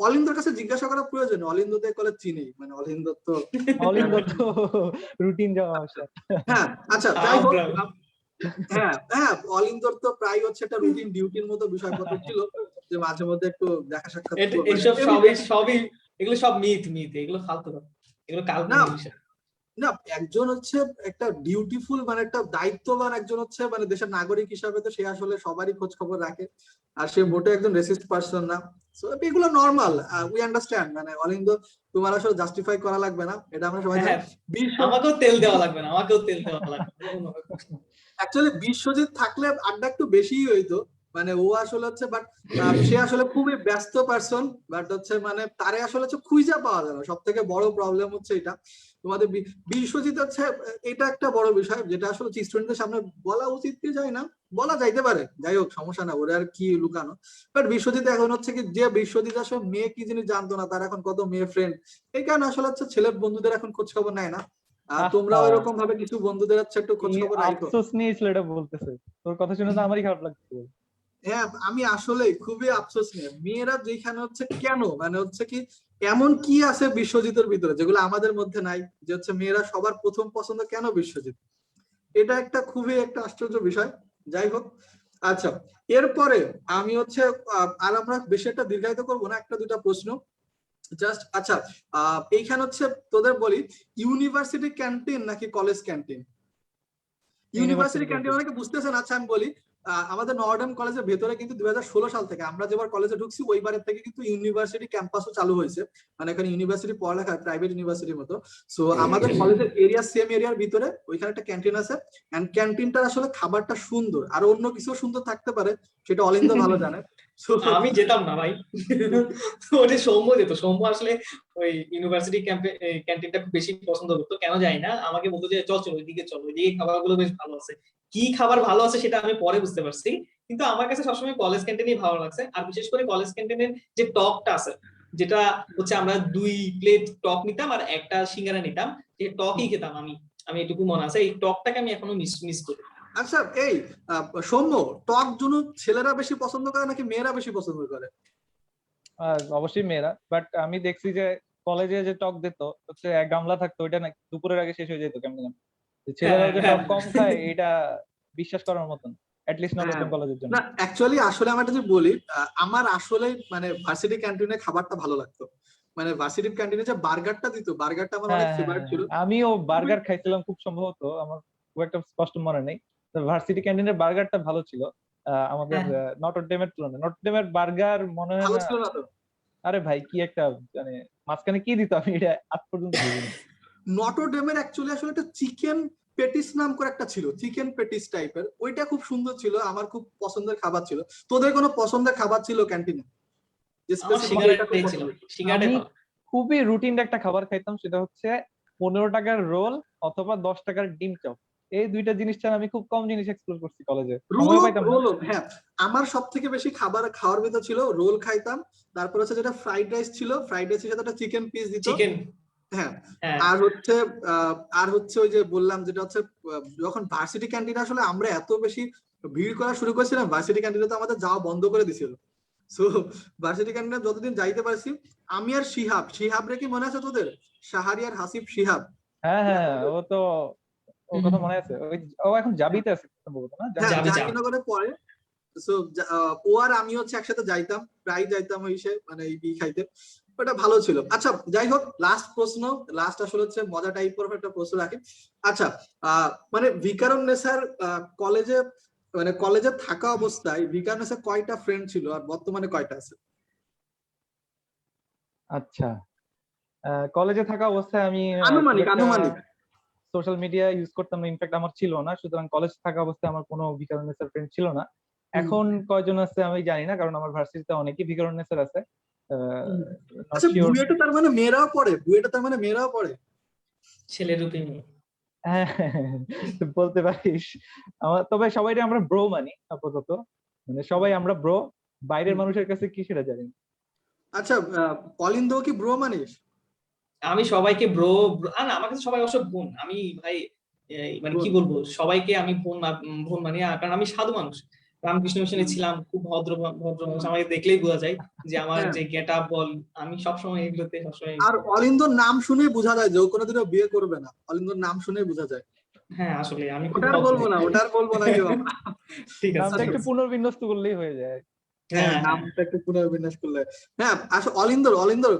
অলিন্দর কাছে জিজ্ঞাসা করা প্রয়োজন, অলিন্দ তো কলেজ চিনি, মানে অলিন্দ তো অলিন্দ তো রুটিন যাওয়া আসা। হ্যাঁ। আচ্ছা যাই হোক, হ্যাঁ হ্যাঁ, অলিন্দর তো প্রায় হচ্ছে একটা রুটিন ডিউটির মতো বিষয়পত্র ছিল, যে মাঝে মধ্যে একটু দেখা সাক্ষাৎ এইসব সবই এগুলো সব মিথ, এগুলো ফালতু কথা, এগুলো না কাল্পনিক বিষয়। না, একজন হচ্ছে একটা ডিউটিফুল, মানে একটা দায়িত্ববান একজন হচ্ছে মানে দেশের নাগরিক হিসাবে তো সে আসলে সবারই খোঁজ খবর রাখে, আর সে মোটে একজন রেসিস্ট পার্সন না। সো এগুলো নর্মাল, উই আন্ডারস্ট্যান্ড। মানে অলিন্দ, তোমার আসলে জাস্টিফাই করা লাগবে না, এটা আমরা সবাই জানি। হ্যাঁ, আমাকেও তেল দেওয়া লাগবে না, আমাকেও তেল দেওয়া লাগবে না। অ্যাকচুয়ালি বিশ্বজিৎ থাকলে আড্ডা একটু বেশিই হইতো, মানে ও আসলে হচ্ছে, বাট সে আসলে খুবই ব্যস্ত পার্সন, বাট হচ্ছে মানে তারে আসলে হচ্ছে খুঁজে পাওয়া যায় না, সব থেকে বড় প্রবলেম হচ্ছে এটা। তোমাদের বিশ্বজিৎ হচ্ছে, এটা একটা বড় বিষয় যেটা আসলে স্টুডেন্টদের সামনে বলা উচিত কি যায় না, বলা যাইতে পারে, যাই হোক সমস্যা না, ওরা আর কি লুকানো। বাট বিশ্বজিৎ এখন হচ্ছে কি, যে বিশ্বজিৎ আসলে মেয়ে কি জিনিস জানতো না, তার এখন কত মেয়ে ফ্রেন্ড, এই কারণে আসলে হচ্ছে ছেলের বন্ধুদের এখন খোঁজ খবর নেয় না। আর তোমরাও এরকম ভাবে কিছু বন্ধুদের হচ্ছে একটু খোঁজ খবর রাখো। আফসোস নিয়ে ছেলেটা বলতেছে, তোর কথা শুনে তো আমারই খারাপ লাগছে। হ্যাঁ, আমি আসলে খুবই আফসোস নিয়ে, মেয়েরা যেখানে হচ্ছে কেন, মানে হচ্ছে কি এমন কি আছে বিশ্বজিতের ভিতরে যেগুলো আমাদের মধ্যে নাই, যে হচ্ছে মেয়েরা সবার প্রথম পছন্দ কেন বিশ্বজিৎ, এটা একটা খুবই একটা আশ্চর্য বিষয়। যাই হোক, আচ্ছা এরপরে আমি হচ্ছে আর আমরা বেশি একটা দীর্ঘায়িত করবো না, একটা দুটা প্রশ্ন জাস্ট। আচ্ছা, এইখানে হচ্ছে তোদের বলি, ইউনিভার্সিটি ক্যান্টিন নাকি কলেজ ক্যান্টিন? ইউনিভার্সিটি ক্যান্টিন অনেকে বুঝতেছে না, আচ্ছা আমি বলি। আমাদের নর্ডার্ন কলেজের ভেতরে কিন্তু 2016 সাল থেকে, আমরা যেবার কলেজে ঢুকছি ওইবারের থেকে কিন্তু ইউনিভার্সিটি ক্যাম্পাসও চালু হয়েছে, মানে এখানে ইউনিভার্সিটি পড়ালেখা প্রাইভেট ইউনিভার্সিটির মতো। সো আমাদের কলেজের এরিয়া, সেম এরিয়ার ভিতরে ওইখানে একটা ক্যান্টিন আছে, এন্ড ক্যান্টিনটা আসলে খাবারটা সুন্দর, আর অন্য কিছু সুন্দর থাকতে পারে, সেটা অলিন্দ ভালো জানে। আমি যেতাম না ভাই, ওটা সৌম্য যেত। সৌম্য আসলে ওই ইউনিভার্সিটি ক্যান্টিনটা খুব বেশি পছন্দ করতো, কেন জানি না। আমাকে বলতো যে চল চল ওইদিকে চল, ওইদিকে খাবারগুলো বেশ ভালো আছে। কি খাবার ভালো আছে সেটা আমি পরে বুঝতে পারছি, কিন্তু আমার কাছে সবসময় কলেজ ক্যান্টিনই ভালো লাগছে। আর বিশেষ করে কলেজ ক্যান্টিনের যে টকটা আছে, যেটা হচ্ছে আমরা 2 প্লেট টক নিতাম আর একটা সিঙ্গারা নিতাম, যে টকই খেতাম আমি। আমি এটুকু মনে আছে, এই টকটাকে আমি এখনো মিস করি। আচ্ছা এই সৌম্য, টক জন্য ছেলেরা বেশি পছন্দ করে নাকি মেয়েরা বেশি পছন্দ করে? অবশ্যই মেয়েরা, বাট আমি দেখছি যে কলেজে যে টক দিত হচ্ছে 1 গামলা থাকতো, ওইটা না দুপুরের আগে শেষ হয়ে যেত কেমন যেন। ছেলেরাও যে টক কম খায় এটা বিশ্বাস করার মতন, অ্যাটলিস্ট নটরডেম কলেজের জন্য। না অ্যাকচুয়ালি আসলে আমি যদি বলি, আমার আসলে মানে ভার্সিটি ক্যান্টিনে খাবারটা ভালো লাগতো, মানে ভার্সিটি ক্যান্টিনে যে বার্গারটা দিত, বার্গারটা আমার অনেক ফেভারিট ছিল। আমিও বার্গার খাইছিলাম খুব সম্ভবত, আমার খুব একটা স্পষ্ট মনে নেই। ভার্সিটি ক্যান্টিনের বার্গারটা ভালো ছিল আমাদের নটরডেমের তুলনায়। নটরডেমের বার্গার মনে হয় ভালো না। ছিল না তো? আরে ভাই কি একটা, মানে মাঝখানে কি দিত আমি এটা আজ পর্যন্ত বুঝিনি। নটরডেমের অ্যাকচুয়ালি আসলে একটা চিকেন পেটিস নাম করে একটা ছিল, চিকেন পেটিস টাইপের, ওইটা খুব সুন্দর ছিল, আমার খুব পছন্দের খাবার ছিল। তোদের কোনো পছন্দের খাবার ছিল ক্যান্টিনে, যে আমার স্পেসিফিক এটা খুব সিগারেট ছিল, পছন্দ? সিগারেট। আমি খুবই রুটিন একটা খাবার খাইতাম, সেটা হচ্ছে 15 টাকার রোল অথবা 10 টাকার ডিম চপ। এই দুইটা জিনিস ছাড়া আমি খুব কম জিনিস এক্সপ্লোর করছি কলেজে, সময় পাইতাম না। রোল, হ্যাঁ, আমার সব থেকে বেশি খাবার খাওয়ার ভিতর ছিল রোল খাইতাম, তারপর হচ্ছে যেটা ফ্রাইড রাইস ছিল, ফ্রাইড রাইসের সাথে একটা চিকেন পিস দিত। চিকেন। হ্যাঁ, হ্যাঁ, আর হচ্ছে ওই যে বললাম যেটা হচ্ছে, যখন ভার্সিটি ক্যান্টিনে আসলে আমরা এত বেশি ভিড় করা শুরু করেছিলাম, ভার্সিটি ক্যান্টিনে তো আমাদের যাওয়া বন্ধ করে দিছিল। সো ভার্সিটি ক্যান্টিনে যতদিন যাইতে পারছি, আমি আর শিহাব রে কি মনে আছে তোদের? শাহারি আর হাসিব শিহাব। হ্যাঁ হ্যাঁ, ও তো, ওর কথা মনে আছে। ও এখন জাবিতে আছে সম্ভবত, না? হ্যাঁ, যাবে, যাবে। জাহাঙ্গীরনগরে পড়ে। সো ও আর আমি হচ্ছে একসাথে যাইতাম, প্রায় যাইতাম ওই মানে এই খাইতে, ওটা ভালো ছিল। আচ্ছা যাই হোক, লাস্ট প্রশ্ন, লাস্ট আসলে হচ্ছে মজা টাইপের একটা প্রশ্ন রাখি। আচ্ছা মানে ভিকারুন নেসার কলেজে মানে কলেজে থাকা অবস্থায় বিকানেসে কয়টা ফ্রেন্ড ছিল আর বর্তমানে কয়টা আছে? আচ্ছা, কলেজে থাকা অবস্থায় আমি আনুমানিক আনুমানিক। সোশ্যাল মিডিয়া ইউজ করতাম না, ইনফ্যাক্ট আমার ছিল না, সুতরাং কলেজ থাকা অবস্থায় আমার কোনো ভিকারুননিসার ফ্রেন্ড ছিল না। এখন কয়জন আছে আমি জানি না, কারণ আমার ভার্সিটিতে অনেকই ভিকারুননিসার আছে। নট আচ্ছা, শিওর। বুয়েটে তার মানে মেয়েরাও পড়ে? বুয়েটে তার মানে মেয়েরাও পড়ে? ছেলে রূপী মেয়ে। হ্যাঁ, বলতে পারিস। তবে সবাই আমরা ব্রো মানি আপাতত, মানে সবাই আমরা ব্রো। বাইরের মানুষের কাছে কি সেটা জানি না। আচ্ছা, অলিন্দ কি ব্রো মানিস? আমি সবাইকে ব্রো, না আমার কাছে সবাই অবশ্য বোন। আমি ভাই মানে কি বলবো, সবাইকে আমি বোন মানি, কারণ আমি সাধু মানুষ। রামকৃষ্ণ মিশনে ছিলাম, খুব ভদ্র ভদ্র মানুষ, আমাকে দেখলেই বোঝা যায় যে আমার হ্যাঁ। যে গেট আপ বল, আমি সবসময় এগুলোতে সবসময়। আর অলিন্দর নাম শুনেই বোঝা যায় যে ও কোনোদিনও বিয়ে করবে না, অলিন্দর নাম শুনেই বোঝা যায়। হ্যাঁ আসলে আমি খুব ওটার ভদ্র। বলবো না, ওটার বলবো না কেউ আমরা। ঠিক আছে, নামটা ঠিক একটু আছে। পুনর্বিন্যস্ত করলেই হয়ে যায়। হ্যাঁ, হ্যাঁ, হ্যাঁ। নামটা একটু পুনর্বিন্যাস করলে। হ্যাঁ, আসলে অলিন্দর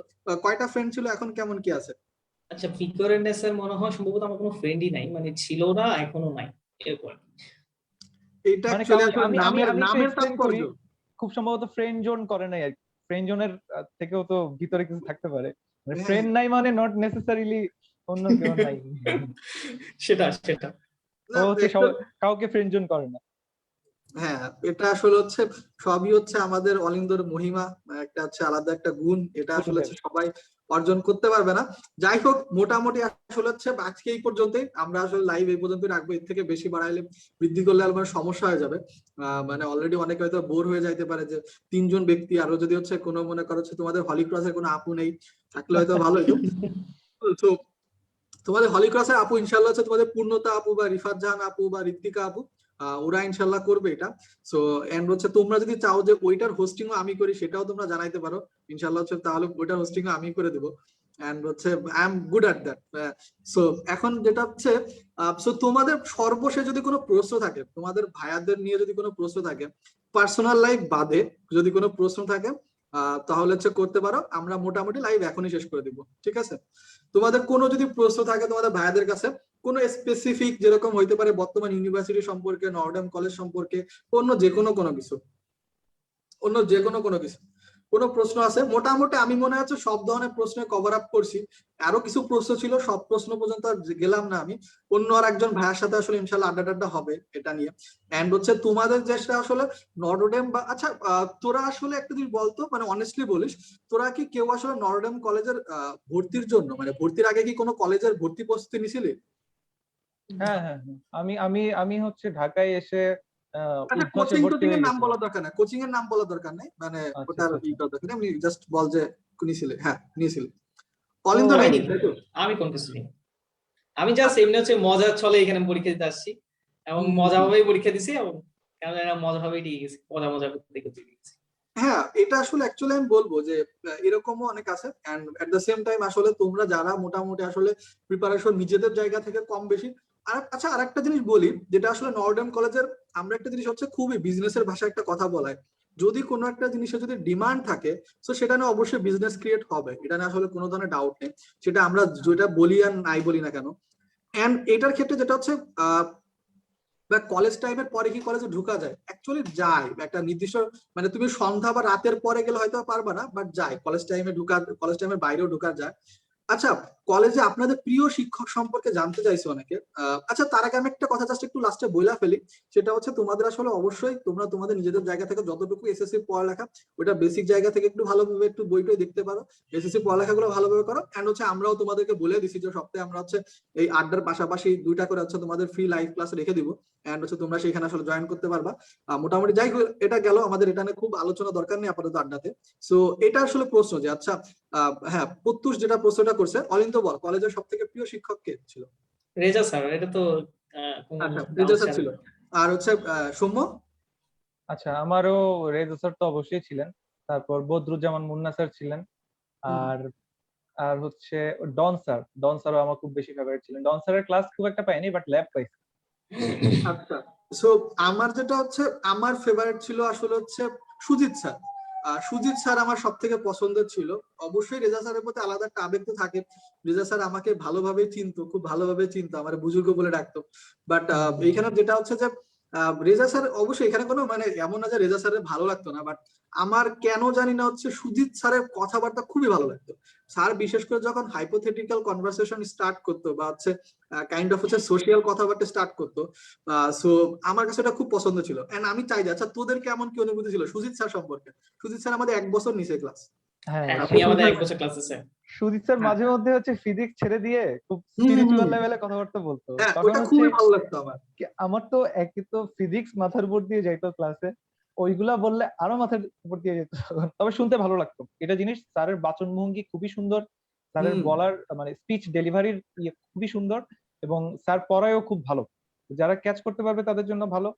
কয়টা ফ্রেন্ড ছিল, এখন কেমন কি আছে? আচ্ছা, ভিকারুননিসার মনে হয় সম্ভবত আমার কোনো ফ্রেন্ডই নাই, মানে ছিল না, এখনো নাই, এরকম। এইটা মানে অ্যাকচুয়ালি আসলে আমি আমি নামের আমি একটু নামের এক্সপ্লেন করি। তাৎপর্য। খুব সম্ভবত ফ্রেন্ড জোন করে নাই আর কি। ফ্রেন্ড জোনের থেকেও তো ভিতরে কিছু থাকতে পারে। মানে হ্যাঁ, ফ্রেন্ড নাই মানে নট নেসেসারিলি অন্য কেউ নাই। সেটা সেটা। ও না হচ্ছে actually কাউকে ফ্রেন্ড জোন করে না। হ্যাঁ, এটা আসলে হচ্ছে সবই হচ্ছে আমাদের অলিন্দর মহিমা, একটা হচ্ছে আলাদা একটা গুণ, এটা আসলে গুরুদেব। হচ্ছে সবাই অর্জন করতে পারবে না। যাই হোক, মোটামুটি আসলে হচ্ছে আজকে এই পর্যন্তই, আমরা আসলে লাইভ এই পর্যন্ত রাখবো, এর থেকে বেশি বাড়াইলে বৃদ্ধি করলে আমার সমস্যা হয়ে যাবে। মানে অলরেডি অনেকে হয়তো বোর হয়ে যাইতে পারে যে তিনজন ব্যক্তি, আরো যদি হচ্ছে কোনো মনে করো হচ্ছে তোমাদের হলিক্রসের কোনো আপু নেই, থাকলে হয়তো ভালো হতো। তো তোমাদের হলিক্রসের আপু ইনশাল্লাহ হচ্ছে তোমাদের পূর্ণতা আপু বা রিফাত জাহান আপু বা ঋত্বিকা আপু, ওরা ইনশাল্লাহ করবে এটা। সো এন্ড হচ্ছে তোমরা যদি চাও যে ওইটার হোস্টিংও আমি করি, সেটাও তোমরা জানাইতে পারো, ইনশাল্লাহ হচ্ছে তাহলে ওইটার হোস্টিংও আমি করে দেবো। এন্ড হচ্ছে I am good at that. So এখন যেটা হচ্ছে, সো তোমাদের সর্বশেষ যদি কোনো প্রশ্ন থাকে, তোমাদের ভাইয়াদের নিয়ে যদি কোনো প্রশ্ন থাকে, পার্সোনাল লাইফ বাদে যদি কোনো প্রশ্ন থাকে, তাহলে হচ্ছে করতে পারো, আমরা মোটামুটি লাইভ এখনই শেষ করে দিব, ঠিক আছে? তোমাদের কোনো যদি প্রশ্ন থাকে তোমাদের ভাইয়াদের কাছে, কোনো স্পেসিফিক, যেরকম হইতে পারে বর্তমান ইউনিভার্সিটি সম্পর্কে, নর্ডাম কলেজ সম্পর্কে, অন্য যে কোনো কোনো কিছু, অন্য যে কোনো কোনো কিছু, কোনো প্রশ্ন আছে? মোটামুটি আমি মনে হচ্ছে সব ধরনের প্রশ্ন কভার আপ করছি। আরো কিছু প্রশ্ন ছিল, সব প্রশ্ন পর্যন্ত আর গেলাম না আমি। অন্য আর একজন ভাইয়ের সাথে আসলে ইনশাল্লাহ আড্ডা টাড্ডা হবে এটা নিয়ে। এন্ড হচ্ছে তোমাদের যেটা আসলে নটরডেম বা, আচ্ছা তোরা আসলে একটা জিনিস বলতো, মানে অনেস্টলি বলিস, তোরা কি কেউ আসলে নটরডেম কলেজের ভর্তির জন্য, মানে ভর্তির আগে কি কোনো কলেজের ভর্তি প্রস্তুতি নিছিলি? হ্যাঁ, হ্যাঁ, হ্যাঁ। আমি আমি আমি হচ্ছে ঢাকায় এসে আচ্ছা, উদ্ভাসে কোচিং ভর্তি টোচিং এর হয়ে নাম গেছিলাম। বলা দরকার নাই, কোচিং এর নাম বলা দরকার নাই, মানে আচ্ছা, ওটার আচ্ছা, আচ্ছা। দরকার নেই, এমনি জাস্ট বল যে নিছিলে। হ্যাঁ, নিয়েছিলে। তো অলিন্দ আমি নেয়নি, নিই, তাই তো? আমি কোন কিছু নিই। আমি জাস্ট আচ্ছা। এমনি হচ্ছে মজার ছলে এখানে পরীক্ষা দিতে আসছি, এবং হুম, হুম, মজা হুম। ভাবেই পরীক্ষা দিছি, এবং কেন জানি না মজা ভাবেই দিয়ে গেছি, মজা মজা করতে করতে দিয়ে গেছি। হ্যাঁ, এটা আসলে অ্যাকচুয়ালি আমি বলবো যে এরকমও অনেক আছে, and at the same time আসলে তোমরা যারা মোটামুটি আসলে প্রিপারেশন নিজেদের জায়গা থেকে কম বেশি। আর আচ্ছা, আর একটা জিনিস বলি, যেটা আসলে নর্ডার্ন কলেজের আমরা একটা জিনিস হচ্ছে খুবই বিজনেসের ভাষায় একটা কথা বলায়, যদি কোনো একটা জিনিসের যদি ডিমান্ড থাকে, তো সেটা নিয়ে অবশ্যই বিজনেস ক্রিয়েট হবে, এটা নিয়ে আসলে কোনো ধরনের ডাউট নেই। সেটা আমরা যেটা বলি আর নাই বলি না কেন। এন্ড এটার ক্ষেত্রে যেটা হচ্ছে, বা কলেজ টাইমের পরে কি কলেজে ঢোকা যায়? অ্যাকচুয়ালি যায়, একটা নির্দিষ্ট, মানে তুমি সন্ধ্যা বা রাতের পরে গেলে হয়তো পারবা না, বাট যায়, কলেজ টাইমে ঢোকা, কলেজ টাইমের বাইরেও ঢোকা যায়। আচ্ছা, কলেজে আপনাদের প্রিয় শিক্ষক সম্পর্কে জানতে চাইছে অনেকে। আচ্ছা, তার আগে আমি একটা কথা জাস্ট একটু লাস্টে বইলা ফেলি। সেটা হচ্ছে তোমাদের আসলে অবশ্যই তোমরা তোমাদের নিজেদের জায়গা থেকে যতটুকু এসএসসি পড়ালেখা, ওটা বেসিক জায়গা থেকে একটু ভালোভাবে একটু বইটই দেখতে পারো, এসএসসি পড়ালেখাগুলো ভালোভাবে করো। এন্ড হচ্ছে আমরাও তোমাদেরকে বলে দিছি যে সপ্তাহে আমরা হচ্ছে এই আড্ডার পাশাপাশি 2টা করে হচ্ছে তোমাদের ফ্রি লাইভ ক্লাস রেখে দিব, এন্ড হচ্ছে তোমরা সেখানে আসলে জয়েন করতে পারবা। মোটামুটি যাই হোক, এটা গেল, আমাদের এটা নিয়ে খুব আলোচনা দরকার নেই আপাতত আড্ডাতে। সো এটা আসলে প্রশ্ন যে, আচ্ছা হ্যাঁ, প্রত্যুষ যেটা প্রশ্নটা করছে, অলিন্দ বল, কলেজের সব থেকে প্রিয় শিক্ষক কে ছিল? রেজা স্যার, এটা তো কোনো আচ্ছা, ডাউট রেজা স্যার স্যার। ছিল। আর হচ্ছে সৌম্য? আচ্ছা, আমারও রেজা স্যার তো অবশ্যই ছিলেন। তারপর বদরুজ্জামান মুন্না স্যার ছিলেন। হুম, আর আর হচ্ছে ডন স্যারও আমার খুব বেশি ফেভারিট ছিলেন। ডন স্যারের ক্লাস খুব একটা পাইনি, বাট ল্যাব পাইছি। আচ্ছা। সো আমার যেটা হচ্ছে, আমার ফেভারিট ছিল আসলে হচ্ছে সুজিত স্যার। সুজিত স্যার আমার সব থেকে পছন্দের ছিল। অবশ্যই রেজা স্যারের প্রতি আলাদা একটা আবেগ তো থাকে। রেজা স্যার আমাকে ভালোভাবে চিনতো, খুব ভালোভাবে চিনতো, আমার বুজুর্গ বলে ডাকতো। বাট এইখানে যেটা হচ্ছে যে রেজা স্যার অবশ্যই এখানে কোনো মানে এমন না যে রেজা স্যারের ভালো লাগতো না, বাট আমার কেন জানি না হচ্ছে সুজিত স্যারের কথাবার্তা খুবই ভালো লাগতো। স্যার বিশেষ করে যখন হাইপোথেটিক্যাল কনভারসেশন স্টার্ট করতো বা হচ্ছে কাইন্ড অফ হচ্ছে সোশিয়াল কথাবার্তা স্টার্ট করতো, সো আমার কাছে এটা খুব পছন্দ ছিল। এন্ড আমি চাই যে আচ্ছা তোদের কেমন কি অনুভূতি ছিল সুজিত স্যার সম্পর্কে? সুজিত স্যার আমাদের 1 বছর নিচে ক্লাস। হ্যাঁ, হ্যাঁ, আপনি আমাদের 1 বছর ক্লাসে স্যার। সুজিত স্যার হ্যাঁ। মাঝে মধ্যে হচ্ছে ফিজিক্স ছেড়ে দিয়ে খুব হুম, হুম, স্পিরিচুয়াল হুম। লেভেলে কথাবার্তা বলতো। হ্যাঁ, তখন ওটা হচ্ছে খুবই ভালো লাগতো আমার। আমার তো একে তো ফিজিক্স মাথার উপর দিয়ে যাইতো ক্লাসে, ওইগুলা বললে আরো মাথার উপর দিয়ে যেত। তবে শুনতে ভালো লাগতো। এটা জিনিস, স্যারের বাচনভঙ্গি খুবই সুন্দর, স্যারের হুম। বলার মানে স্পিচ ডেলিভারির খুবই সুন্দর, এবং স্যার পড়ায়ও খুব ভালো। যারা ক্যাচ করতে পারবে তাদের জন্য ভালো।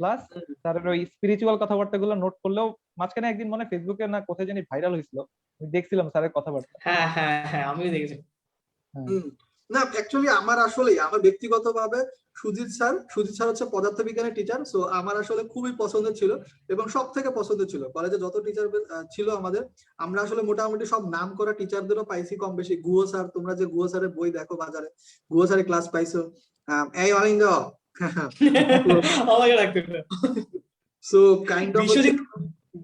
প্লাস স্যারের ওই স্পিরিচুয়াল কথাবার্তা গুলো নোট করলেও, মাঝখানে একদিন মনে হয় ফেসবুকে না কোথায় জানি ভাইরাল হয়েছিল, আমি দেখছিলাম স্যারের কথাবার্তা। হ্যাঁ হ্যাঁ হ্যাঁ, আমিও দেখেছি। হ্যাঁ। হুম। না অ্যাকচুয়ালি আমার আসলে আমার ব্যক্তিগতভাবে সুজিত স্যার হচ্ছে পদার্থবিজ্ঞানের টিচার, সো আমার আসলে খুবই পছন্দের ছিল এবং সব থেকে পছন্দের ছিল। কলেজে যত টিচার ছিল আমাদের, আমরা আসলে মোটামুটি সব নাম করা টিচারদেরও পাইছি কম বেশি। গুয়ো স্যার, তোমরা যে গুয়ো স্যারের বই দেখো বাজারে, গুয়ো স্যারের ক্লাস পাইছো। এই অরিন্দ। আমাকে রাখতে না। সো কাইন্ড অফ হচ্ছে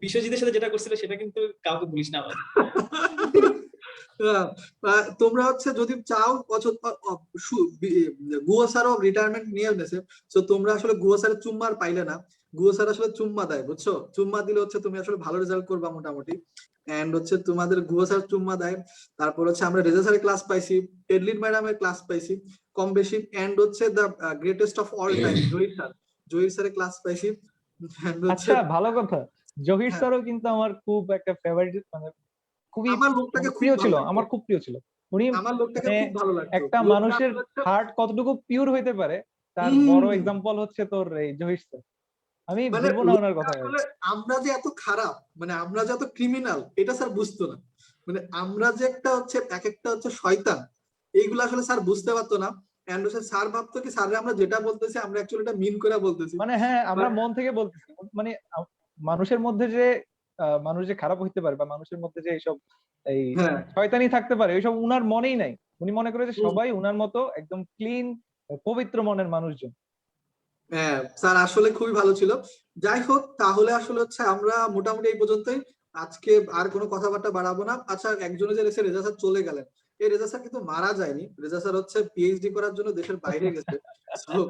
বিশ্বজিতের সাথে যেটা করছিল সেটা কিন্তু কাউকে বলিস না আবার। তোমরা হচ্ছে যদি চাও গুয়ো স্যারও রিটায়ারমেন্ট নিয়ে গেছে, তো তোমরা আসলে গুয়ো স্যারের চুম্মার পাইলে না। গুয়ো স্যার আসলে চুম্মা দেয়, বুঝছো? চুম্মা দিলে হচ্ছে তুমি আসলে ভালো রেজাল্ট করবা মোটামুটি। এন্ড হচ্ছে তোমাদের গুয়ো স্যার চুম্মা দেয়। তারপর হচ্ছে আমরা রেজা স্যারের ক্লাস পাইছি, টেডলিন ম্যাডামের ক্লাস পাইছি কম বেশি। এন্ড হচ্ছে the greatest of all time Zahir স্যারের ক্লাস পাইছি। And হচ্ছে আচ্ছা, ভালো কথা। জহির হ্যাঁ, স্যারও কিন্তু আমার খুব একটা ফেভারিট, মানে খুবই আমার লোকটাকে মানে খুব প্রিয় ভালো ছিল, লাগতো। আমার খুব প্রিয় ছিল উনি। আমার লোকটাকে মানে খুব ভালো লাগতো। একটা লোকটা মানুষের আসলে হচ্ছে হার্ট কতটুকু পিওর হইতে পারে তার বড় হম এক্সাম্পল হচ্ছে তোর এই জহির স্যার। আমি মানে ভুলবো না ওনার লোকটা কথা। আসলে আমরা যে এত খারাপ, মানে আমরা যে এত ক্রিমিনাল এটা স্যার বুঝতো না। মানে আমরা যে একটা হচ্ছে এক একটা হচ্ছে শয়তান, এইগুলো আসলে স্যার বুঝতে পারতো না। এন্ড স্যার ভাবতো কি স্যার আমরা যেটা বলতেছি আমরা অ্যাকচুয়ালি এটা মিন করে বলতেছি। মানে হ্যাঁ, আমরা বাট মন থেকে বলতেছি। মানে মানুষের মধ্যে যে মানুষ যে খারাপ হইতে পারে, বা মানুষের মধ্যে যে এইসব এই হ্যাঁ, শয়তানি থাকতে পারে, ওইসব উনার মনেই নাই। উনি মনে করে যে হুম, সবাই উনার মতো একদম ক্লিন পবিত্র মনের মানুষজন। হ্যাঁ স্যার আসলে খুবই ভালো ছিল। যাই হোক, তাহলে আসলে হচ্ছে আমরা মোটামুটি এই পর্যন্তই। আজকে আর কোনো কথাবার্তা বাড়াবো না। আচ্ছা, একজনে যে এসে রেজা স্যার চলে গেলেন, এই রেজা স্যার কিন্তু মারা যায়নি। রেজা স্যার হচ্ছে পিএইচডি করার জন্য দেশের বাইরে গেছে। So,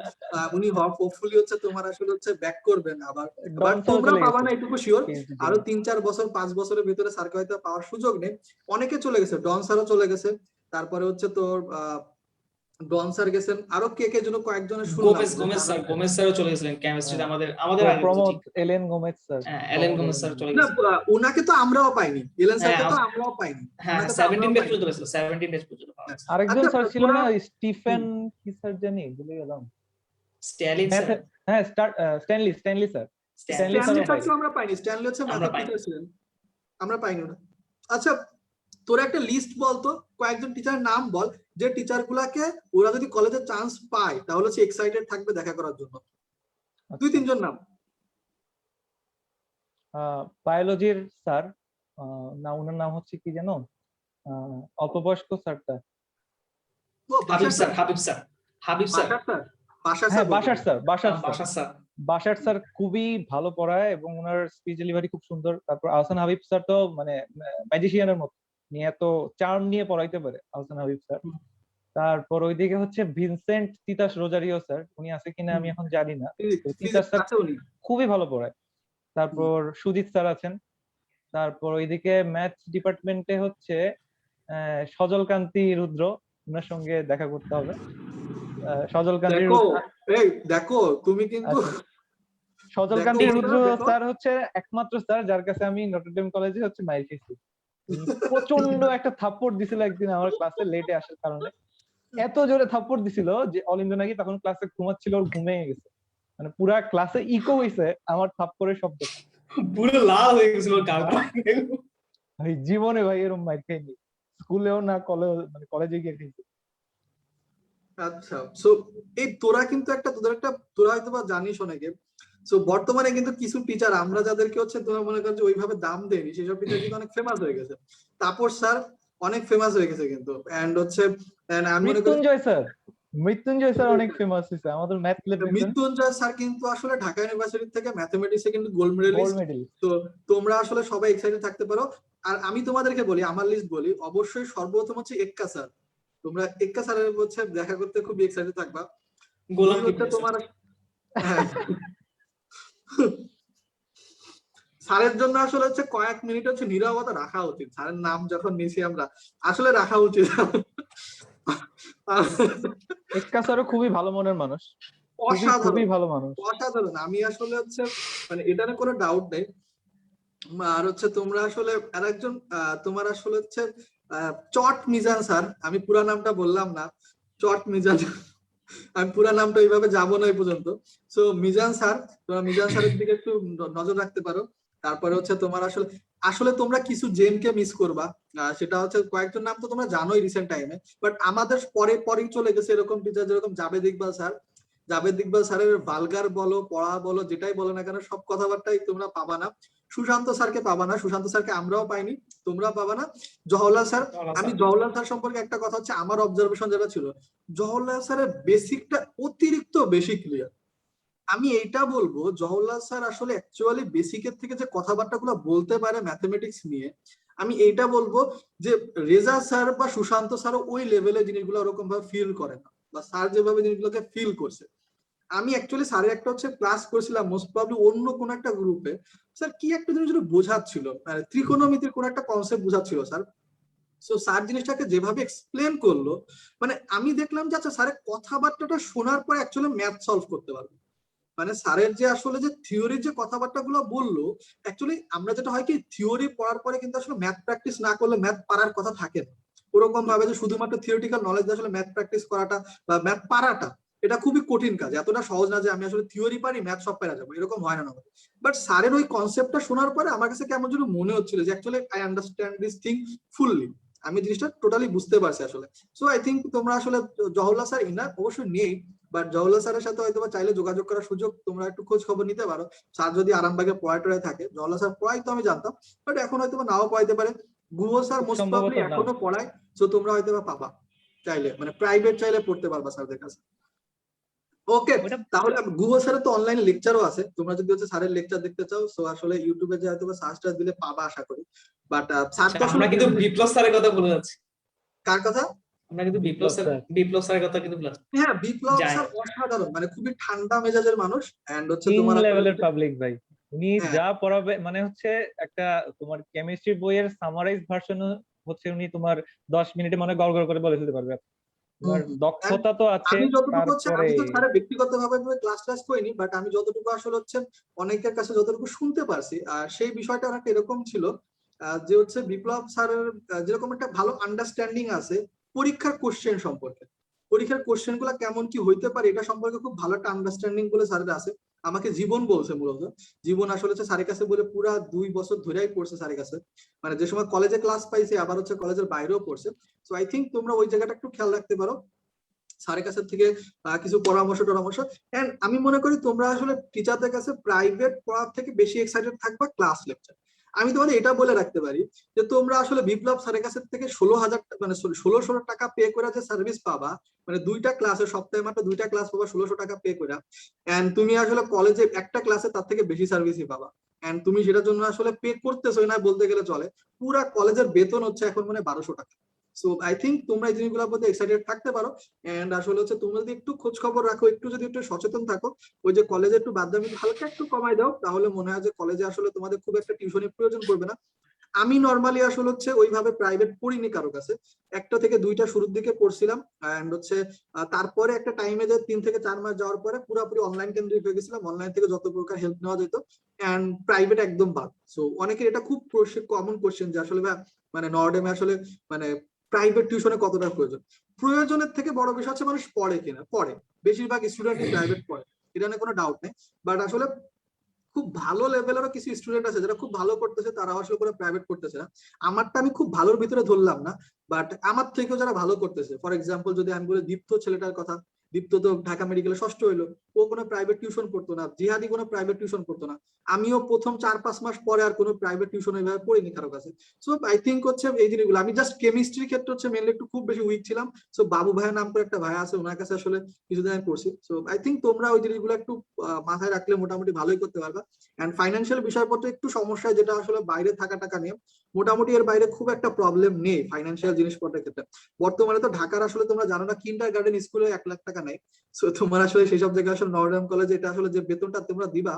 উনি হোপফুলি হচ্ছে তোমার আসলে হচ্ছে ব্যাক করবেন আবার। বাট ডন স্যারও তোমরা চলে পাবা গেছে না এটুকু শিওর। PhD র আরো জন্য। 3-4 বছর 5 বছরের ভিতরে স্যারকে হয়তো পাওয়ার সুযোগ নেই। অনেকে চলে গেছে, ডন স্যারও চলে গেছে। তারপরে হচ্ছে তোর ডন স্যার গেছেন, আরো কে কে যেন কয়েকজনের শুনলাম গোমেজ যে গোমেজ জানা স্যার নাই। গোমেজ স্যারও চলে গেছিলেন কেমিস্ট্রিতে, হ্যাঁ, আমাদের আমাদের আগে তো প্রমোদ ঠিক। এলেন গোমেজ স্যার। হ্যাঁ, এলেন গোমেজ স্যার চলে না, গেছে। উনাকে তো আমরাও পাইনি, এলেন হ্যাঁ স্যারকে তো আমরাও পাইনি, হ্যাঁ, উনাকে তো 17 আমরাও ব্যাচ পাইনি। পর্যন্ত পেয়েছিল, 17 ব্যাচ পর্যন্ত পাওয়া হ্যাঁ। গেছে। আরেকজন আচ্ছা, স্যার ছিল তোরা না, স্টিফেন হুম, কি স্যার জানি, ভুলে গেলাম। স্ট্যালিন ম্যাথ, স্যার, হ্যাঁ Stanley sir. Stanley Stanley Stanley স্যারও স্যার স্যারকেও বাইরে। আমরা পাইনি। স্ট্যানলি হচ্ছে আমরা ম্যাথের পাইনি। টিচার ছিলেন, আমরা পাইনি ওটা। আচ্ছা, তোরা একটা লিস্ট বলতো, কয়েকজন টিচার নাম বল যে টিচার গুলাকে ওরা যদি কলেজে চান্স পায় তাহলে হচ্ছে এক্সাইটেড থাকবে দেখা করার জন্য। আচ্ছা, 2-3 জন নাম। বায়োলজির স্যার, না ওনার নাম হচ্ছে কি যেন, অল্প বয়স্ক স্যারটা। ও হাবিব বাসার sir, sir, Habib sir, Habib sir, বাসার স্যার, বাসার হ্যাঁ, স্যার বলতে বাসার পারি। স্যার, বাসার স্যার। বাসা স্যার। বাসার স্যার খুবই ভালো পড়ায় এবং ওনার স্পিচ ডেলিভারি খুব সুন্দর। তারপর আহসান হাবিব স্যার তো মানে ম্যাজিশিয়ানের মতো, নিয়ে এত চার্ম নিয়ে পড়াইতে পারে আহসান হাবিব স্যার। তারপর ওইদিকে হচ্ছে ভিনসেন্ট তিতাস রোজারিও স্যার, উনি আছে কিনা আমি এখন জানি না। তো তিতাস ফিজিক্স স্যার আছে উনি। খুবই ভালো পড়ায়। তারপর সুজিত স্যার আছেন। তারপর ওইদিকে ম্যাথ ডিপার্টমেন্টে হচ্ছে সজল কান্তি রুদ্র, ওনার সঙ্গে দেখা করতে হবে। সজল কান্তি দেখো, এই দেখো তুমি কিন্তু আচ্ছা, সজল দেখো কান্তি ওটা রুদ্র দেখো। স্যার হচ্ছে একমাত্র স্যার যার কাছে আমি নটরডেম কলেজে হচ্ছে মাইর খেয়েছি। প্রচন্ড একটা থাপ্পড় দিছিল একদিন আমার ক্লাসে লেটে আসার কারণে। এত জোরে থাপ্পড় দিছিল যে অলিন্দ নাকি তখন ক্লাসে ঘুমাচ্ছিল, ওর ঘুমিয়ে গেছে। মানে পুরা ক্লাসে ইকো হইছে আমার থাপ্পড়ের শব্দ। পুরো লাল হয়ে গেছিল গাল। ভাই জীবনে ভাই এরকম মাইর খাইনি, স্কুলেও না মানে কলেজে গিয়ে খাইছি। আচ্ছা, সো এই তোরা কিন্তু তোরা হয়তো বা জানিস অনেকে, সো বর্তমানে কিন্তু কিছু টিচার আমরা যাদেরকে হচ্ছে তোমরা মনে করছো ওইভাবে দাম দেয়নি, সেসব টিচার কিন্তু অনেক ফেমাস হয়ে গেছে। তাপস স্যার অনেক ফেমাস হয়ে গেছে কিন্তু, এন্ড হচ্ছে and আমি মনে করি মৃত্যুঞ্জয় স্যার, মৃত্যুঞ্জয় স্যার অনেক ফেমাস হয়েছে আমাদের ম্যাথ ল্যাব দিতেন, মৃত্যুঞ্জয় স্যার কিন্তু আসলে ঢাকা ইউনিভার্সিটি থেকে ম্যাথমেটিক্সে কিন্তু গোল্ড গোল্ড মেডেলিস্ট। মেডেল। তো তোমরা আসলে সবাই এক্সাইটেড থাকতে পারো। আর আমি তোমাদেরকে বলি, আমার লিস্ট বলি, অবশ্যই সর্বপ্রথম হচ্ছে এক্কা স্যার। তোমরা এক্কা স্যারের হচ্ছে দেখা করতে খুব এক্সাইটেড থাকবা। গোলাম দুই হচ্ছে কিবরিয়া তোমার, হ্যাঁ, স্যারের জন্য আসলে হচ্ছে কয়েক মিনিট হচ্ছে নীরবতা রাখা উচিত। স্যারের নাম যখন নিছি আমরা, আসলে রাখা উচিত। এক্কা স্যারও খুবই ভালো মনের মানুষ, খুবই অসাধারণ, খুবই ভালো মানুষ। অসাধারণ। আমি আসলে হচ্ছে মানে এটা নিয়ে কোনো ডাউট নেই। আর হচ্ছে তোমরা আসলে আর একজন তোমার আসলে হচ্ছে চট মিজান স্যার, আমি পুরা নামটা বললাম না, চট মিজান, আমি পুরা নামটা এইভাবে যাবো না এই পর্যন্ত। সো মিজান স্যার, তোমরা মিজান স্যারের দিকে একটু নজর রাখতে পারো। তারপরে হচ্ছে তোমার আসলে আসলে তোমরা কিছু জেনকে মিস করবা। সেটা হচ্ছে কয়েকজন নাম তো তোমরা জানোই রিসেন্ট টাইমে, বাট আমাদের পরে পরেই চলে গেছে এরকম টিচার, যেরকম জাভেদ ইকবাল স্যার। জাভেদ ইকবাল স্যারের ভালগার বলো, পড়া বলো, যেটাই বলো না কেন, সব কথাবার্তাই তোমরা পাবা না। সুশান্ত স্যারকে পাবা না, সুশান্ত স্যারকে আমরাও পাইনি, তোমরা পাবা না। জওহরলাল স্যার, আমি জওহরলাল স্যার সম্পর্কে একটা কথা হচ্ছে, আমার অবজারভেশন যেটা ছিল, জওহরলাল স্যারের বেসিকটা অতিরিক্ত বেশি ক্লিয়ার। আমি এইটা বলবো, জওহরলাল স্যার আসলে অ্যাকচুয়ালি বেসিকের থেকে যে কথাবার্তা গুলো বলতে পারে ম্যাথমেটিক্স নিয়ে, আমি এইটা বলবো যে রেজা স্যার বা সুশান্ত স্যারও ওই লেভেলে জিনিসগুলো ওরকম ভাবে ফিল করে না, বা স্যার যেভাবে জিনিসগুলোকে ফিল করছে। আমি অ্যাকচুয়ালি স্যারের একটা হচ্ছে ক্লাস করেছিলাম, মোস্ট প্রবাবলি অন্য কোন একটা গ্রুপে। স্যার কি একটা জিনিস বোঝাচ্ছিল, মানে ত্রিকোণমিতির কোন একটা কনসেপ্ট বোঝাচ্ছিল স্যার। সো স্যার জিনিসটাকে যেভাবে এক্সপ্লেন করলো, মানে আমি দেখলাম যে আচ্ছা, স্যারের কথাবার্তাটা শোনার পর অ্যাকচুয়ালি ম্যাথ সলভ করতে পারবো। মানে স্যারের যে আসলে যে থিওরির যে কথাবার্তা গুলো বললো, অ্যাকচুয়ালি আমরা যেটা হয় কি, থিওরি পড়ার পরে কিন্তু আসলে ম্যাথ প্র্যাকটিস না করলে ম্যাথ পারার কথা থাকে না। ওরকম ভাবে যে শুধুমাত্র থিওরিটিক্যাল নলেজ দিয়ে আসলে ম্যাথ প্র্যাকটিস করাটা বা ম্যাথ পারাটা, এটা খুবই কঠিন কাজ। এতটা সহজ না যে আমি আসলে থিওরি পারি ম্যাথ সব পেরা যাবো, এরকম হয় না। বাট স্যারের ওই কনসেপ্টটা শোনার পরে আমার কাছে কেমন যেন মনে হচ্ছিল যে actually I understand this thing fully, আমি জিনিসটা টোটালি বুঝতে পারছি আসলে। সো আই থিঙ্ক তোমরা আসলে জওহরলাল স্যার ইনার অবশ্যই নেই, বাট জওহরলাল স্যারের সাথে হয়তো চাইলে যোগাযোগ করার সুযোগ তোমরা একটু খোঁজ খবর নিতে পারো। স্যার যদি আরামবাগে পড়ায় থাকে, জওহরলাল স্যার পড়াই তো আমি জানতাম, বাট এখন হয়তো নাও পড়াইতে পারে। গুহ স্যার খুব মোস্ট সম্ভবত প্রবাবলি না। এখনো পড়ায়, তো তোমরা হয়তো পাবা, চাইলে মানে প্রাইভেট চাইলে পড়তে পারবা স্যারদের কাছে। ওকে, ওটা তাহলে গুহ স্যারের তো অনলাইনে লেকচারও আছে, তোমরা যদি হচ্ছে স্যারের লেকচার দেখতে চাও, সো আসলে ইউটিউবে যে হয়তো সার্চ টার্চ দিলে পাবা আশা করি। বাট স্যার তো আমরা কিন্তু বিপ্লব স্যারের কথা বলে যাচ্ছি। কার কথা? আমরা কিন্তু বিপ্লব স্যার, বিপ্লব স্যারের কথা কিন্তু বলে যাচ্ছি। হ্যাঁ, বিপ্লব যাই স্যার অসাধারণ, মানে খুবই ঠান্ডা মেজাজের মানুষ। এন্ড হচ্ছে কিং তোমার লেভেলের পাবলিক ভাই। উনি হ্যাঁ, যা পড়াবে মানে হচ্ছে একটা তোমার কেমিস্ট্রি বইয়ের সামারাইজ ভার্সন হচ্ছে উনি তোমার 10 মিনিটে মানে গড় গড় করে বলে ফেলতে পারবে। তোমার হুম। And দক্ষতা তো আছে, আমি যতটুকু হচ্ছে, তারপরে আমি তো স্যারের ব্যক্তিগত ভাবে ক্লাস ক্লাস করিনি, বাট আমি যতটুকু আসলে হচ্ছে অনেকের কাছে যতটুকু শুনতে পারছি, আর সেই বিষয়টা অনেকটা এরকম ছিল, যে হচ্ছে বিপ্লব স্যারের যেরকম একটা ভালো আন্ডারস্ট্যান্ডিং আছে পরীক্ষার কোশ্চেন সম্পর্কে, পরীক্ষার কোশ্চেন গুলা কেমন কি হইতে পারে এটা সম্পর্কে খুব ভালো একটা আন্ডারস্ট্যান্ডিং বলে স্যারের আছে। আমাকে জীবন বলছে মূলত, জীবন আসলে হচ্ছে স্যারের কাছে বলে পুরা 2 বছর ধরেই পড়ছে স্যারের কাছে, মানে যে সময় কলেজে ক্লাস পাইছে আবার হচ্ছে কলেজের বাইরেও পড়ছে। সো আই থিঙ্ক তোমরা ওই জায়গাটা একটু খেয়াল রাখতে পারো, স্যারের কাছে থেকে কিছু পরামর্শ। এন্ড আমি মনে করি তোমরা আসলে টিচারদের কাছে প্রাইভেট পড়ার থেকে বেশি এক্সাইটেড থাকবা ক্লাস লেকচার। আমি তোমাদের এটা বলে রাখতে পারি যে তোমরা আসলে বিপ্লব স্যারের কাছে থেকে 16,000 মানে 1600 টাকা পে করে যে সার্ভিস পাবা, মানে 2টা ক্লাসে সপ্তাহে মাত্র 2টা ক্লাস পাবা 1600 টাকা পে করে, এন্ড তুমি আসলে কলেজে একটা ক্লাসে তার থেকে বেশি সার্ভিসই পাবা। এন্ড তুমি সেটার জন্য আসলে পে করতেছো না বলতে গেলে চলে, পুরা কলেজের বেতন হচ্ছে এখন মানে 1200 টাকা। সো আই থিঙ্ক তোমরা এই জিনিসগুলোর প্রতি এক্সাইটেড থাকতে পারো। এন্ড আসলে হচ্ছে তোমরা যদি একটু খোঁজ খবর রাখো, একটু যদি একটু সচেতন থাকো, ওই যে কলেজে একটু বাদদামি হালকা একটু কমাই দাও, তাহলে মনে হয় যে কলেজে আসলে তোমাদের খুব একটা টিউশনের প্রয়োজন পড়বে না। আমি নর্মালি আসলে হচ্ছে ওইভাবে প্রাইভেট পড়িনি কারো কাছে, 1টা থেকে 2টা শুরুর দিকে পড়ছিলাম, এন্ড হচ্ছে তারপরে একটা টাইমে যে 3 থেকে 4 মাস যাওয়ার পরে পুরোপুরি অনলাইন কেন্দ্রিক হয়ে গেছিলাম, অনলাইন থেকে যত প্রকার হেল্প নেওয়া যেত, এন্ড প্রাইভেট একদম বাদ। সো অনেকের এটা খুব কমন কোশ্চেন যে আসলে মানে নর্ডেমে আসলে মানে প্রাইভেট টিউশনে কতটা প্রয়োজন। প্রয়োজনের থেকে বড় বিষয় হচ্ছে মানুষ পড়ে কিনা, পড়ে, বেশিরভাগ স্টুডেন্টই প্রাইভেট পড়ে, এটা নিয়ে কোনো ডাউট নেই। বাট আসলে খুব ভালো লেভেলেরও কিছু স্টুডেন্ট আছে যারা খুব ভালো করতেছে, তারা আসলে করে প্রাইভেট করতেছে না। আমারটা আমি খুব ভালোর ভিতরে ধরলাম না, বাট আমার থেকেও যারা ভালো করতেছে, ফর এক্সাম্পল যদি আমি বলি দীপ্ত ছেলেটার কথা, দীপ্ত তো ঢাকা মেডিকেলে ষষ্ঠ হইলো, ও কোনো প্রাইভেট টিউশন পড়তো না, জিহাদি কোনো প্রাইভেট টিউশন পড়তো না, আমিও প্রথম 4-5 মাস পরে আর কোনো প্রাইভেট টিউশন এইভাবে পড়িনি কারো কাছে। সো আই থিঙ্ক হচ্ছে এই জিনিসগুলো, আমি জাস্ট কেমিস্ট্রির ক্ষেত্রে হচ্ছে মেনলি একটু খুব বেশি উইক ছিলাম। সো বাবু ভাইয়ের নাম করে একটা ভাই আছে, ওনার কাছে আসলে কিছুদিন আমি পড়ছি। সো আই থিঙ্ক তোমরা ওই জিনিসগুলো একটু মাথায় রাখলে মোটামুটি ভালোই করতে পারবা। এন্ড ফাইন্যান্সিয়াল বিষয়পত্র একটু সমস্যা, যেটা আসলে বাইরে থাকা টাকা নিয়ে মোটামুটি এর বাইরে খুব একটা প্রবলেম নেই ফাইন্যান্সিয়াল জিনিসপত্রের ক্ষেত্রে। বর্তমানে তো ঢাকার আসলে তোমরা জানো না, কিন্ডার গার্ডেন স্কুলে 1 লাখ টাকা নেই। সো তোমার আসলে সেসব জায়গায় আসলে নর্ডাম কলেজে এটা আসলে যে বেতনটা তোমরা দিবা,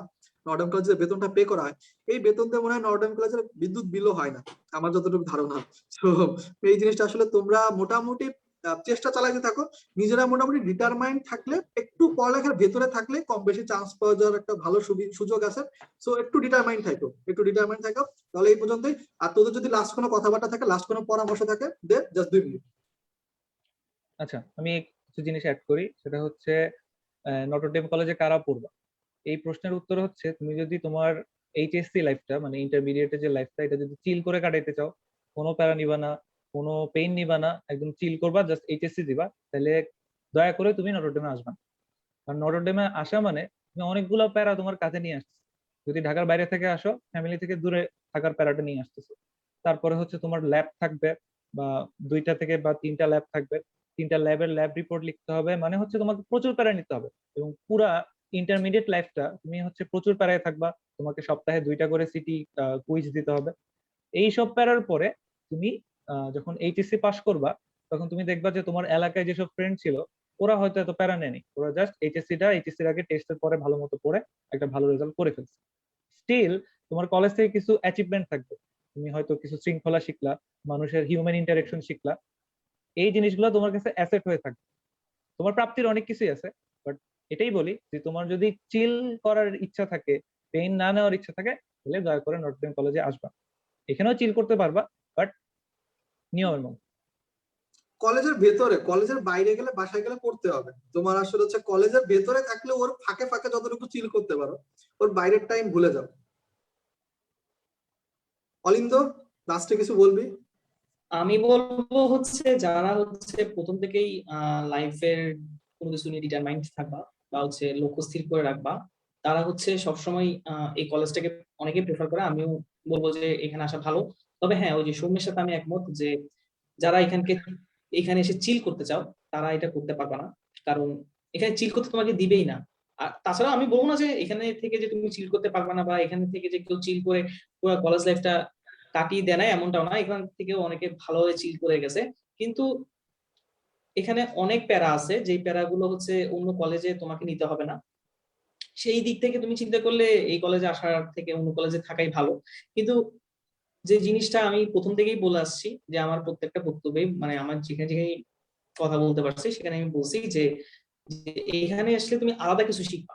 নর্ডাম কলেজে বেতনটা পে করা হয়, এই বেতন দিয়ে মনে হয় নর্ডাম কলেজের বিদ্যুৎ বিলও হয় না, আমার যতটুকু ধারণা। তো এই জিনিসটা আসলে তোমরা মোটামুটি চেষ্টা চালাতে থাকো, নিজেরা মোটামুটি ডিটারমাইন্ড থাকলে, একটু পড়ালেখার ভেতরে থাকলে কম বেশি চান্স পাওয়া যাওয়ার একটা ভালো সুযোগ আছে। সো একটু ডিটারমাইন্ড থাকো, তাহলে এই পর্যন্তই। আর তোদের যদি লাস্ট কোনো কথাবার্তা থাকে, লাস্ট কোনো পরামর্শ থাকে, দে জাস্ট 2 মিনিট। আচ্ছা, আমি কিছু জিনিস অ্যাড করি, সেটা হচ্ছে নটরডেম কলেজে কারা পড়বা। এই প্রশ্নের উত্তর হচ্ছে, তুমি যদি তোমার এইচএসসি লাইফটা মানে ইন্টারমিডিয়েটের যে লাইফটা, এটা যদি চিল করে কাটাইতে চাও, কোনো প্যারা নিবা না, কোনো পেইন নিবা না, একদম চিল করবা, জাস্ট এইচএসসি দিবা, তাহলে দয়া করে তুমি নটরডেমে আসবা না। কারণ নটরডেমে আসা মানে তুমি অনেকগুলো প্যারা তোমার কাছে নিয়ে আসছো। যদি ঢাকার বাইরে থেকে আসো, ফ্যামিলি থেকে দূরে থাকার প্যারাটা নিয়ে আসতেছো। তারপরে হচ্ছে তোমার ল্যাব থাকবে, বা 2টা থেকে বা 3টা ল্যাব থাকবে, 3টা ল্যাবের ল্যাব রিপোর্ট লিখতে হবে, মানে হচ্ছে তোমাকে প্রচুর প্যারা নিতে হবে। এবং পুরা ইন্টারমিডিয়েট লাইফটা তুমি হচ্ছে প্রচুর প্যারায় থাকবা। তোমাকে সপ্তাহে 2টা করে সিটি কুইজ দিতে হবে। এই সব প্যারার পরে তুমি যখন এইচএসসি পাস করবা, তখন তুমি দেখবা যে তোমার এলাকায় যেসব ফ্রেন্ড ছিল, ওরা হয়তো এত প্যারা নেয়নি, ওরা জাস্ট এইচএসসির আগে টেস্টের পরে ভালো মতো পড়ে একটা ভালো রেজাল্ট করে ফেলছে। স্টিল তোমার কলেজ থেকে কিছু অ্যাচিভমেন্ট থাকবে, তুমি হয়তো কিছু শৃঙ্খলা শিখলা, মানুষের হিউম্যান ইন্টারেকশন শিখলা। এই জিনিসগুলো তোমার কাছে অ্যাসেট হয়ে থাকবে। তোমার প্রাপ্তির অনেক কিছুই আছে, বাট এটাই বলি যে তোমার যদি চিল করার ইচ্ছা থাকে, পেইন না নেওয়ার ইচ্ছা থাকে, তাহলে দয়া করে নটরডেম কলেজে আসবা। এখানেও চিল করতে পারবা, বাট নিয়মের মধ্যে। কলেজের ভেতরে, কলেজের বাইরে গেলে, বাসায় গেলে পড়তে হবে তোমার। আসলে হচ্ছে কলেজের ভেতরে থাকলে ওর ফাঁকে ফাঁকে যতটুকু চিল করতে পারো, ওর বাইরের টাইম ভুলে যাও। অলিন্দ, লাস্টে কিছু বলবি? আমি বলবো হচ্ছে, যারা হচ্ছে প্রথম থেকেই লাইফের কোনো কিছু নিয়ে ডিটারমাইন্ড থাকবা বা হচ্ছে লক্ষ্য স্থির করে রাখবা, তারা হচ্ছে সবসময় এই কলেজটাকে অনেকে প্রেফার করে। আমিও বলবো যে এখানে আসা ভালো। তবে হ্যাঁ, ওই যে সৌম্যের সাথে আমি একমত যে যারা এখানে এসে চিল করতে চাও, তারা এটা করতে পারবে না। কারণ এখানে চিল করতে তোমাকে দিবেই না। আর তাছাড়া আমি বলবো না যে এখানে থেকে যে তুমি চিল করতে পারবে না, বা এখানে থেকে যে কেউ চিল করে পুরো কলেজ লাইফটা কাটিয়ে দেয় না, এমনটাও না। এখান থেকেও অনেকে ভালোভাবে চিল করে গেছে। কিন্তু এখানে অনেক প্যারা আছে, যেই প্যারাগুলো হচ্ছে অন্য কলেজে তোমাকে নিতে হবে না। সেই দিক থেকে তুমি চিন্তা করলে এই কলেজে আসার থেকে অন্য কলেজে থাকাই ভালো। কিন্তু যে জিনিসটা আমি প্রথম থেকেই বলে আসছি, যে আমার প্রত্যেকটা বক্তব্যে মানে আমার যেখানে যেখানে কথা বলতে পারছি, সেখানে আমি বলছি যে যে এইখানে আসলে তুমি আলাদা কিছু শিখবা,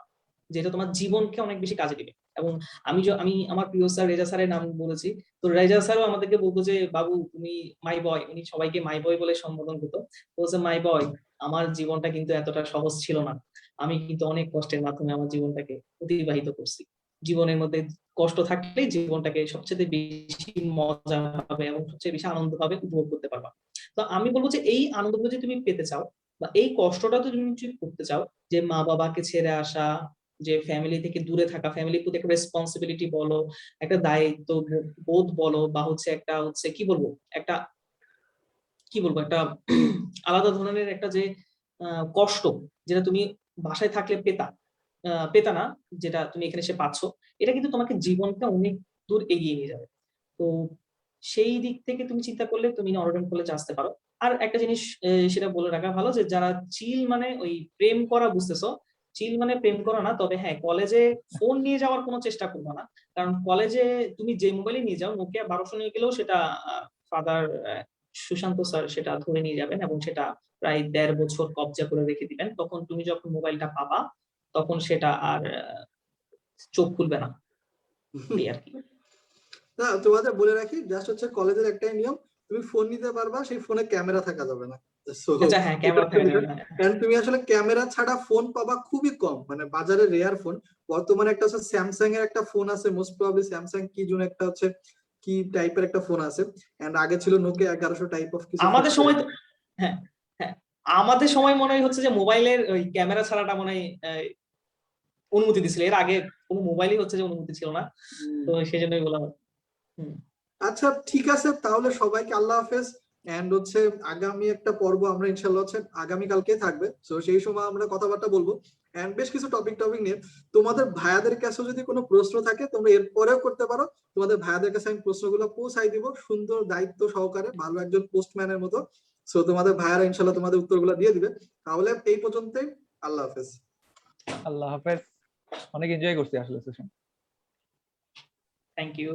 যেটা তোমার জীবনকে অনেক বেশি কাজে দিবে। এবং আমি আমার প্রিয় স্যার রেজা স্যারের নাম বলেছি, তো রেজা স্যারও আমাদেরকে বলতো যে বাবু তুমি মাই বয়, উনি সবাইকে মাই বয় বলে সম্বোধন করতো। বলছে মাই বয়, আমার জীবনটা কিন্তু এতটা সহজ ছিল না, আমি কিন্তু অনেক কষ্টের মাধ্যমে আমার জীবনটাকে অতিবাহিত করছি। জীবনের মধ্যে কষ্ট থাকলেই জীবনটাকে সবচেয়ে বেশি মজা হবে এবং সবচেয়ে বেশি আনন্দ ভাবে উপভোগ করতে পারবা। তো আমি বলবো যে এই আনন্দগুলো যদি তুমি পেতে চাও, বা এই কষ্টটা তো তুমি যদি করতে চাও, যে মা বাবাকে ছেড়ে আসা, যে ফ্যামিলি থেকে দূরে থাকা, ফ্যামিলির প্রতি একটা রেসপন্সিবিলিটি বলো, একটা দায়িত্ব বোধ বলো, বা হচ্ছে একটা হচ্ছে একটা একটা আলাদা ধরনের একটা যে কষ্ট, যেটা তুমি বাসায় থাকলে পেতা না, যেটা তুমি এখানে এসে পাচ্ছ, এটা কিন্তু তোমাকে জীবনটা অনেক দূর এগিয়ে নিয়ে যাবে। তো সেই দিক থেকে তুমি চিন্তা করলে তুমি নটরডেম কলেজে আসতে পারো। আর একটা জিনিস সেটা বলে রাখা ভালো, যে যারা চিল মানে ওই প্রেম করা বুঝতেছো, চিল মানে প্রেম করা না। তবে হ্যাঁ, কলেজে ফোন নিয়ে যাওয়ার কোনো চেষ্টা করবে না। কারণ কলেজে তুমি যে মোবাইলে নিয়ে যাও, নোকিয়া 1200 নিয়ে গেলেও সেটা ফাদার সুশান্ত স্যার সেটা ধরে নিয়ে যাবেন, এবং সেটা প্রায় 1.5 বছর কবজা করে রেখে দিবেন। তখন তুমি যখন মোবাইলটা পাবা, তখন সেটা আর চোখ খুলবে না। এই আর কি। না, তোমাদের বলে রাখি, জাস্ট হচ্ছে কলেজের একটাই নিয়ম, তুমি ফোন নিতে পারবা, সেই ফোনে ক্যামেরা থাকা যাবে না। So, আচ্ছা, হ্যাঁ, এটা ক্যামেরা একটা থাকে না। বিষয়। কারণ তুমি আসলে ক্যামেরা ছাড়া ফোন পাবা খুবই কম, মানে বাজারে রেয়ার ফোন। বর্তমানে একটা হচ্ছে স্যামসাং এর একটা ফোন আছে, মোস্ট প্রবাবলি স্যামসাং কি জন্য একটা হচ্ছে কি টাইপের একটা ফোন আছে, এন্ড আগে ছিল নোকিয়া 1100 টাইপ অফ কিছু ফোন। আমাদের সময় তো, হ্যাঁ, হ্যাঁ, আমাদের সময় মনে হয় হচ্ছে যে মোবাইলের ওই ক্যামেরা ছাড়াটা মনে হয় অনুমতি দিছিল, এর আগে কোনো মোবাইলই হচ্ছে যে অনুমতি ছিল না, তো সেই জন্যই বলা হয়। আচ্ছা ঠিক আছে, তাহলে সবাইকে আল্লাহ হাফেজ। এন্ড হচ্ছে আগামী একটা পর্ব আমরা ইনশাল্লাহ হচ্ছে আগামী কালকে থাকবে, তো সেই সময় আমরা কথাবার্তা বলবো এন্ড বেশ কিছু টপিক নিয়ে। তোমাদের ভাইয়াদের কাছে যদি কোনো প্রশ্ন থাকে তোমরা এরপরেও করতে পারো, তোমাদের ভাইয়াদের কাছে আমি প্রশ্নগুলো পৌঁছাই দিব সুন্দর দায়িত্ব সহকারে, ভালো একজন পোস্টম্যানের মতো। সো তোমাদের ভাইয়ারা ইনশাল্লাহ তোমাদের উত্তরগুলো দিয়ে দিবে। তাহলে এই পর্যন্তই, আল্লাহ হাফেজ। আল্লাহ হাফেজ। অনেক এনজয় করছি আসলে সেশন। Thank you.